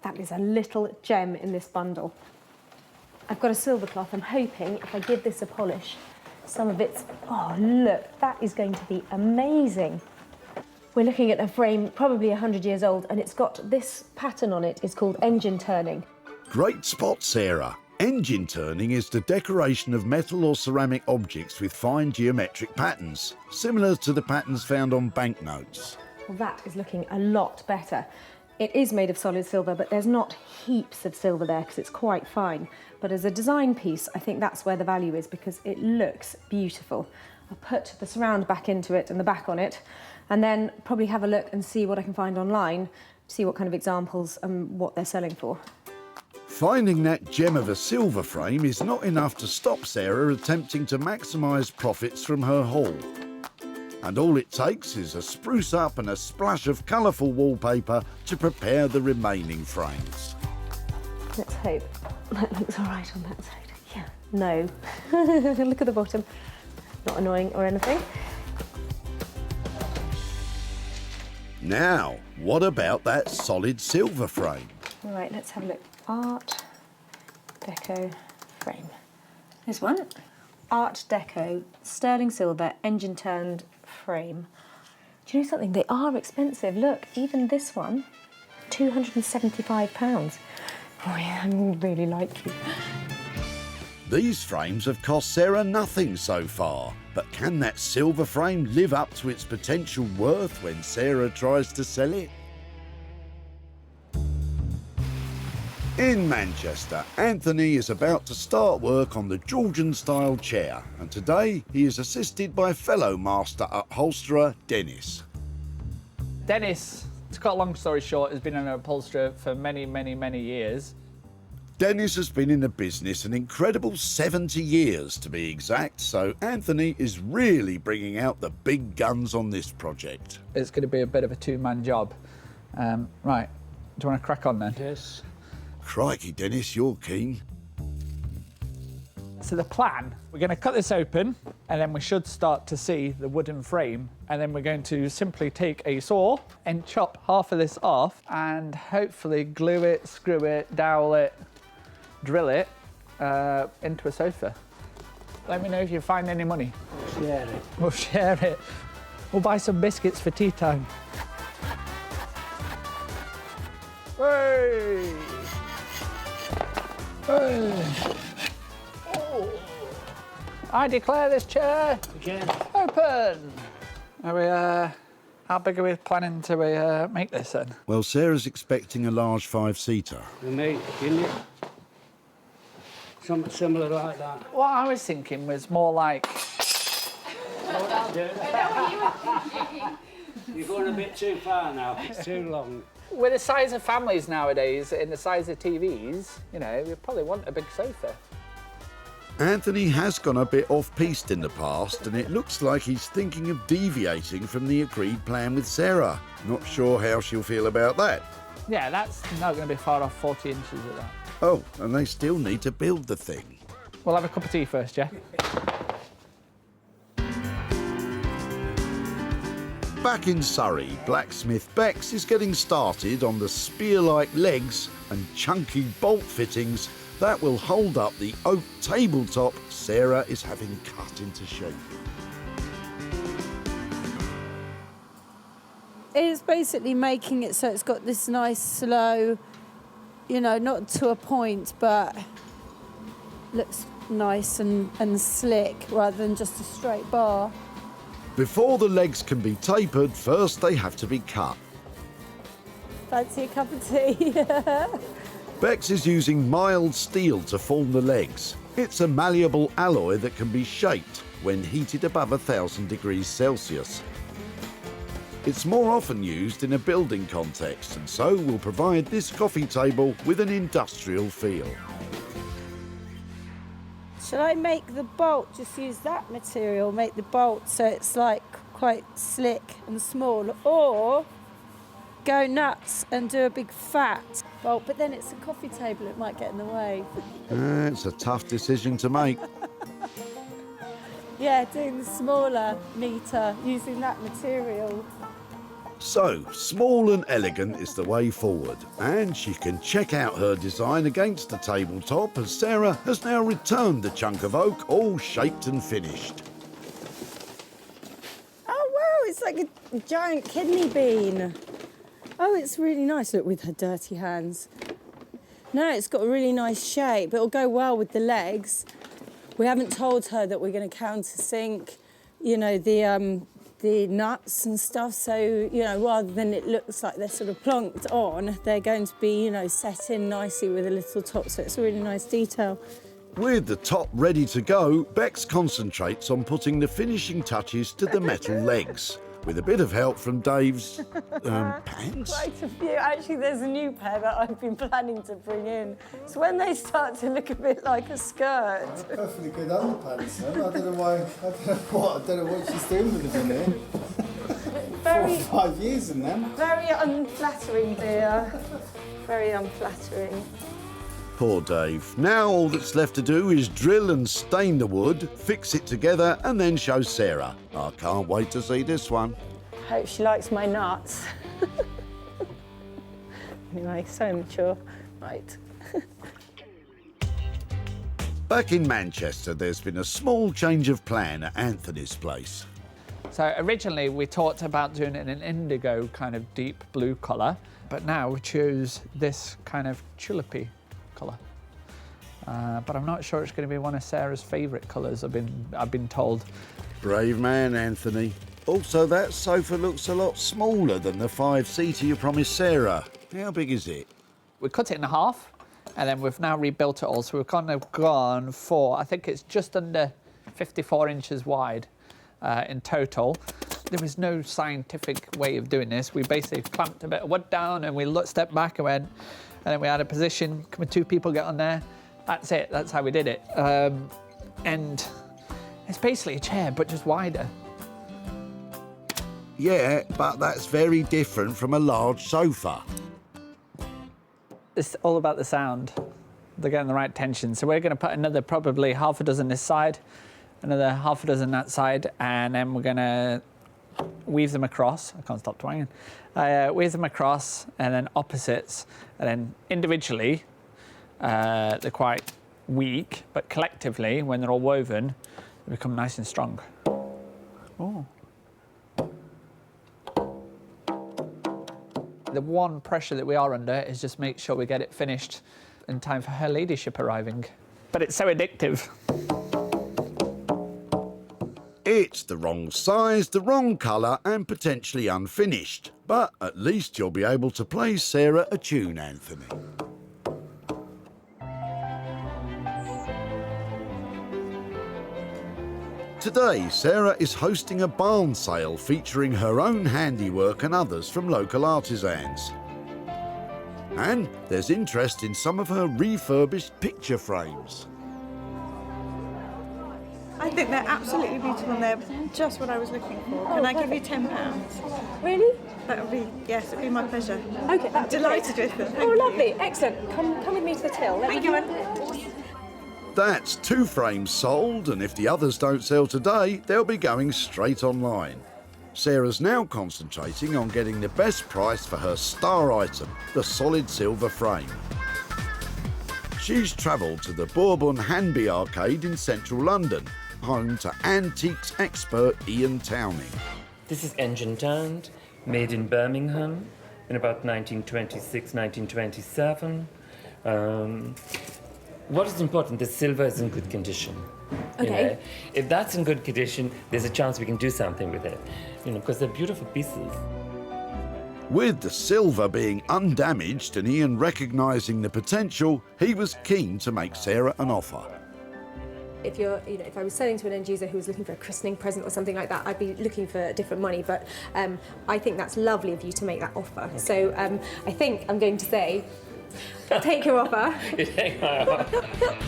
That is a little gem in this bundle. I've got a silver cloth. I'm hoping if I give this a polish, some of it's... Oh, look, that is going to be amazing. We're looking at a frame probably 100 years old, and it's got this pattern on it. It's called engine turning. Great spot, Sarah. Engine turning is the decoration of metal or ceramic objects with fine geometric patterns, similar to the patterns found on banknotes. Well, that is looking a lot better. It is made of solid silver, but there's not heaps of silver there because it's quite fine. But as a design piece, I think that's where the value is because it looks beautiful. I'll put the surround back into it and the back on it, and then probably have a look and see what I can find online, see what kind of examples and what they're selling for. Finding that gem of a silver frame is not enough to stop Sarah attempting to maximise profits from her haul. And all it takes is a spruce up and a splash of colourful wallpaper to prepare the remaining frames. Let's hope that looks all right on that side. Yeah, no. Look at the bottom. Not annoying or anything. Now, what about that solid silver frame? All right, let's have a look. Art Deco frame. This one. Art Deco, sterling silver, engine turned frame. Do you know something? They are expensive. Look, even this one, £275. Oh yeah, I really like you. These frames have cost Sarah nothing so far, but can that silver frame live up to its potential worth when Sarah tries to sell it? In Manchester, Anthony is about to start work on the Georgian-style chair, and today he is assisted by fellow master upholsterer Dennis. Dennis, to cut a long story short, has been an upholsterer for many, many, many years. Dennis has been in the business an incredible 70 years to be exact, so Anthony is really bringing out the big guns on this project. It's going to be a bit of a two-man job. Right, do you want to crack on then? Yes. Crikey, Dennis, you're keen. So the plan, we're going to cut this open and then we should start to see the wooden frame, and then we're going to simply take a saw and chop half of this off and hopefully glue it, screw it, dowel it, drill it into a sofa. Let me know if you find any money. Share it. We'll share it. We'll buy some biscuits for tea time. Hey! Hey! Oh. I declare this chair open. Are we, how big are we planning to make this then? Well, Sarah's expecting a large 5-seater. something similar like that. What I was thinking was more like... You're going a bit too far now. It's too long. With the size of families nowadays and the size of TVs, you know, we probably want a big sofa. Anthony has gone a bit off-piste in the past, and it looks like he's thinking of deviating from the agreed plan with Sarah. Not sure how she'll feel about that. Yeah, that's not going to be far off 40 inches of that. Oh, and they still need to build the thing. We'll have a cup of tea first, yeah? Back in Surrey, blacksmith Bex is getting started on the spear-like legs and chunky bolt fittings that will hold up the oak tabletop Sarah is having cut into shape. It's basically making it so it's got this nice slow, you know, not to a point, but looks nice and slick rather than just a straight bar. Before the legs can be tapered, first they have to be cut. Fancy a cup of tea? Bex is using mild steel to form the legs. It's a malleable alloy that can be shaped when heated above 1,000 degrees Celsius. It's more often used in a building context, and so will provide this coffee table with an industrial feel. Shall I make the bolt, just use that material, make the bolt so it's like quite slick and small, or go nuts and do a big fat bolt, but then it's a coffee table, it might get in the way. It's a tough decision to make. Yeah, doing the smaller meter, using that material. So, small and elegant is the way forward, and she can check out her design against the tabletop as Sarah has now returned the chunk of oak all shaped and finished. Oh wow, it's like a giant kidney bean. Oh, it's really nice, look, with her dirty hands. No, it's got a really nice shape. It'll go well with the legs. We haven't told her that we're going to countersink, you know, the nuts and stuff, so, you know, rather than it looks like they're sort of plonked on, they're going to be, you know, set in nicely with a little top, so it's a really nice detail. With the top ready to go, Bex concentrates on putting the finishing touches to the metal legs, with a bit of help from Dave's pants. Quite a few. Actually, there's a new pair that I've been planning to bring in. So when they start to look a bit like a skirt. Perfectly good underpants, then. I don't know what she's doing with them in here. Very, 4 or 5 years in them. Very unflattering, dear. Very unflattering. Poor Dave. Now all that's left to do is drill and stain the wood, fix it together, and then show Sarah. I can't wait to see this one. Hope she likes my nuts. Anyway, so mature. Right. Back in Manchester, there's been a small change of plan at Anthony's place. So originally we talked about doing it in an indigo kind of deep blue colour, but now we choose this kind of tulipy colour. But I'm not sure it's going to be one of Sarah's favourite colours, I've been told. Brave man, Anthony. Also, that sofa looks a lot smaller than the 5-seater you promised Sarah. How big is it? We cut it in half, and then we've now rebuilt it all. So we've kind of gone for, I think it's just under 54 inches wide in total. There was no scientific way of doing this. We basically clamped a bit of wood down and we stepped back and went, and then we had a position, can 2 people get on there? That's it, that's how we did it. And it's basically a chair, but just wider. Yeah, but that's very different from a large sofa. It's all about the sound. They're getting the right tension. So we're going to put another probably half a dozen this side, another half a dozen that side, and then we're going to weave them across. I can't stop twanging. Weave them across, and then opposites, and then individually, they're quite weak, but collectively, when they're all woven, they become nice and strong. Oh. The one pressure that we are under is just make sure we get it finished in time for her ladyship arriving. But it's so addictive. It's the wrong size, the wrong colour, and potentially unfinished. But at least you'll be able to play Sarah a tune, Anthony. Today, Sarah is hosting a barn sale featuring her own handiwork and others from local artisans. And there's interest in some of her refurbished picture frames. I think they're absolutely beautiful and they're just what I was looking for. Can I give you £10? Really? That would be, yes, it would be my pleasure. Okay, I'm delighted with them. Oh, lovely, excellent. Come with me to the till. Thank you. That's 2 frames sold, and if the others don't sell today, they'll be going straight online. Sarah's now concentrating on getting the best price for her star item, the solid silver frame. She's travelled to the Bourbon Hanby Arcade in central London, home to antiques expert Ian Towning. This is engine-turned, made in Birmingham in about 1926, 1927. What is important, the silver is in good condition. Okay. You know? If that's in good condition, there's a chance we can do something with it. You know, because they're beautiful pieces. With the silver being undamaged and Ian recognising the potential, he was keen to make Sarah an offer. If if I was selling to an end user who was looking for a christening present or something like that, I'd be looking for different money. But I think that's lovely of you to make that offer. Okay. So I think I'm going to say, take your offer. You take my offer.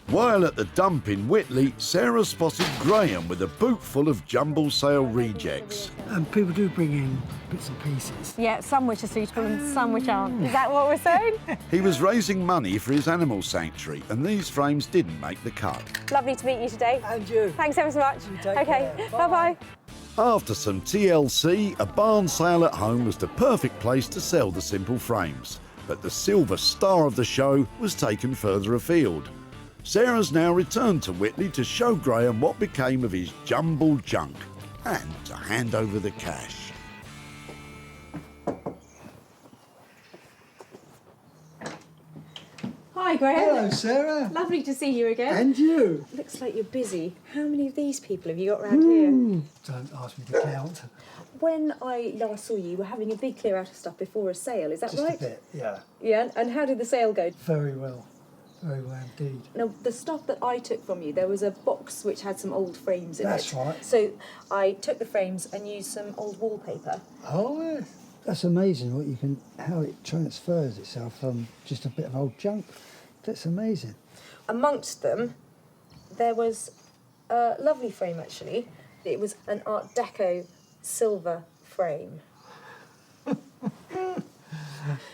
While at the dump in Whitley, Sarah spotted Graham with a boot full of jumble sale rejects. And people do bring in bits and pieces. Yeah, some which are suitable and some which aren't. Is that what we're saying? He was raising money for his animal sanctuary, and these frames didn't make the cut. Lovely to meet you today. And you. Thanks ever so much. Okay, bye-bye. After some TLC, a barn sale at home was the perfect place to sell the simple frames. But the silver star of the show was taken further afield. Sarah's now returned to Whitley to show Graham what became of his jumbled junk and to hand over the cash. Hi, Graham. Hello, Sarah. Lovely to see you again. And you. Looks like you're busy. How many of these people have you got around here? Don't ask me to count. When I last saw you, you were having a big clear out of stuff before a sale, is that Just right? a bit, yeah. Yeah, and how did the sale go? Very well. Very well indeed. Now, the stuff that I took from you, there was a box which had some old frames in it. That's right. So I took the frames and used some old wallpaper. Oh, yes. That's amazing how it transfers itself from just a bit of old junk. That's amazing. Amongst them, there was a lovely frame, actually. It was an Art Deco silver frame.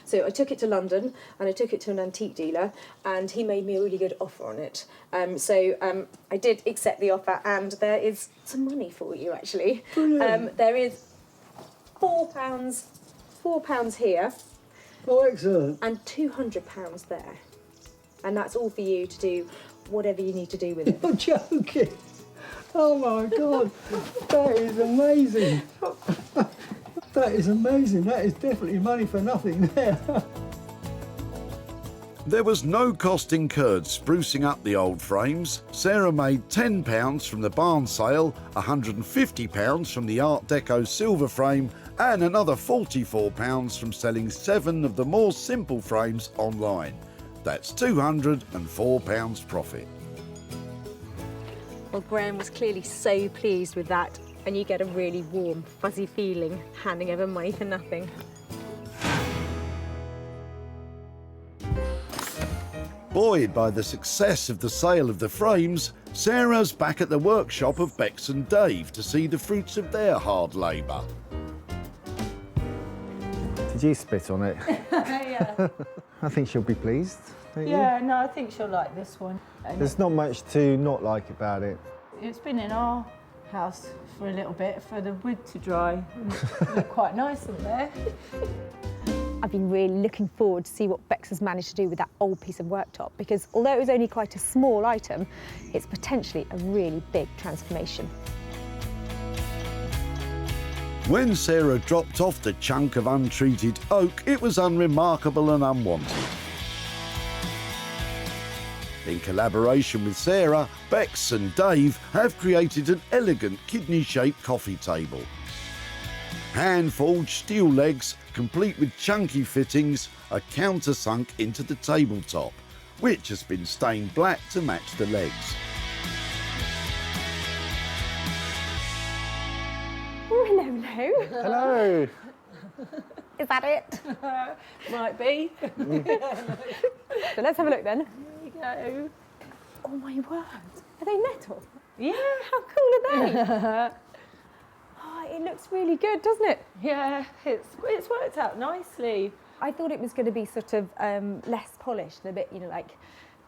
So I took it to London and I took it to an antique dealer and he made me a really good offer on it. I did accept the offer and there is some money for you, actually. There is £4 here. Oh, excellent. And £200 there. And that's all for you to do whatever you need to do with it. You're joking. Oh my God, that is amazing. That is amazing. That is definitely money for nothing there. There was no cost incurred sprucing up the old frames. Sarah made £10 from the barn sale, £150 from the Art Deco silver frame, and another £44 from selling 7 of the more simple frames online. That's £204 profit. Well, Graham was clearly so pleased with that, and you get a really warm, fuzzy feeling handing over money for nothing. Buoyed by the success of the sale of the frames, Sarah's back at the workshop of Bex and Dave to see the fruits of their hard labour. Did you spit on it? Yeah. I think she'll be pleased, don't you? Yeah, no, I think she'll like this one. And There's not much to not like about it. it's been in our house for a little bit for the wood to dry. It looked quite nice in there. I've been really looking forward to see what Bex has managed to do with that old piece of worktop, because although it was only quite a small item, it's potentially a really big transformation. When Sarah dropped off the chunk of untreated oak, it was unremarkable and unwanted. In collaboration with Sarah, Bex and Dave have created an elegant kidney-shaped coffee table. Hand-forged steel legs, complete with chunky fittings, are countersunk into the tabletop, which has been stained black to match the legs. Oh, hello, hello. Hello. Is that it? Might be. So let's have a look then. There you go. Oh my word. Are they metal? Yeah. How cool are they? Oh, it looks really good, doesn't it? Yeah, it's worked out nicely. I thought it was going to be sort of less polished and a bit, you know, like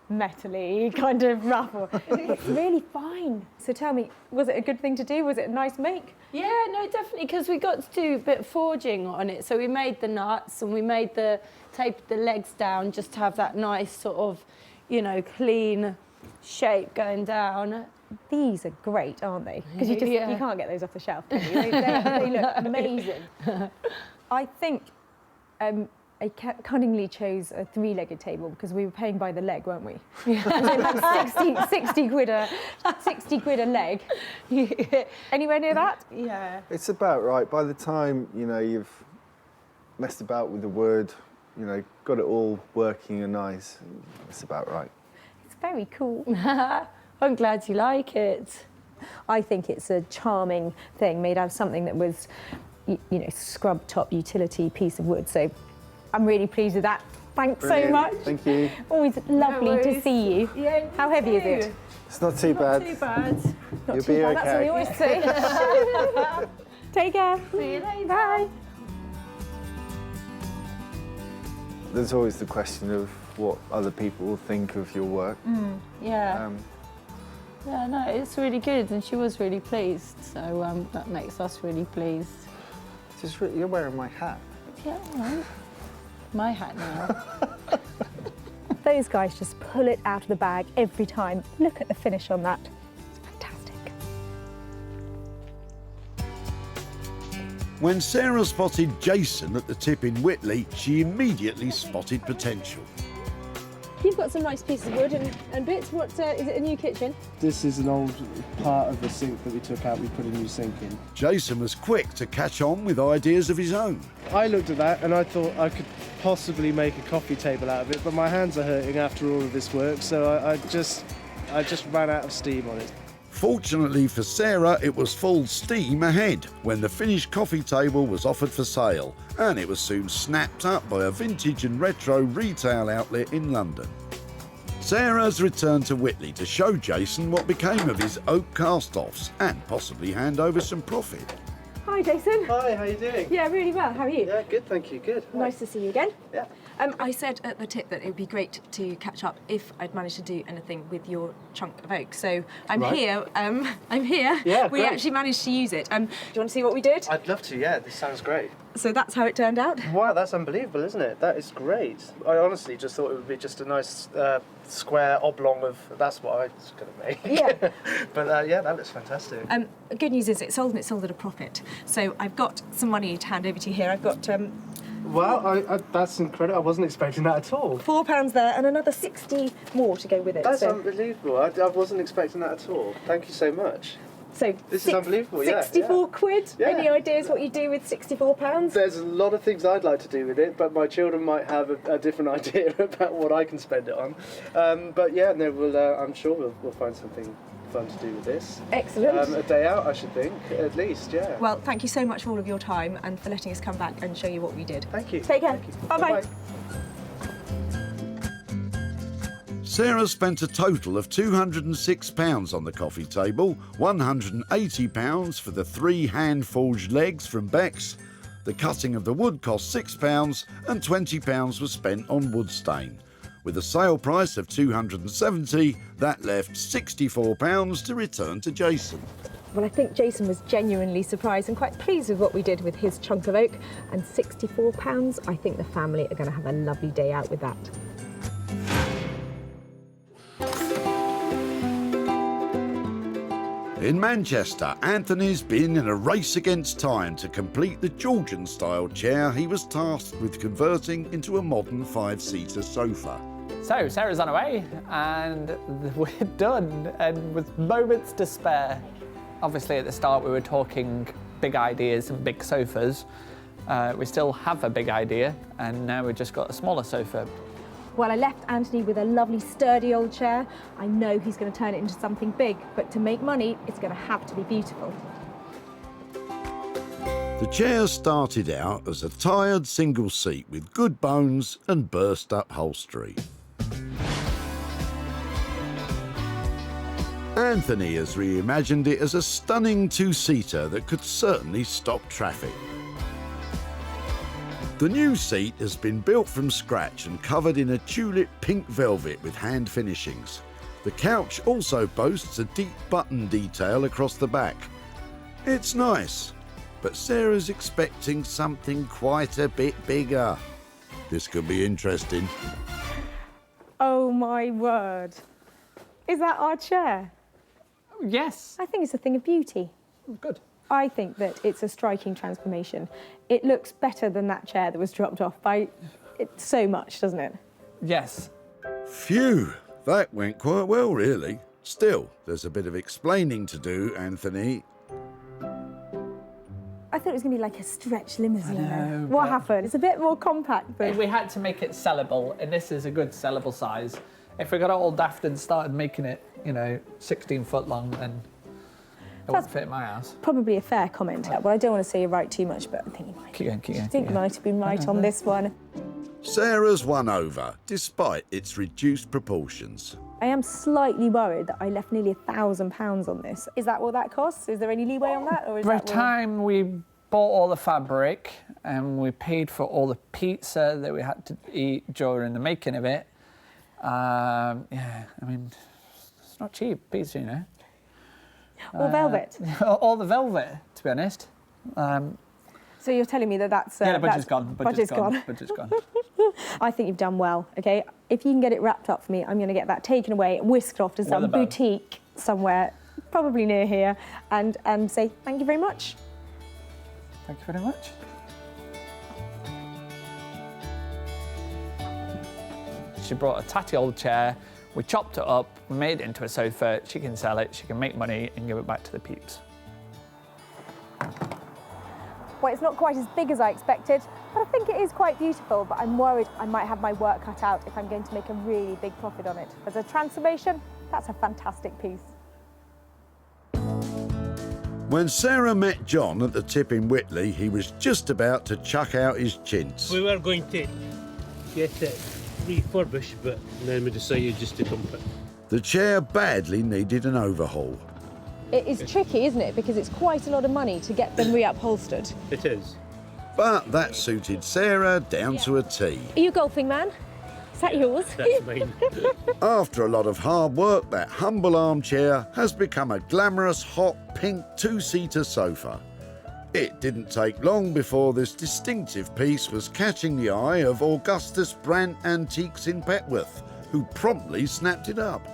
metal-y, kind of rough. It's really fine. So tell me, was it a good thing to do? Was it a nice make? Yeah, no, definitely, because we got to do a bit of forging on it. So we made the nuts and we taped the legs down just to have that nice sort of, you know, clean shape going down. These are great, aren't they? Because you can't get those off the shelf, can you? They look amazing. I think I cunningly chose a three-legged table because we were paying by the leg, weren't we? Like 60 quid a leg. Anywhere near that? Yeah. It's about right. By the time, you know, you've messed about with the wood, you know, got it all working and nice, it's about right. It's very cool. I'm glad you like it. I think it's a charming thing made out of something that was, you know, scrub top utility piece of wood. So I'm really pleased with that. Thanks Brilliant. so much. Thank you. Always lovely to see you. Yeah, how heavy is it? It's not too bad. Not too bad. Not You'll too be bad. okay. That's what we always say. Take care. See you later. Bye. There's always the question of what other people will think of your work. Yeah. Yeah, no, it's really good, and she was really pleased, so that makes us really pleased. You're wearing my hat. Yeah, all right. My hat now. Those guys just pull it out of the bag every time. Look at the finish on that. It's fantastic. When Sarah spotted Jason at the tip in Whitley, she immediately spotted potential. You've got some nice pieces of wood and bits. What is it? A new kitchen? This is an old part of the sink that we took out. We put a new sink in. Jason was quick to catch on with ideas of his own. I looked at that and I thought I could possibly make a coffee table out of it, but my hands are hurting after all of this work, so I just ran out of steam on it. Fortunately for Sarah, it was full steam ahead when the finished coffee table was offered for sale, and it was soon snapped up by a vintage and retro retail outlet in London. Sarah's returned to Whitley to show Jason what became of his oak cast-offs and possibly hand over some profit. Hi, Jason. Hi, how you doing? Yeah, really well. How are you? Yeah, good, thank you, good. Nice to see you again. Yeah. I said at the tip that it would be great to catch up if I'd managed to do anything with your chunk of oak. So I'm here. I'm here. Yeah, we great. actually managed to use it. Do you want to see what we did? I'd love to, yeah, this sounds great. So that's how it turned out. Wow, that's unbelievable, isn't it? That is great. I honestly just thought it would be just a nice square oblong of, that's what I was going to make. Yeah. But yeah, that looks fantastic. Good news is it sold at a profit. So I've got some money to hand over to you here. I've got Wow, that's incredible. I wasn't expecting that at all. £4 there and another 60 more to go with it. That's so unbelievable. I wasn't expecting that at all. Thank you so much. So this is unbelievable. 64 quid. Yeah. Any ideas what you do with £64? There's a lot of things I'd like to do with it, but my children might have a different idea about what I can spend it on. But yeah, no, I'm sure we'll find something fun to do with this. Excellent. A day out, I should think, at least. Yeah. Well, thank you so much for all of your time and for letting us come back and show you what we did. Thank you. Take care. Bye-bye. Sarah spent a total of £206 on the coffee table, £180 for the 3 hand-forged legs from Beck's. The cutting of the wood cost £6 and £20 was spent on wood stain. With a sale price of £270, that left £64 to return to Jason. Well, I think Jason was genuinely surprised and quite pleased with what we did with his chunk of oak. And £64, I think the family are going to have a lovely day out with that. In Manchester, Anthony's been in a race against time to complete the Georgian-style chair he was tasked with converting into a modern 5-seater sofa. So Sarah's on her way and we're done, and with moments to spare. Obviously at the start we were talking big ideas and big sofas. We still have a big idea and now we've just got a smaller sofa. Well, I left Anthony with a lovely sturdy old chair. I know he's going to turn it into something big, but to make money, it's going to have to be beautiful. The chair started out as a tired single seat with good bones and burst upholstery. Anthony has reimagined it as a stunning two-seater that could certainly stop traffic. The new seat has been built from scratch and covered in a tulip pink velvet with hand finishings. The couch also boasts a deep button detail across the back. It's nice, but Sarah's expecting something quite a bit bigger. This could be interesting. Oh my word. Is that our chair? Yes. I think it's a thing of beauty. Good. I think that it's a striking transformation. It looks better than that chair that was dropped off by so much, doesn't it? Yes. Phew, that went quite well, really. Still, there's a bit of explaining to do, Anthony. I thought it was going to be like a stretch limousine. know, What but- happened? It's a bit more compact. But We had to make it sellable, and this is a good sellable size. If we got all daft and started making it, 16 foot long, then it wouldn't fit in my house. probably a fair comment. Well, I don't want to say you're right too much, but I think you might. Keep going, keep going. I think you might have been right on this one. Sarah's won over, despite its reduced proportions. I am slightly worried that I left nearly £1,000 on this. Is that what that costs? Is there any leeway on that? Or is By that the time we bought all the fabric and we paid for all the pizza that we had to eat during the making of it, it's not cheap pizza, Or velvet? All the velvet, to be honest. So you're telling me that that's... Yeah, the budget's that's- gone. Budget's gone. Budget's gone. I think you've done well, OK? If you can get it wrapped up for me, I'm going to get that taken away, whisked off to What some about? boutique somewhere, probably near here, and say thank you very much. Thank you very much. She brought a tatty old chair, we chopped it up, we made it into a sofa, she can sell it, she can make money and give it back to the peeps. Well, it's not quite as big as I expected, but I think it is quite beautiful, but I'm worried I might have my work cut out if I'm going to make a really big profit on it. As a transformation, that's a fantastic piece. When Sarah met John at the tip in Whitley, he was just about to chuck out his chintz. We were going to get it refurbished, but then we decided just to dump it. The chair badly needed an overhaul. It is tricky, isn't it? Because it's quite a lot of money to get them reupholstered. It is. But that suited Sarah down to a T. Are you a golfing man? Is that yours? That's mine. After a lot of hard work, that humble armchair has become a glamorous, hot, pink two-seater sofa. It didn't take long before this distinctive piece was catching the eye of Augustus Brandt Antiques in Petworth, who promptly snapped it up.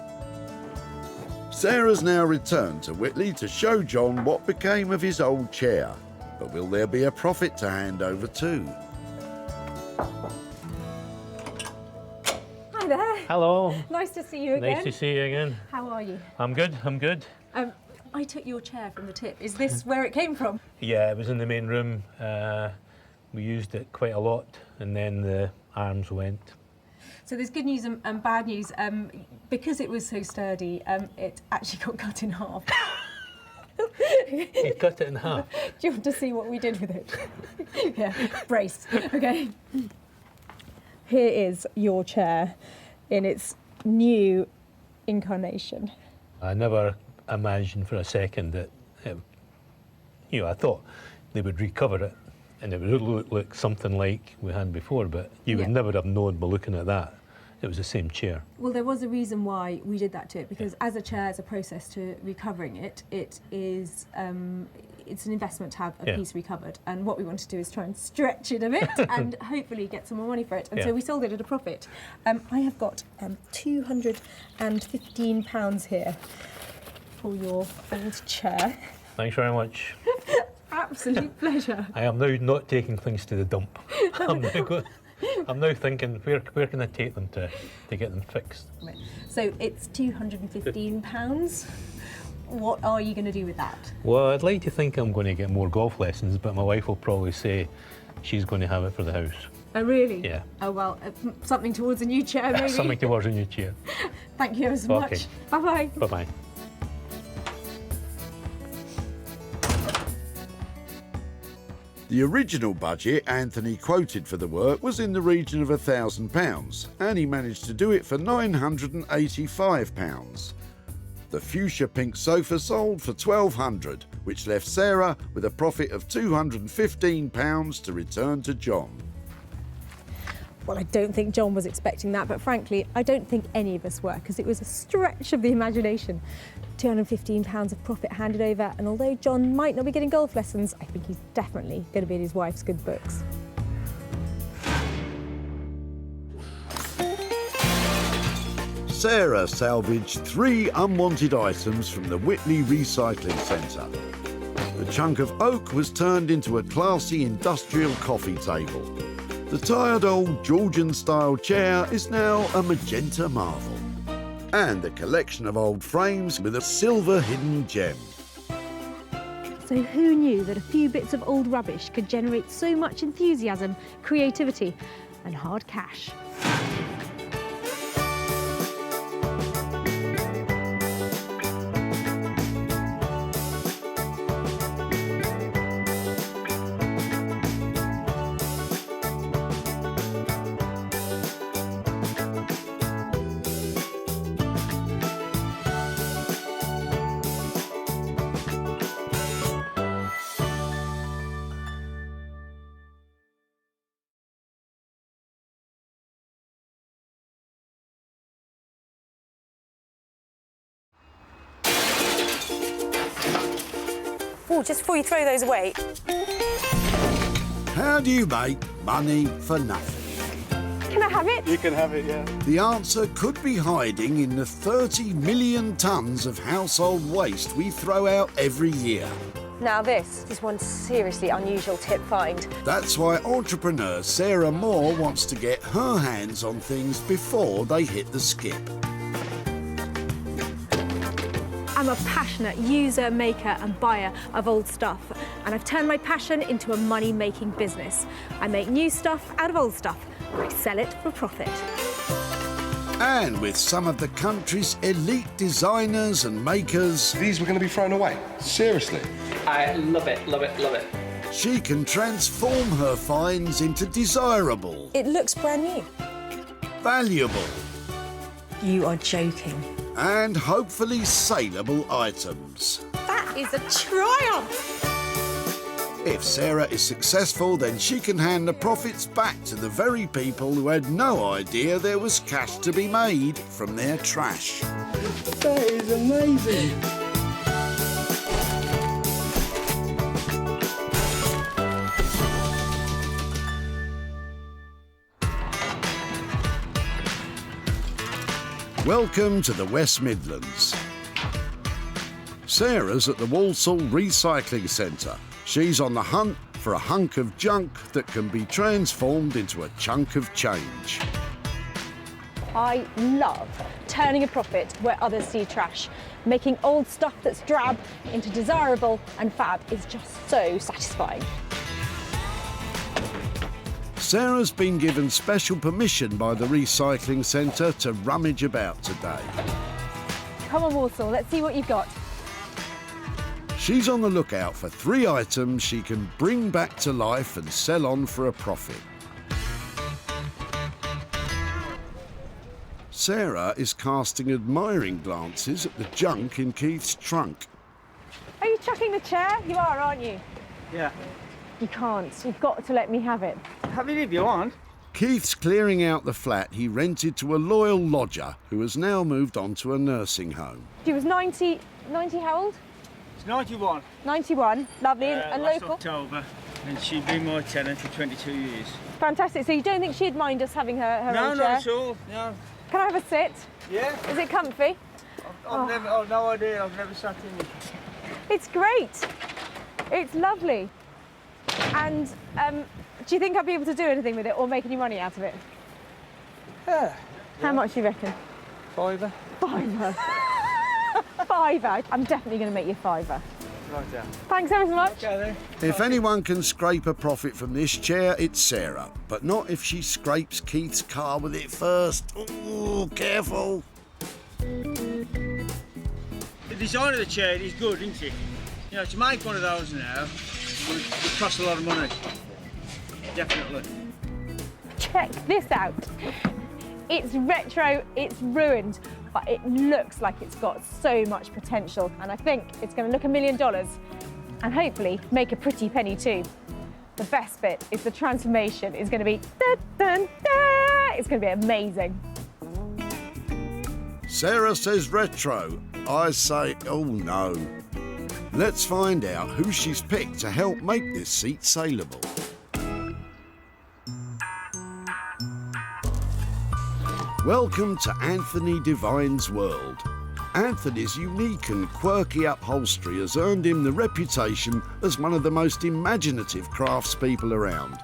Sarah's now returned to Whitley to show John what became of his old chair. But will there be a profit to hand over too? Hi there. Hello. Nice to see you again. Nice to see you again. How are you? I'm good, I'm good. I took your chair from the tip. Is this where it came from? Yeah, it was in the main room. We used it quite a lot, and then the arms went. So there's good news and bad news. Because it was so sturdy, it actually got cut in half. You cut it in half. Do you want to see what we did with it? Yeah, brace. Okay. Here is your chair in its new incarnation. I never imagined for a second that, I thought they would recover it and it would look something like we had before, but you would never have known by looking at that. It was the same chair. Well, there was a reason why we did that to it, because as a chair, as a process to recovering it, it is it's an investment to have a piece recovered. And what we want to do is try and stretch it a bit and hopefully get some more money for it. And so we sold it at a profit. I have got £215 here for your old chair. Thanks very much. Absolute pleasure. I am now not taking things to the dump. I'm now thinking, where can I take them to get them fixed? Right. So it's £215. What are you going to do with that? Well, I'd like to think I'm going to get more golf lessons, but my wife will probably say she's going to have it for the house. Oh, really? Yeah. Oh, well, something towards a new chair, maybe? Something towards a new chair. Thank you ever so much. Bye-bye. Bye-bye. The original budget Anthony quoted for the work was in the region of £1,000, and he managed to do it for £985. The fuchsia pink sofa sold for £1,200, which left Sarah with a profit of £215 to return to John. Well, I don't think John was expecting that, but frankly, I don't think any of us were, because it was a stretch of the imagination. £215 of profit handed over, and although John might not be getting golf lessons, I think he's definitely going to be in his wife's good books. Sarah salvaged 3 unwanted items from the Whitley Recycling Centre. The chunk of oak was turned into a classy industrial coffee table. The tired old Georgian-style chair is now a magenta marvel. And a collection of old frames with a silver hidden gem. So who knew that a few bits of old rubbish could generate so much enthusiasm, creativity and hard cash? Oh, just before you throw those away. How do you make money for nothing? Can I have it? You can have it, yeah. The answer could be hiding in the 30 million tonnes of household waste we throw out every year. Now this is one seriously unusual tip find. That's why entrepreneur Sarah Moore wants to get her hands on things before they hit the skip. I'm a passionate user, maker and buyer of old stuff, and I've turned my passion into a money-making business. I make new stuff out of old stuff, and I sell it for profit. And with some of the country's elite designers and makers... These were going to be thrown away. Seriously. I love it, love it, love it. She can transform her finds into desirable... It looks brand new. Valuable... You are joking. And hopefully saleable items. That is a triumph! If Sarah is successful, then she can hand the profits back to the very people who had no idea there was cash to be made from their trash. That is amazing. Welcome to the West Midlands. Sarah's at the Walsall Recycling Centre. She's on the hunt for a hunk of junk that can be transformed into a chunk of change. I love turning a profit where others see trash. Making old stuff that's drab into desirable and fab is just so satisfying. Sarah's been given special permission by the recycling centre to rummage about today. Come on, Walsall, let's see what you've got. She's on the lookout for 3 items she can bring back to life and sell on for a profit. Sarah is casting admiring glances at the junk in Keith's trunk. Are you chucking the chair? You are, aren't you? Yeah. You can't. You've got to let me have it. Have it if you want. Keith's clearing out the flat he rented to a loyal lodger who has now moved on to a nursing home. She was 90 how old? It's 91. 91, lovely, and last local. October, and she'd been my tenant for 22 years. Fantastic. So you don't think she'd mind us having her No, old not chair? at all. No. Can I have a sit? Yeah. Is it comfy? I've no idea. I've never sat in it. It's great. It's lovely. And do you think I'll be able to do anything with it or make any money out of it? Yeah. How much do you reckon? £5. £5. £5. I'm definitely going to make you £5. Right down. Thanks ever so much. Okay, then. If anyone can scrape a profit from this chair, it's Sarah. But not if she scrapes Keith's car with it first. Ooh, careful. The design of the chair is good, isn't it? You know, to make one of those now, would cost a lot of money. Definitely. Check this out. It's retro, it's ruined, but it looks like it's got so much potential, and I think it's going to look $1 million and hopefully make a pretty penny too. The best bit is the transformation is going to be da, da, da. It's going to be amazing. Sarah says retro. I say, oh no. Let's find out who she's picked to help make this seat saleable. Welcome to Anthony Devine's world. Anthony's unique and quirky upholstery has earned him the reputation as one of the most imaginative craftspeople around.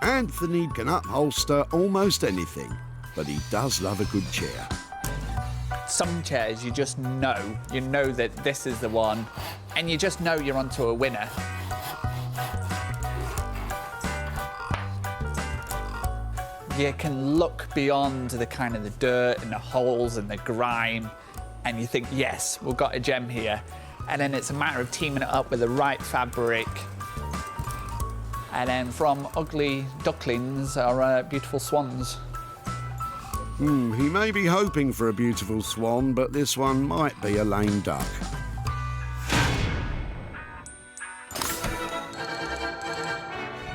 Anthony can upholster almost anything, but he does love a good chair. Some chairs you know that this is the one, and you just know you're onto a winner. You can look beyond the kind of the dirt and the holes and the grime, and you think, yes, we've got a gem here. And then it's a matter of teaming it up with the right fabric. And then from ugly ducklings are beautiful swans. He may be hoping for a beautiful swan, but this one might be a lame duck.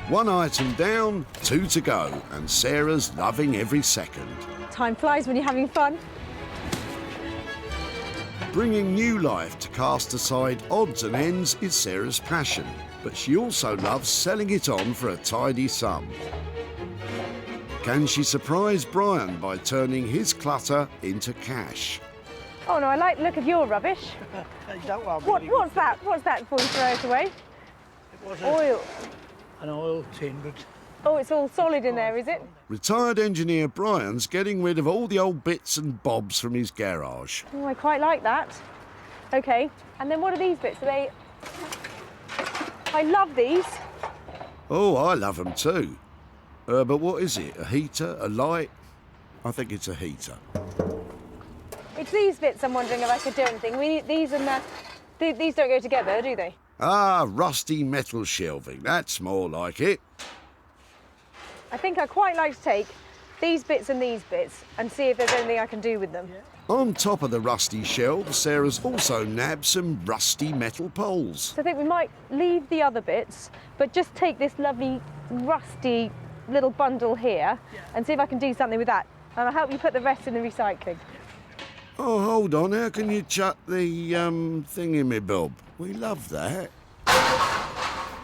One item down, 2 to go, and Sarah's loving every second. Time flies when you're having fun. Bringing new life to cast aside odds and ends is Sarah's passion, but she also loves selling it on for a tidy sum. Can she surprise Brian by turning his clutter into cash? Oh no, I like the look of your rubbish. What's that? What's that before you throw it away? It was oil. An oil tin, but... Oh, it's all solid in there, is it? Retired engineer Brian's getting rid of all the old bits and bobs from his garage. Oh, I quite like that. OK, and then what are these bits? Are they... I love these. Oh, I love them too. But what is it? A heater? A light? I think it's a heater. It's these bits I'm wondering if I could do anything. These and that... These don't go together, do they? Ah, rusty metal shelving. That's more like it. I think I'd quite like to take these bits and these bits and see if there's anything I can do with them. On top of the rusty shelves, Sarah's also nabbed some rusty metal poles. So I think we might leave the other bits, but just take this lovely rusty little bundle here and see if I can do something with that. And I'll help you put the rest in the recycling. Oh, hold on. How can you chuck the thingy-me-bob? We love that.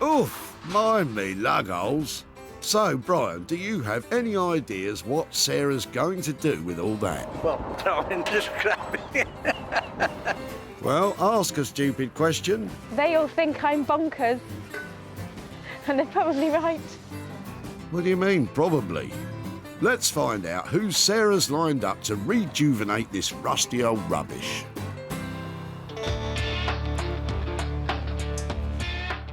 Oof, mind me lug holes. So, Brian, do you have any ideas what Sarah's going to do with all that? Well, throw in the scrap. Well, ask a stupid question. They all think I'm bonkers. And they're probably right. What do you mean, probably? Let's find out who Sarah's lined up to rejuvenate this rusty old rubbish.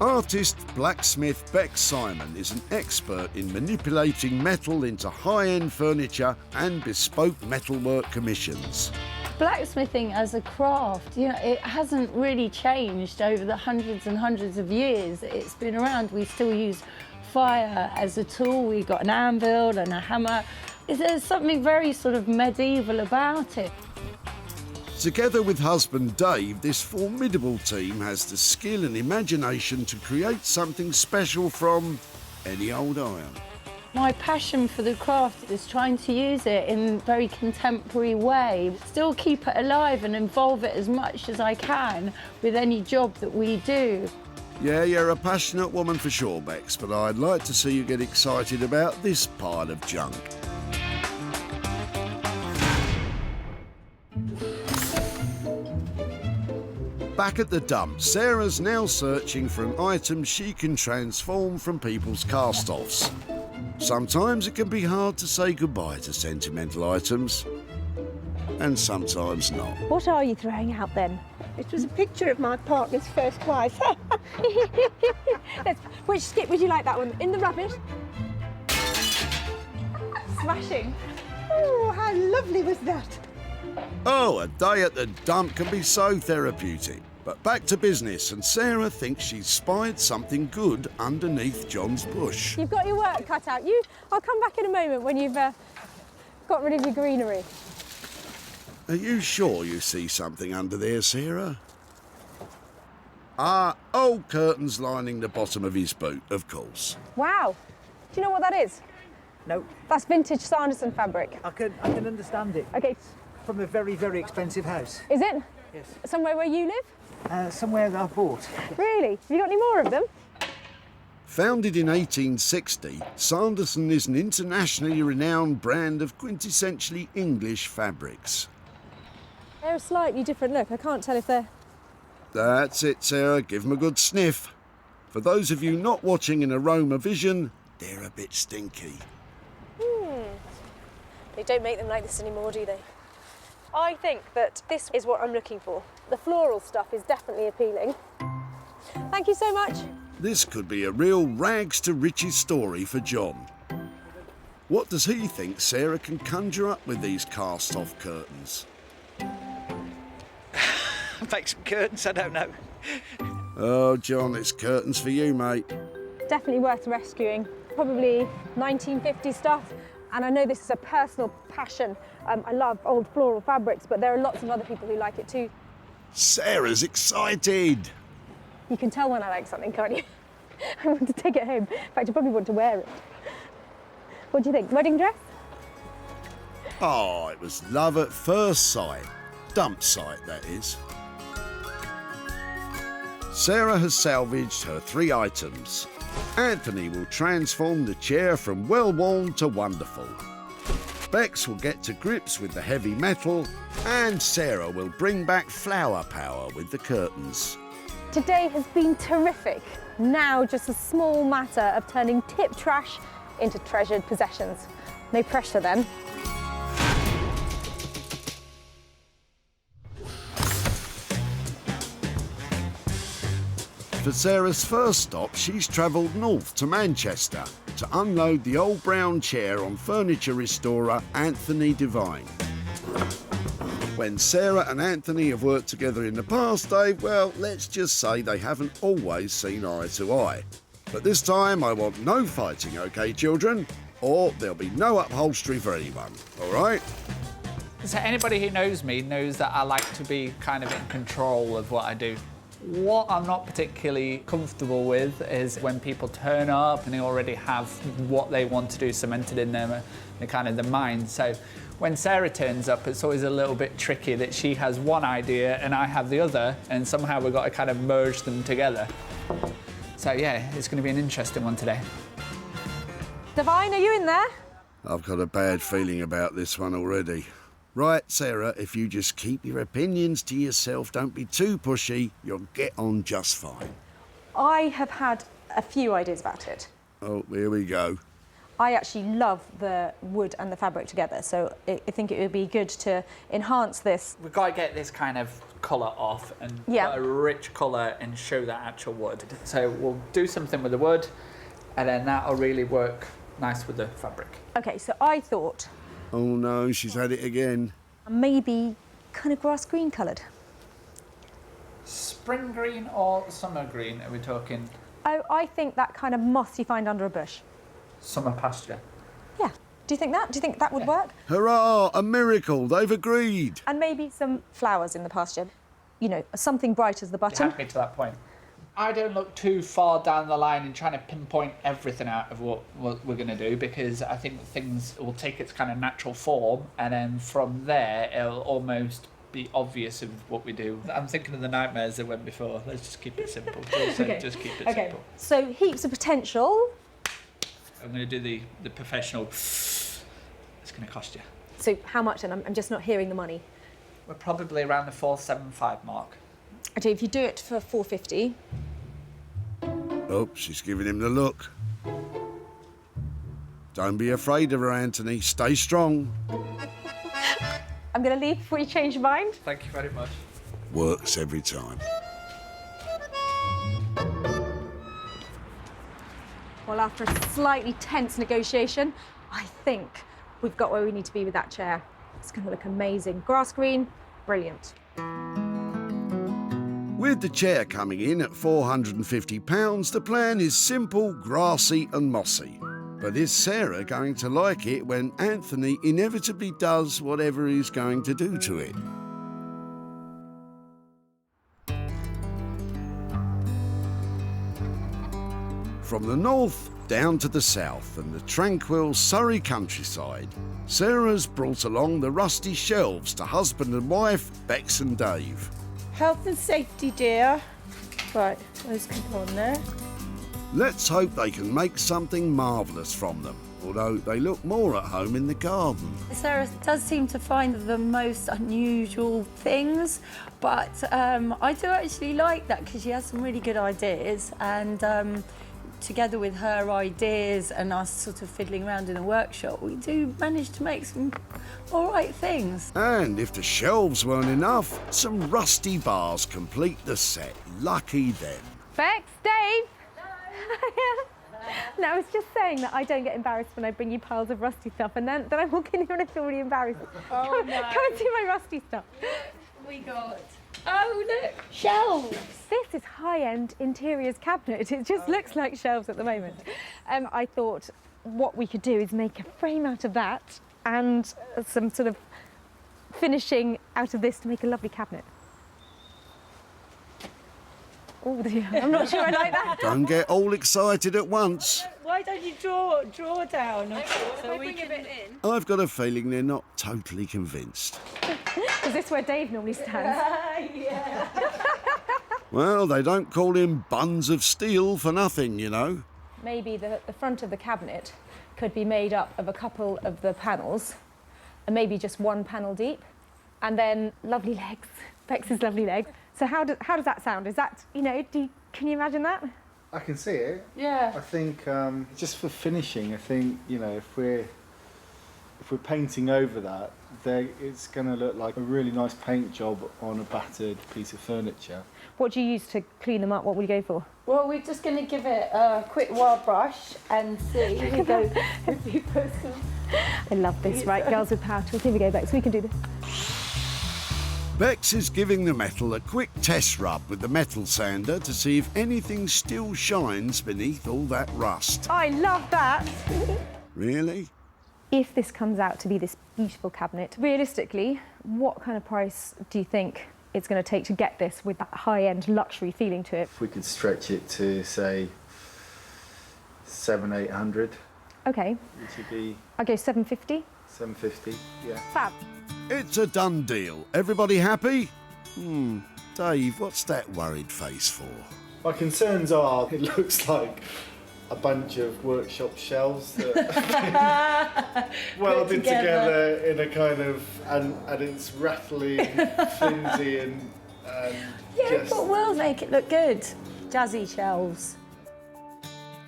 Artist blacksmith Beck Simon is an expert in manipulating metal into high-end furniture and bespoke metalwork commissions. Blacksmithing as a craft, you know, it hasn't really changed over the hundreds and hundreds of years it's been around. We still use fire as a tool. We've got an anvil and a hammer. There's something very sort of medieval about it. Together with husband Dave, this formidable team has the skill and imagination to create something special from any old iron. My passion for the craft is trying to use it in a very contemporary way, still keep it alive and involve it as much as I can with any job that we do. Yeah, you're a passionate woman for sure, Bex, but I'd like to see you get excited about this pile of junk. Back at the dump, Sarah's now searching for an item she can transform from people's cast-offs. Sometimes it can be hard to say goodbye to sentimental items, and sometimes not. What are you throwing out then? It was a picture of my partner's first wife. Which skip would you like that one? In the rubbish? Smashing. Oh, how lovely was that? Oh, a day at the dump can be so therapeutic. But back to business, and Sarah thinks she's spied something good underneath John's bush. You've got your work cut out. I'll come back in a moment when you've got rid of your greenery. Are you sure you see something under there, Sarah? Old curtains lining the bottom of his boot, of course. Wow. Do you know what that is? No. That's vintage Sanderson fabric. I can understand it. Okay. From a very, very expensive house. Is it? Yes. Somewhere where you live? Somewhere that I bought. Really? Have you got any more of them? Founded in 1860, Sanderson is an internationally renowned brand of quintessentially English fabrics. They're a slightly different look. I can't tell if they're... That's it, Sarah. Give them a good sniff. For those of you not watching in Aroma Vision, they're a bit stinky. They don't make them like this anymore, do they? I think that this is what I'm looking for. The floral stuff is definitely appealing. Thank you so much. This could be a real rags to riches story for John. What does he think Sarah can conjure up with these cast-off curtains? Make some curtains, I don't know. Oh, John, it's curtains for you, mate. Definitely worth rescuing. Probably 1950s stuff. And I know this is a personal passion. I love old floral fabrics, but there are lots of other people who like it too. Sarah's excited. You can tell when I like something, can't you? I want to take it home. In fact, I probably want to wear it. What do you think? Wedding dress? Oh, it was love at first sight. Dump site, that is. Sarah has salvaged her 3 items. Anthony will transform the chair from well-worn to wonderful. Bex will get to grips with the heavy metal, and Sarah will bring back flower power with the curtains. Today has been terrific. Now just a small matter of turning tip trash into treasured possessions. No pressure then. For Sarah's first stop, she's travelled north to Manchester to unload the old brown chair on furniture restorer Anthony Devine. When Sarah and Anthony have worked together in the past, Dave, well, let's just say they haven't always seen eye to eye. But this time I want no fighting, OK, children? Or there'll be no upholstery for anyone, all right? So anybody who knows me knows that I like to be kind of in control of what I do. What I'm not particularly comfortable with is when people turn up and they already have what they want to do cemented in their kind of the mind. So when Sarah turns up, it's always a little bit tricky that she has one idea and I have the other, and somehow we've got to kind of merge them together. So yeah, it's going to be an interesting one today. Devine, are you in there? I've got a bad feeling about this one already. Right, Sarah, if you just keep your opinions to yourself, don't be too pushy, you'll get on just fine. I have had a few ideas about it. Oh, here we go. I actually love the wood and the fabric together, so I think it would be good to enhance this. We've got to get this kind of colour off and put a rich colour and show that actual wood. So we'll do something with the wood, and then that'll really work nice with the fabric. Okay, so I thought... Oh no, she's had it again. Maybe kind of grass green coloured. Spring green or summer green, are we talking? Oh, I think that kind of moss you find under a bush. Summer pasture. Yeah. Do you think that? Do you think that would work? Hurrah, a miracle, they've agreed. And maybe some flowers in the pasture. You know, something bright as the button. You had me to that point. I don't look too far down the line in trying to pinpoint everything out of what we're going to do, because I think things will take its kind of natural form, and then from there it'll almost be obvious of what we do. I'm thinking of the nightmares that went before. Let's just keep it simple. Just keep it simple. So heaps of potential. I'm going to do the professional. It's going to cost you. So how much? And I'm just not hearing the money. We're probably around the 475 mark. Okay, if you do it for 450. Oh, she's giving him the look. Don't be afraid of her, Anthony. Stay strong. I'm going to leave before you change your mind. Thank you very much. Works every time. Well, after a slightly tense negotiation, I think we've got where we need to be with that chair. It's going to look amazing. Grass green, brilliant. With the chair coming in at £450, the plan is simple, grassy and mossy. But is Sarah going to like it when Anthony inevitably does whatever he's going to do to it? From the north down to the south and the tranquil Surrey countryside, Sarah's brought along the rusty shelves to husband and wife, Bex and Dave. Health and safety, dear. Right, those can go on there. Let's hope they can make something marvellous from them, although they look more at home in the garden. Sarah does seem to find the most unusual things, but I do actually like that because she has some really good ideas, and together with her ideas and us sort of fiddling around in the workshop, we do manage to make some all right things. And if the shelves weren't enough, some rusty bars complete the set. Lucky them. Bex, Dave. No, I was just saying that I don't get embarrassed when I bring you piles of rusty stuff, and then I walk in here and I feel really embarrassed. Oh, come and see my rusty stuff. We got... Oh, look, shelves. This is high-end interiors cabinet. It just looks like shelves at the moment. I thought what we could do is make a frame out of that and some sort of finishing out of this to make a lovely cabinet. Oh dear, I'm not sure I like that. Don't get all excited at once. Why don't you draw down? So we can... a bit in. I've got a feeling they're not totally convinced. Is this where Dave normally stands? Yeah. Well, they don't call him Buns of Steel for nothing, you know. Maybe the front of the cabinet could be made up of a couple of the panels, and maybe just one panel deep, and then lovely legs, Bex's lovely legs. So how does that sound? Is that, you know, can you imagine that? I can see it. Yeah. I think just for finishing, I think, you know, if we're painting over that, it's going to look like a really nice paint job on a battered piece of furniture. What do you use to clean them up? What will you go for? Well, we're just going to give it a quick wild brush and see if we go. If we put some... I love this. Right, girls with power tools. Here we go, Bex. We can do this. Bex is giving the metal a quick test rub with the metal sander to see if anything still shines beneath all that rust. I love that. Really? If this comes out to be this beautiful cabinet, realistically, what kind of price do you think it's going to take to get this with that high-end luxury feeling to it? If we could stretch it to, say, 700-800. Okay. Which would be... I'll go 750. 750, yeah. Fab. It's a done deal. Everybody happy? Dave, what's that worried face for? My concerns are, it looks like a bunch of workshop shelves that welded together in a kind of, and it's rattling, flimsy and yeah, just... but we'll make it look good. Jazzy shelves.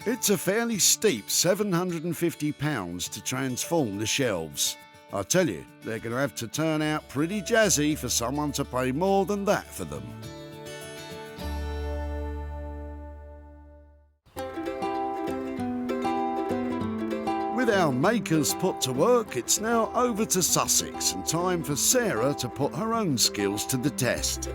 It's a fairly steep £750 to transform the shelves. I tell you, they're going to have to turn out pretty jazzy for someone to pay more than that for them. With our makers put to work, it's now over to Sussex and time for Sarah to put her own skills to the test.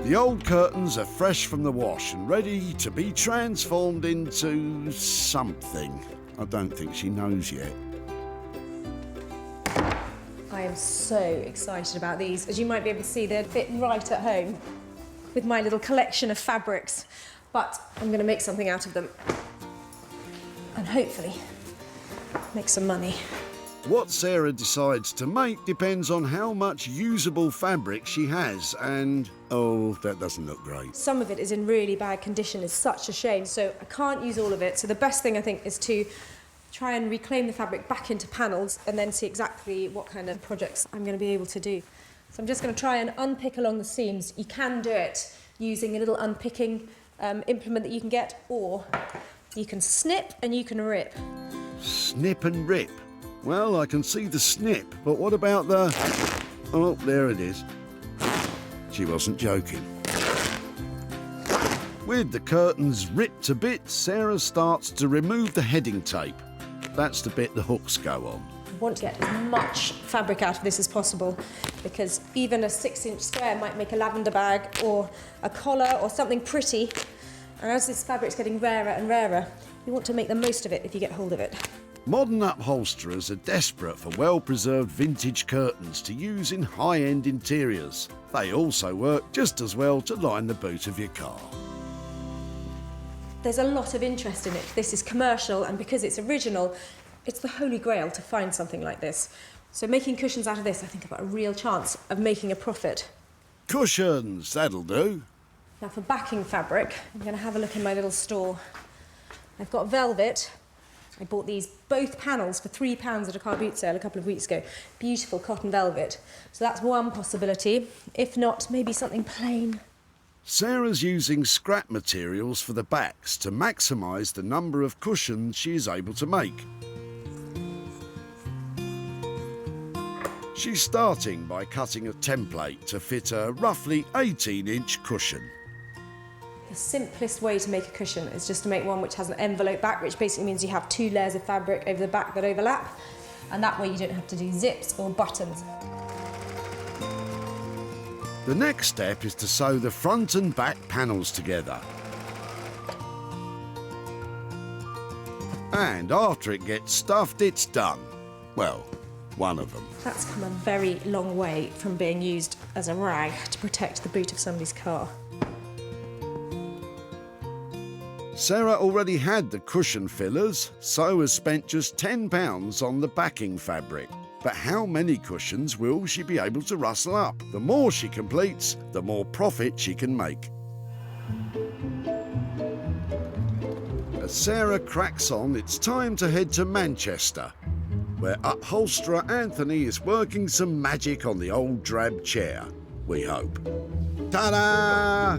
The old curtains are fresh from the wash and ready to be transformed into something. I don't think she knows yet. I am so excited about these. As you might be able to see, they'd fit right at home with my little collection of fabrics. But I'm going to make something out of them and hopefully make some money. What Sarah decides to make depends on how much usable fabric she has, and oh, that doesn't look great. Some of it is in really bad condition. It's such a shame, so I can't use all of it. So the best thing, I think, is to try and reclaim the fabric back into panels and then see exactly what kind of projects I'm going to be able to do. So I'm just going to try and unpick along the seams. You can do it using a little unpicking implement that you can get, or you can snip and you can rip. Snip and rip? Well, I can see the snip, but what about the... Oh, there it is. She wasn't joking. With the curtains ripped to bits, Sarah starts to remove the heading tape. That's the bit the hooks go on. want to get as much fabric out of this as possible, because even a 6-inch square might make a lavender bag or a collar or something pretty. And as this fabric's getting rarer and rarer, you want to make the most of it if you get hold of it. Modern upholsterers are desperate for well-preserved vintage curtains to use in high-end interiors. They also work just as well to line the boot of your car. There's a lot of interest in it. This is commercial, and because it's original, it's the holy grail to find something like this. So making cushions out of this, I think I've got a real chance of making a profit. Cushions, that'll do. Now for backing fabric, I'm going to have a look in my little store. I've got velvet. I bought these both panels for £3 at a car boot sale a couple of weeks ago. Beautiful cotton velvet. So that's one possibility. If not, maybe something plain. Sarah's using scrap materials for the backs to maximise the number of cushions she is able to make. She's starting by cutting a template to fit a roughly 18-inch cushion. The simplest way to make a cushion is just to make one which has an envelope back, which basically means you have 2 layers of fabric over the back that overlap, and that way you don't have to do zips or buttons. The next step is to sew the front and back panels together. And after it gets stuffed, it's done. Well, one of them. That's come a very long way from being used as a rag to protect the boot of somebody's car. Sarah already had the cushion fillers, so has spent just £10 on the backing fabric. But how many cushions will she be able to rustle up? The more she completes, the more profit she can make. As Sarah cracks on, it's time to head to Manchester, where upholsterer Anthony is working some magic on the old drab chair. We hope. Ta-da!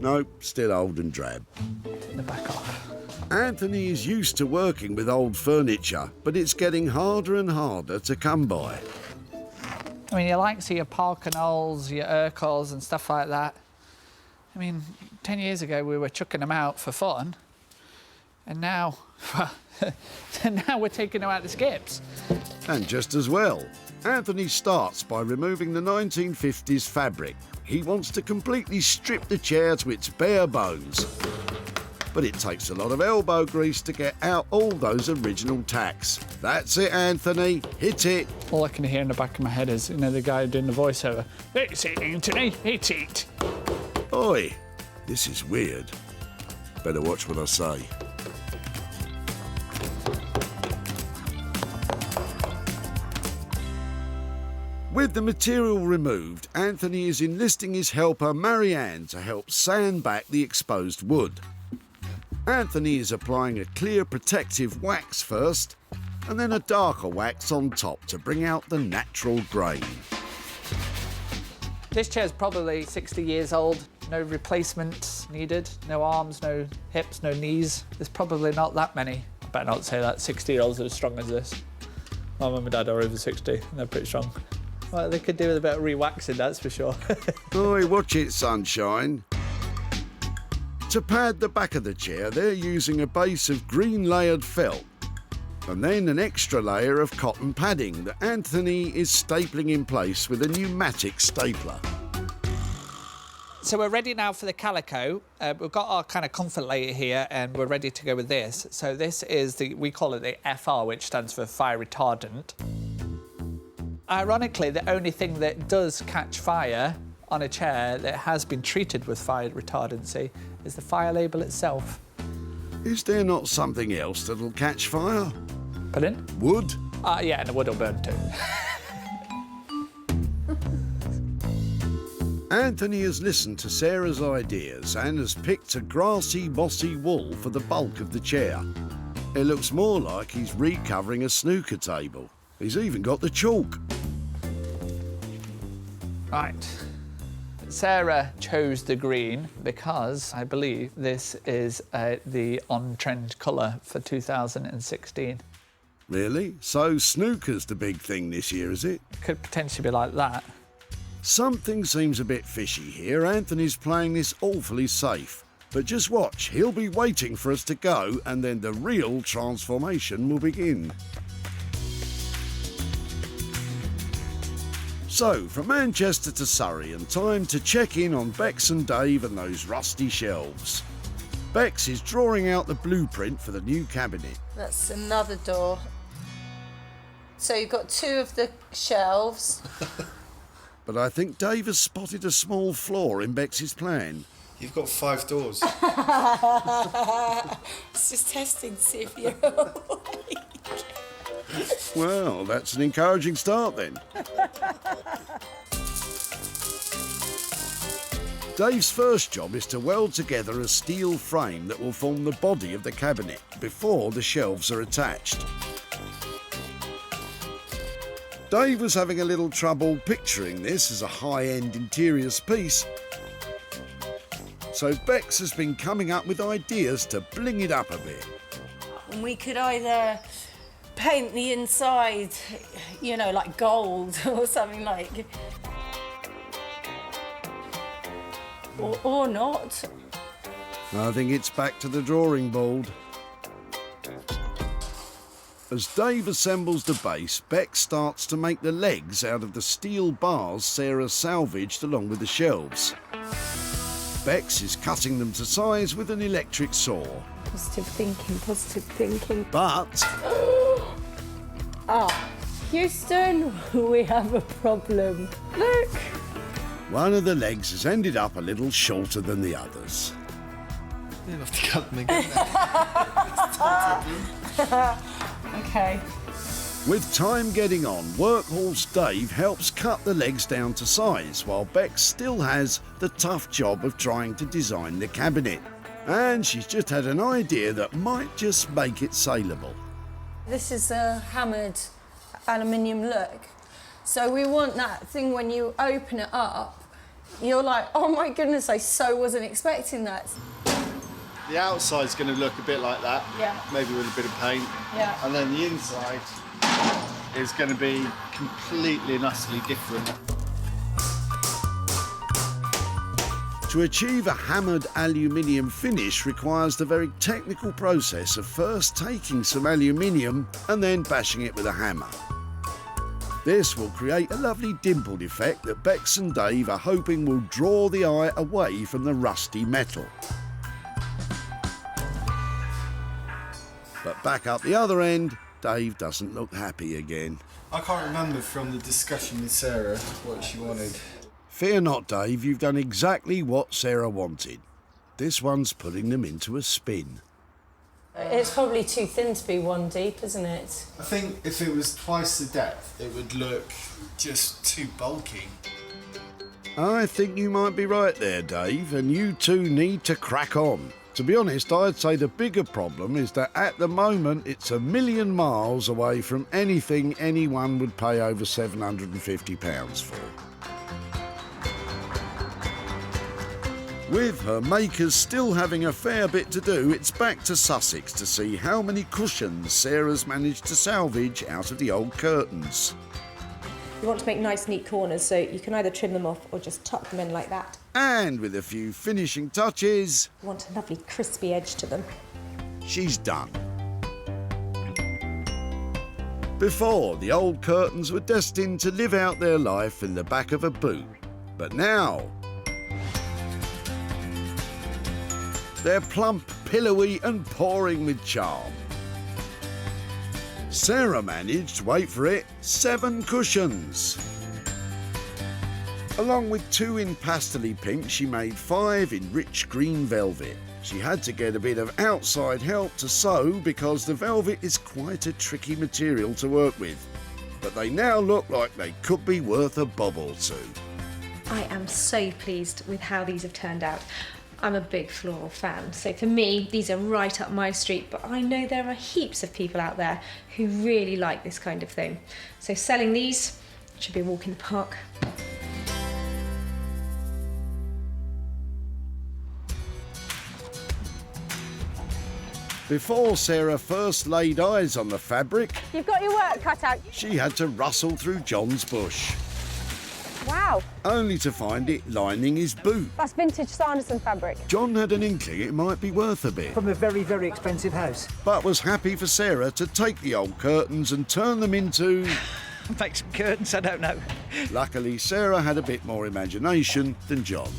Nope, still old and drab. Take the back off. Anthony is used to working with old furniture, but it's getting harder and harder to come by. I mean, you like to see your Parker Knolls, your Urquharts and stuff like that. I mean, 10 years ago we were chucking them out for fun, and now, well, now we're taking them out to skips. And just as well. Anthony starts by removing the 1950s fabric. He wants to completely strip the chair to its bare bones. But it takes a lot of elbow grease to get out all those original tacks. That's it, Anthony. Hit it. All I can hear in the back of my head is, you know, the guy doing the voiceover. It's it, Anthony. Hit it. Oi, this is weird. Better watch what I say. With the material removed, Anthony is enlisting his helper Marianne to help sand back the exposed wood. Anthony is applying a clear protective wax first, and then a darker wax on top to bring out the natural grain. This chair's probably 60 years old. No replacements needed. No arms, no hips, no knees. There's probably not that many. I better not say that 60-year-olds are as strong as this. My mum and dad are over 60 and they're pretty strong. Well, they could do with a bit of re-waxing, that's for sure. Oi, watch it, sunshine. To pad the back of the chair, they're using a base of green layered felt and then an extra layer of cotton padding that Anthony is stapling in place with a pneumatic stapler. So we're ready now for the calico. We've got our kind of comfort layer here and we're ready to go with this. So this is we call it the FR, which stands for fire retardant. Ironically, the only thing that does catch fire on a chair that has been treated with fire retardancy is the fire label itself. Is there not something else that'll catch fire? Pardon? Wood? Yeah, and the wood will burn too. Anthony has listened to Sarah's ideas and has picked a grassy, mossy wall for the bulk of the chair. It looks more like he's recovering a snooker table. He's even got the chalk. Right. Sarah chose the green because I believe this is the on-trend colour for 2016. Really? So snooker's the big thing this year, is it? Could potentially be like that. Something seems a bit fishy here. Anthony's playing this awfully safe. But just watch, he'll be waiting for us to go and then the real transformation will begin. So, from Manchester to Surrey, and time to check in on Bex and Dave and those rusty shelves. Bex is drawing out the blueprint for the new cabinet. That's another door. So you've got 2 of the shelves. But I think Dave has spotted a small flaw in Bex's plan. You've got 5 doors. It's just testing to see if you're awake. Well, that's an encouraging start then. Dave's first job is to weld together a steel frame that will form the body of the cabinet before the shelves are attached. Dave was having a little trouble picturing this as a high-end interiors piece, so Bex has been coming up with ideas to bling it up a bit. And we could either paint the inside, you know, like gold or something like... Or not. I think it's back to the drawing board. As Dave assembles the base, Bex starts to make the legs out of the steel bars Sarah salvaged along with the shelves. Bex is cutting them to size with an electric saw. Positive thinking, positive thinking. But... Houston, we have a problem. Look. one of the legs has ended up a little shorter than the others. You'll have to cut them again. Okay. With time getting on, Workhorse Dave helps cut the legs down to size, while Bex still has the tough job of trying to design the cabinet. And she's just had an idea that might just make it saleable. This is a hammered aluminium look. So we want that thing when you open it up, you're like, oh my goodness, I so wasn't expecting that. The outside's going to look a bit like that, Yeah. maybe with a bit of paint. Yeah. And then the inside is going to be completely and utterly different. To achieve a hammered aluminium finish requires the very technical process of first taking some aluminium and then bashing it with a hammer. This will create a lovely dimpled effect that Bex and Dave are hoping will draw the eye away from the rusty metal. But back up the other end, Dave doesn't look happy again. I can't remember from the discussion with Sarah what she wanted. Fear not, Dave, you've done exactly what Sarah wanted. This one's putting them into a spin. It's probably too thin to be one deep, isn't it? I think if it was twice the depth, it would look just too bulky. I think you might be right there, Dave, and you two need to crack on. To be honest, I'd say the bigger problem is that at the moment it's a million miles away from anything anyone would pay over £750 for. With her makers still having a fair bit to do, it's back to Sussex to see how many cushions Sarah's managed to salvage out of the old curtains. You want to make nice, neat corners, so you can either trim them off or just tuck them in like that. And with a few finishing touches... You want a lovely crispy edge to them. She's done. Before, the old curtains were destined to live out their life in the back of a boot. But now... they're plump, pillowy and pouring with charm. Sarah managed, wait for it, 7 cushions. Along with 2 in pastel-y pink, she made 5 in rich green velvet. She had to get a bit of outside help to sew because the velvet is quite a tricky material to work with. But they now look like they could be worth a bob or two. I am so pleased with how these have turned out. I'm a big floral fan, so for me, these are right up my street, but I know there are heaps of people out there who really like this kind of thing. So selling these should be a walk in the park. Before Sarah first laid eyes on the fabric, You've got your work cut out. she had to rustle through John's bush, Wow, only to find it lining his boot. that's vintage Sanderson fabric. John had an inkling it might be worth a bit, From a very, very expensive house. but was happy for Sarah to take the old curtains and turn them into... Make some curtains, I don't know. Luckily, Sarah had a bit more imagination than John.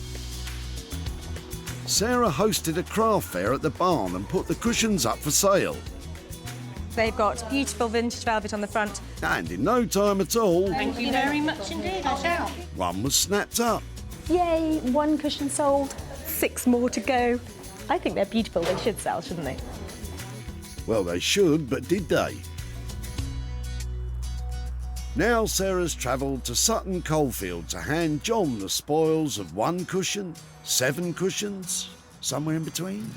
Sarah hosted a craft fair at the barn and put the cushions up for sale. They've got beautiful vintage velvet on the front. And in no time at all, Thank you very much indeed, I shall. one was snapped up. Yay, 1 cushion sold, 6 more to go. I think they're beautiful, they should sell, shouldn't they? Well, they should, but did they? Now Sarah's travelled to Sutton Coalfield to hand John the spoils of 1 cushion, 7 cushions, somewhere in between.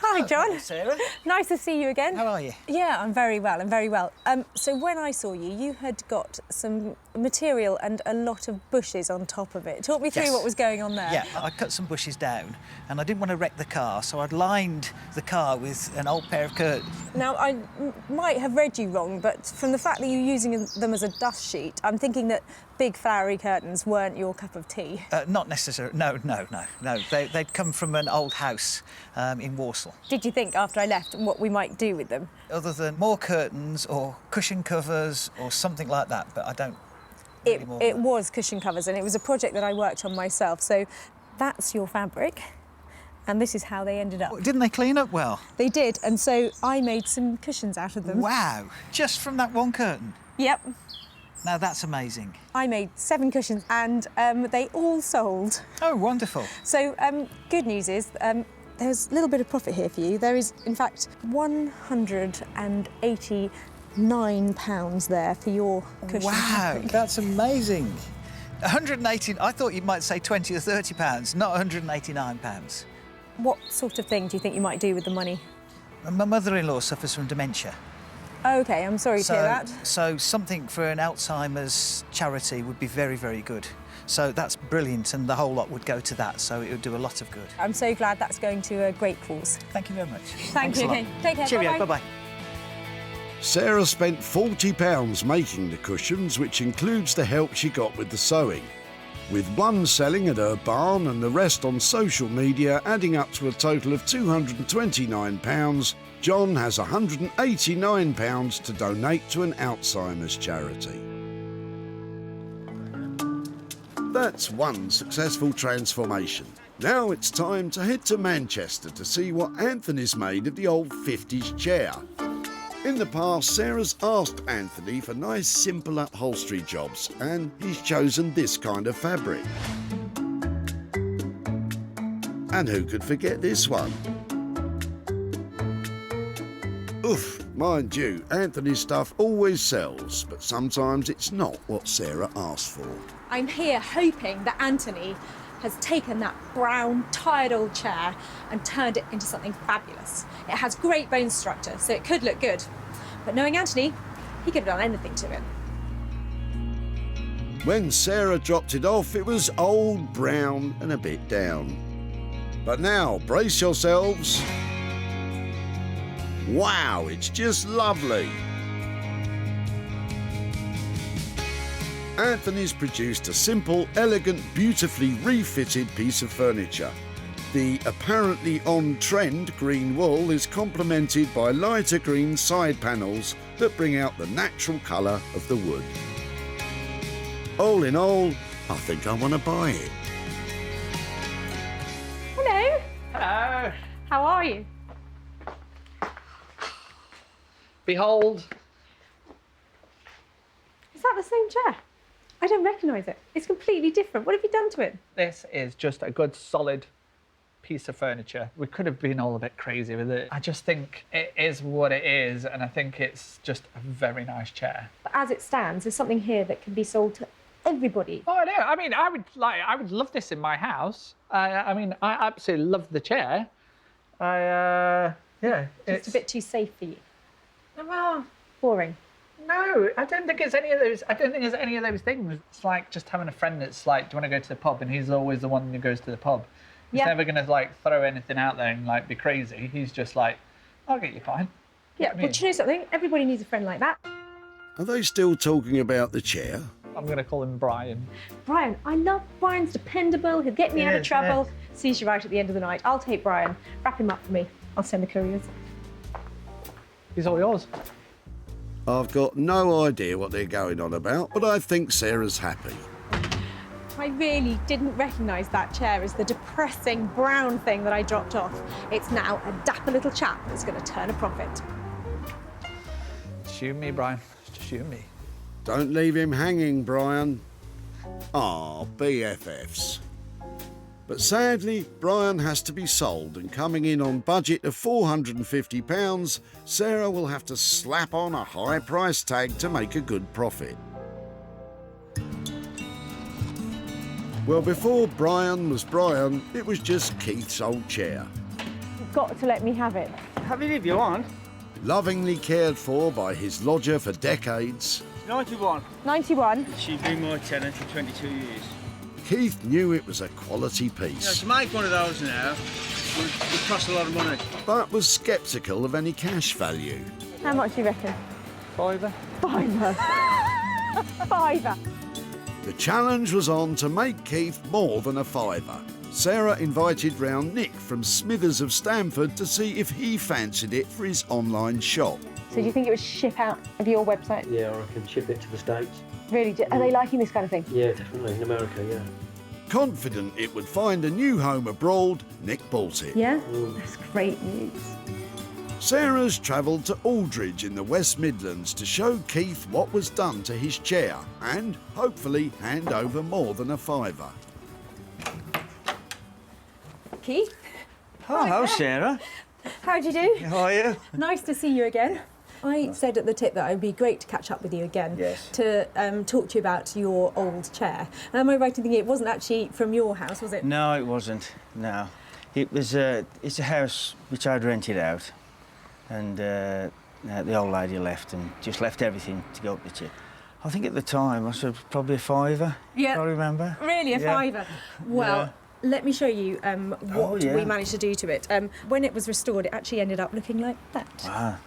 Hi, John. Hello, Sarah. Nice to see you again. How are you? Yeah, I'm very well, I'm very well. So when I saw you, you had got some material and a lot of bushes on top of it. Talk me through Yes. what was going on there. Yeah, I cut some bushes down and I didn't want to wreck the car, so I'd lined the car with an old pair of curtains. Now, I might have read you wrong, but from the fact that you're using them as a dust sheet, I'm thinking that big flowery curtains weren't your cup of tea. Not necessarily. No. They'd come from an old house in Walsall. Did you think after I left what we might do with them? Other than more curtains or cushion covers or something like that, but I don't. It was cushion covers, and it was a project that I worked on myself. So that's your fabric, and this is how they ended up. Didn't they clean up well? They did, and so I made some cushions out of them. Wow! Just from that one curtain? Yep. Now that's amazing. I made 7 cushions, and they all sold. Oh, wonderful. So good news is there's a little bit of profit here for you. There is, in fact, £189 there for your cushion. Wow, that's amazing. 180. I thought you might say 20 or 30 pounds, not 189 pounds. What sort of thing do you think you might do with the money? My mother-in-law suffers from dementia. OK, I'm sorry to hear that. So something for an Alzheimer's charity would be very, very good. So that's brilliant, and the whole lot would go to that, so it would do a lot of good. I'm so glad that's going to a great cause. Thank you very much. Thank you. a lot. Okay, take care. Cheerio, bye-bye. bye-bye. Sarah spent £40 making the cushions, which includes the help she got with the sewing. With 1 selling at her barn and the rest on social media, adding up to a total of £229, John has £189 to donate to an Alzheimer's charity. That's 1 successful transformation. Now it's time to head to Manchester to see what Anthony's made of the old 50s chair. In the past, Sarah's asked Anthony for nice, simple upholstery jobs, and he's chosen this kind of fabric. And who could forget this one? Oof, mind you, Anthony's stuff always sells, but sometimes it's not what Sarah asked for. I'm here hoping that Anthony has taken that brown, tired old chair and turned it into something fabulous. It has great bone structure, so it could look good. But knowing Anthony, he could have done anything to it. When Sarah dropped it off, it was old, brown and a bit down. But now, brace yourselves. Wow, it's just lovely. Anthony's produced a simple, elegant, beautifully refitted piece of furniture. The apparently on-trend green wool is complemented by lighter green side panels that bring out the natural colour of the wood. All in all, I think I want to buy it. Hello. Hello. How are you? Behold. Is that the same chair? I don't recognise it. It's completely different. What have you done to it? This is just a good, solid piece of furniture. We could have been all a bit crazy with it. I just think it is what it is, and I think it's just a very nice chair. But as it stands, there's something here that can be sold to everybody. Oh, I know. I mean, I would love this in my house. I mean, I absolutely love the chair. Yeah. It's a bit too safe for you. Well, boring. No, I don't think it's any of those. I don't think it's any of those things. It's like just having a friend that's like, do you want to go to the pub? And he's always the one who goes to the pub. He's never going to like throw anything out there and like be crazy. He's just like, I'll get you fine. Yeah, but do you know something? Everybody needs a friend like that. Are they still talking about the chair? I'm going to call him Brian. Brian, I love Brian's dependable. He'll get me out of trouble. Sees you right at the end of the night. I'll take Brian. Wrap him up for me. I'll send the couriers. He's all yours. I've got no idea what they're going on about, but I think Sarah's happy. I really didn't recognise that chair as the depressing brown thing that I dropped off. It's now a dapper little chap that's going to turn a profit. Just you and me, Brian. Just you and me. Don't leave him hanging, Brian. BFFs. But sadly, Brian has to be sold, and coming in on budget of £450, Sarah will have to slap on a high price tag to make a good profit. Well, before Brian was Brian, it was just Keith's old chair. You've got to let me have it. Have it if you want. Lovingly cared for by his lodger for decades. 91. 91? She's been my tenant for 22 years. Keith knew it was a quality You know, piece, to make one of those now would cost a lot of money. but was sceptical of any cash value. How much do you reckon? Fiver. Fiver. Fiver. The challenge was on to make Keith more than a fiver. Sarah invited round Nick from Smithers of Stamford to see if he fancied it for his online shop. So do you think it would ship out of your website? Yeah, I can ship it to the States. Really? Are they liking this kind of thing? Yeah, definitely. In America, yeah. Confident it would find a new home abroad, Nick bought it. Yeah? That's great news. Sarah's travelled to Aldridge in the West Midlands to show Keith what was done to his chair and hopefully hand over more than a fiver. Keith? Hello, Sarah. How'd you do? How are you? Nice to see you again. I said at the tip that it would be great to catch up with you again. Yes. To talk to you about your old chair. Am I right in thinking it wasn't actually from your house, was it? No, it wasn't. No. It was it's a house which I'd rented out, and the old lady left and just left everything to go up the chip. I think at the time I said probably a fiver. Yeah. I remember. Really, a fiver? Well, Yeah. let me show you what yeah. we managed to do to it. When it was restored, it actually ended up looking like that. Wow.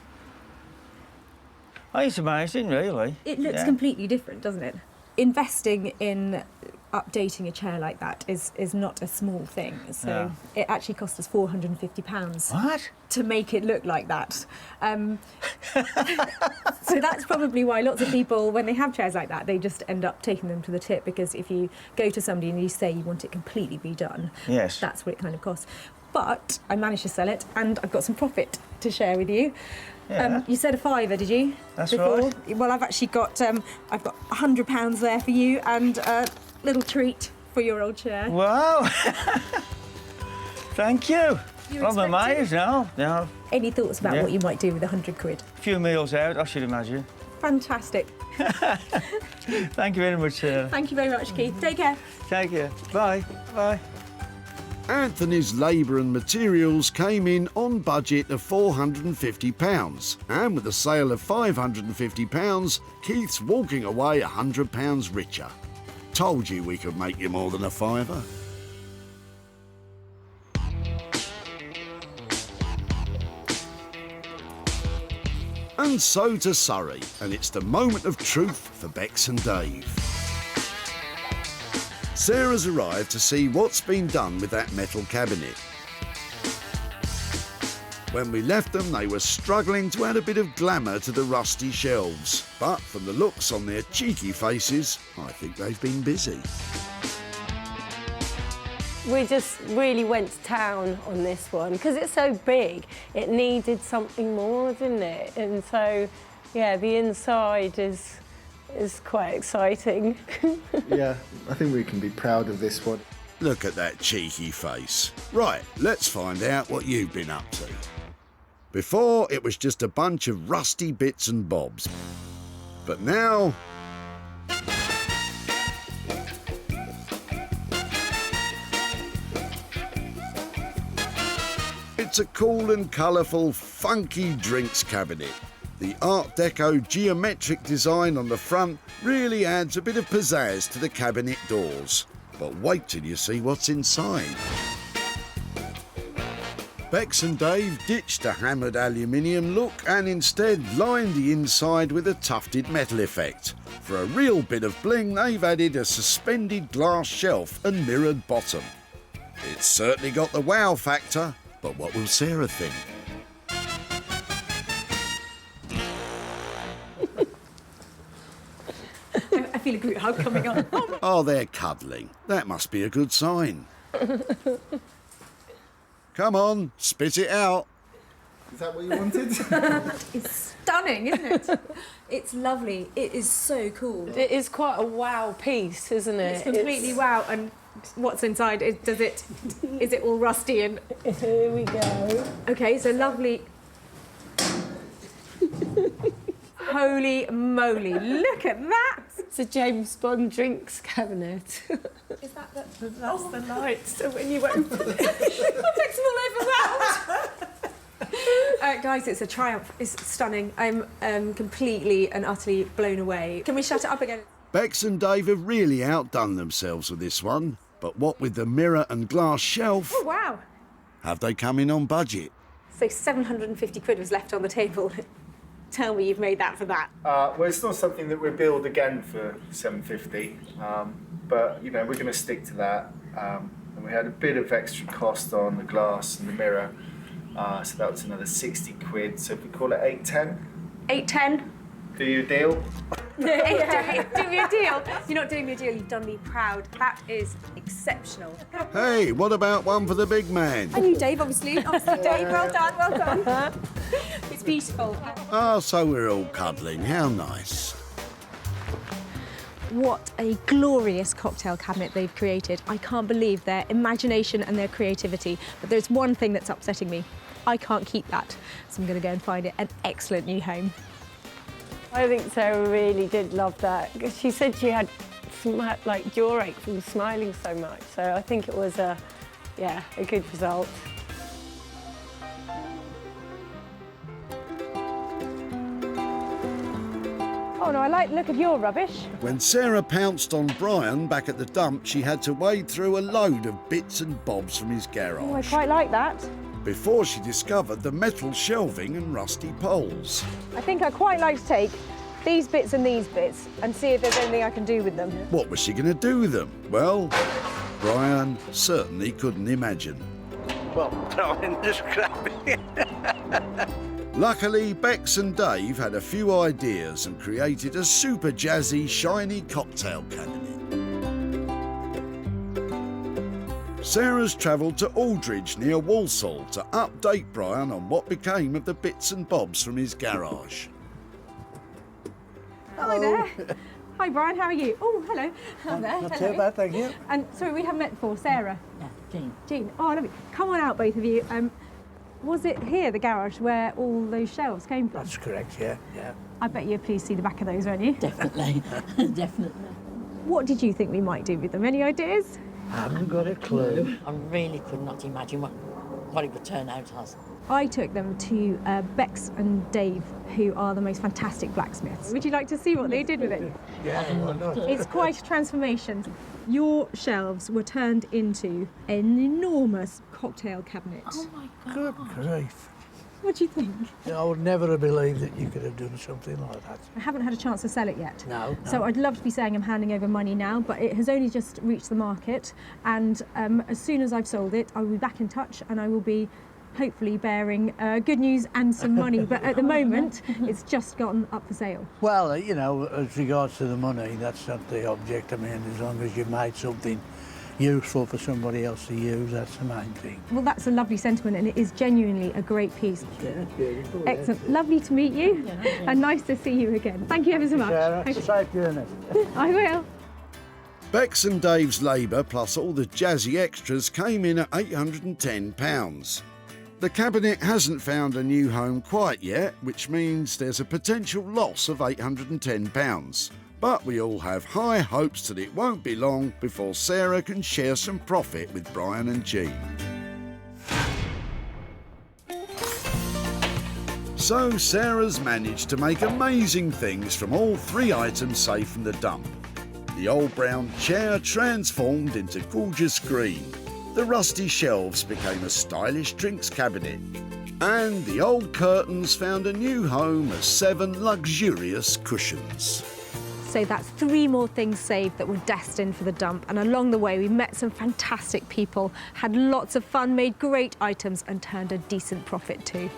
Oh, it's amazing, really. It looks Yeah. completely different, doesn't it? Investing in updating a chair like that is not a small thing. So No. it actually cost us £450 What? to make it look like that. So that's probably why lots of people, when they have chairs like that, they just end up taking them to the tip, because if you go to somebody and you say you want it completely redone, Yes. that's what it kind of costs. But I managed to sell it, and I've got some profit to share with you. Yeah. You said a fiver, did you? That's before? right. Well, I've actually got I've got £100 there for you, and a little treat for your old chair. Wow. Thank you. You I'm expecting? amazed now. No. Any thoughts about Yeah. what you might do with £100? A few meals out, I should imagine. Fantastic. Thank you very much, Sarah. Thank you very much, Keith. Take care. Take care. Bye. Bye. Anthony's labour and materials came in on budget of £450, and with a sale of £550, Keith's walking away £100 richer. Told you we could make you more than a fiver. And so to Surrey, and it's the moment of truth for Bex and Dave. Sarah's arrived to see what's been done with that metal cabinet. When we left them, they were struggling to add a bit of glamour to the rusty shelves. But from the looks on their cheeky faces, I think they've been busy. We just really went to town on this one because it's so big. It needed something more, didn't it? And so, yeah, the inside is quite exciting. Yeah, I think we can be proud of this one. Look at that cheeky face. Right, let's find out what you've been up to. Before, it was just a bunch of rusty bits and bobs. But now... it's a cool and colourful, funky drinks cabinet. The Art Deco geometric design on the front really adds a bit of pizzazz to the cabinet doors. But wait till you see what's inside. Bex and Dave ditched a hammered aluminium look and instead lined the inside with a tufted metal effect. For a real bit of bling, they've added a suspended glass shelf and mirrored bottom. It's certainly got the wow factor, but what will Sarah think? I feel a group hug coming on. Oh, they're cuddling. That must be a good sign. Come on, spit it out. Is that what you wanted? It's stunning, isn't it? It's lovely. It is so cool. It is quite a wow piece, isn't it? It's completely wow. And what's inside? Is it all rusty and? Here we go. Okay, so lovely. Holy moly! Look at that. It's a James Bond drinks cabinet. Is that the? That's the lights. So when you open it, It takes them all overwhelmed. Guys, it's a triumph. It's stunning. I'm completely and utterly blown away. Can we shut it up again? Bex and Dave have really outdone themselves with this one, but what with the mirror and glass shelf, Oh wow! have they come in on budget? So 750 quid was left on the table. Tell me you've made that for that. Well, it's not something that we build again for 750, but you know we're going to stick to that. And we had a bit of extra cost on the glass and the mirror, so that was another 60 quid. So if we call it 810, 810. do you a deal? Do me a deal. You're not doing me a deal. You've done me proud. That is exceptional. Hey, what about one for the big man? And you, Dave, obviously. Dave, well done, well done. It's beautiful. Ah, so we're all cuddling. How nice. What a glorious cocktail cabinet they've created. I can't believe their imagination and their creativity. But there's one thing that's upsetting me. I can't keep that. So I'm going to go and find it an excellent new home. I think Sarah really did love that. She said she had like jaw ache from smiling so much. So I think it was a good result. Oh no, I like the look of your rubbish. When Sarah pounced on Brian back at the dump, she had to wade through a load of bits and bobs from his garage. Oh, I quite like that. Before she discovered the metal shelving and rusty poles. I think I quite like to take these bits and see if there's anything I can do with them. What was she going to do with them? Well, Brian certainly couldn't imagine. Well, throw in the scrappy. Luckily, Bex and Dave had a few ideas and created a super jazzy, shiny cocktail cabinet. Sarah's travelled to Aldridge near Walsall to update Brian on what became of the bits and bobs from his garage. Hello there. Hi, Brian, how are you? Oh, hello. Hello there. Not hello. too bad, thank you. And sorry, we haven't met before. Sarah. Yeah, Jean. Jean. Oh, lovely. Come on out, both of you. Was it here, the garage, where all those shelves came from? That's correct, yeah. I bet you're pleased to see the back of those, weren't you? Definitely, definitely. What did you think we might do with them? Any ideas? I haven't got a clue. I really could not imagine what it would turn out as. I took them to Bex and Dave, who are the most fantastic blacksmiths. Would you like to see what they did with it? Yeah, why not? It's quite a transformation. Your shelves were turned into an enormous cocktail cabinet. Oh my God. Good grief. What do you think? I would never have believed that you could have done something like that. I haven't had a chance to sell it yet. No. So I'd love to be saying I'm handing over money now, but it has only just reached the market. And as soon as I've sold it, I will be back in touch and I will be hopefully bearing good news and some money. But at the moment, it's just gotten up for sale. Well, you know, as regards to the money, that's not the object. I mean, as long as you've made something useful for somebody else to use, that's the main thing. Well, that's a lovely sentiment, and it is genuinely a great piece. Yeah, beautiful. Excellent. Lovely to meet you, and nice to see you again. Thank you ever so much. Sarah, safe journey. I will. Bex and Dave's labour plus all the jazzy extras came in at £810. The cabinet hasn't found a new home quite yet, which means there's a potential loss of £810. But we all have high hopes that it won't be long before Sarah can share some profit with Brian and Jean. So Sarah's managed to make amazing things from all three items saved from the dump. The old brown chair transformed into gorgeous green. The rusty shelves became a stylish drinks cabinet. And the old curtains found a new home as 7 luxurious cushions. So that's 3 more things saved that were destined for the dump. And along the way, we met some fantastic people, had lots of fun, made great items and turned a decent profit too.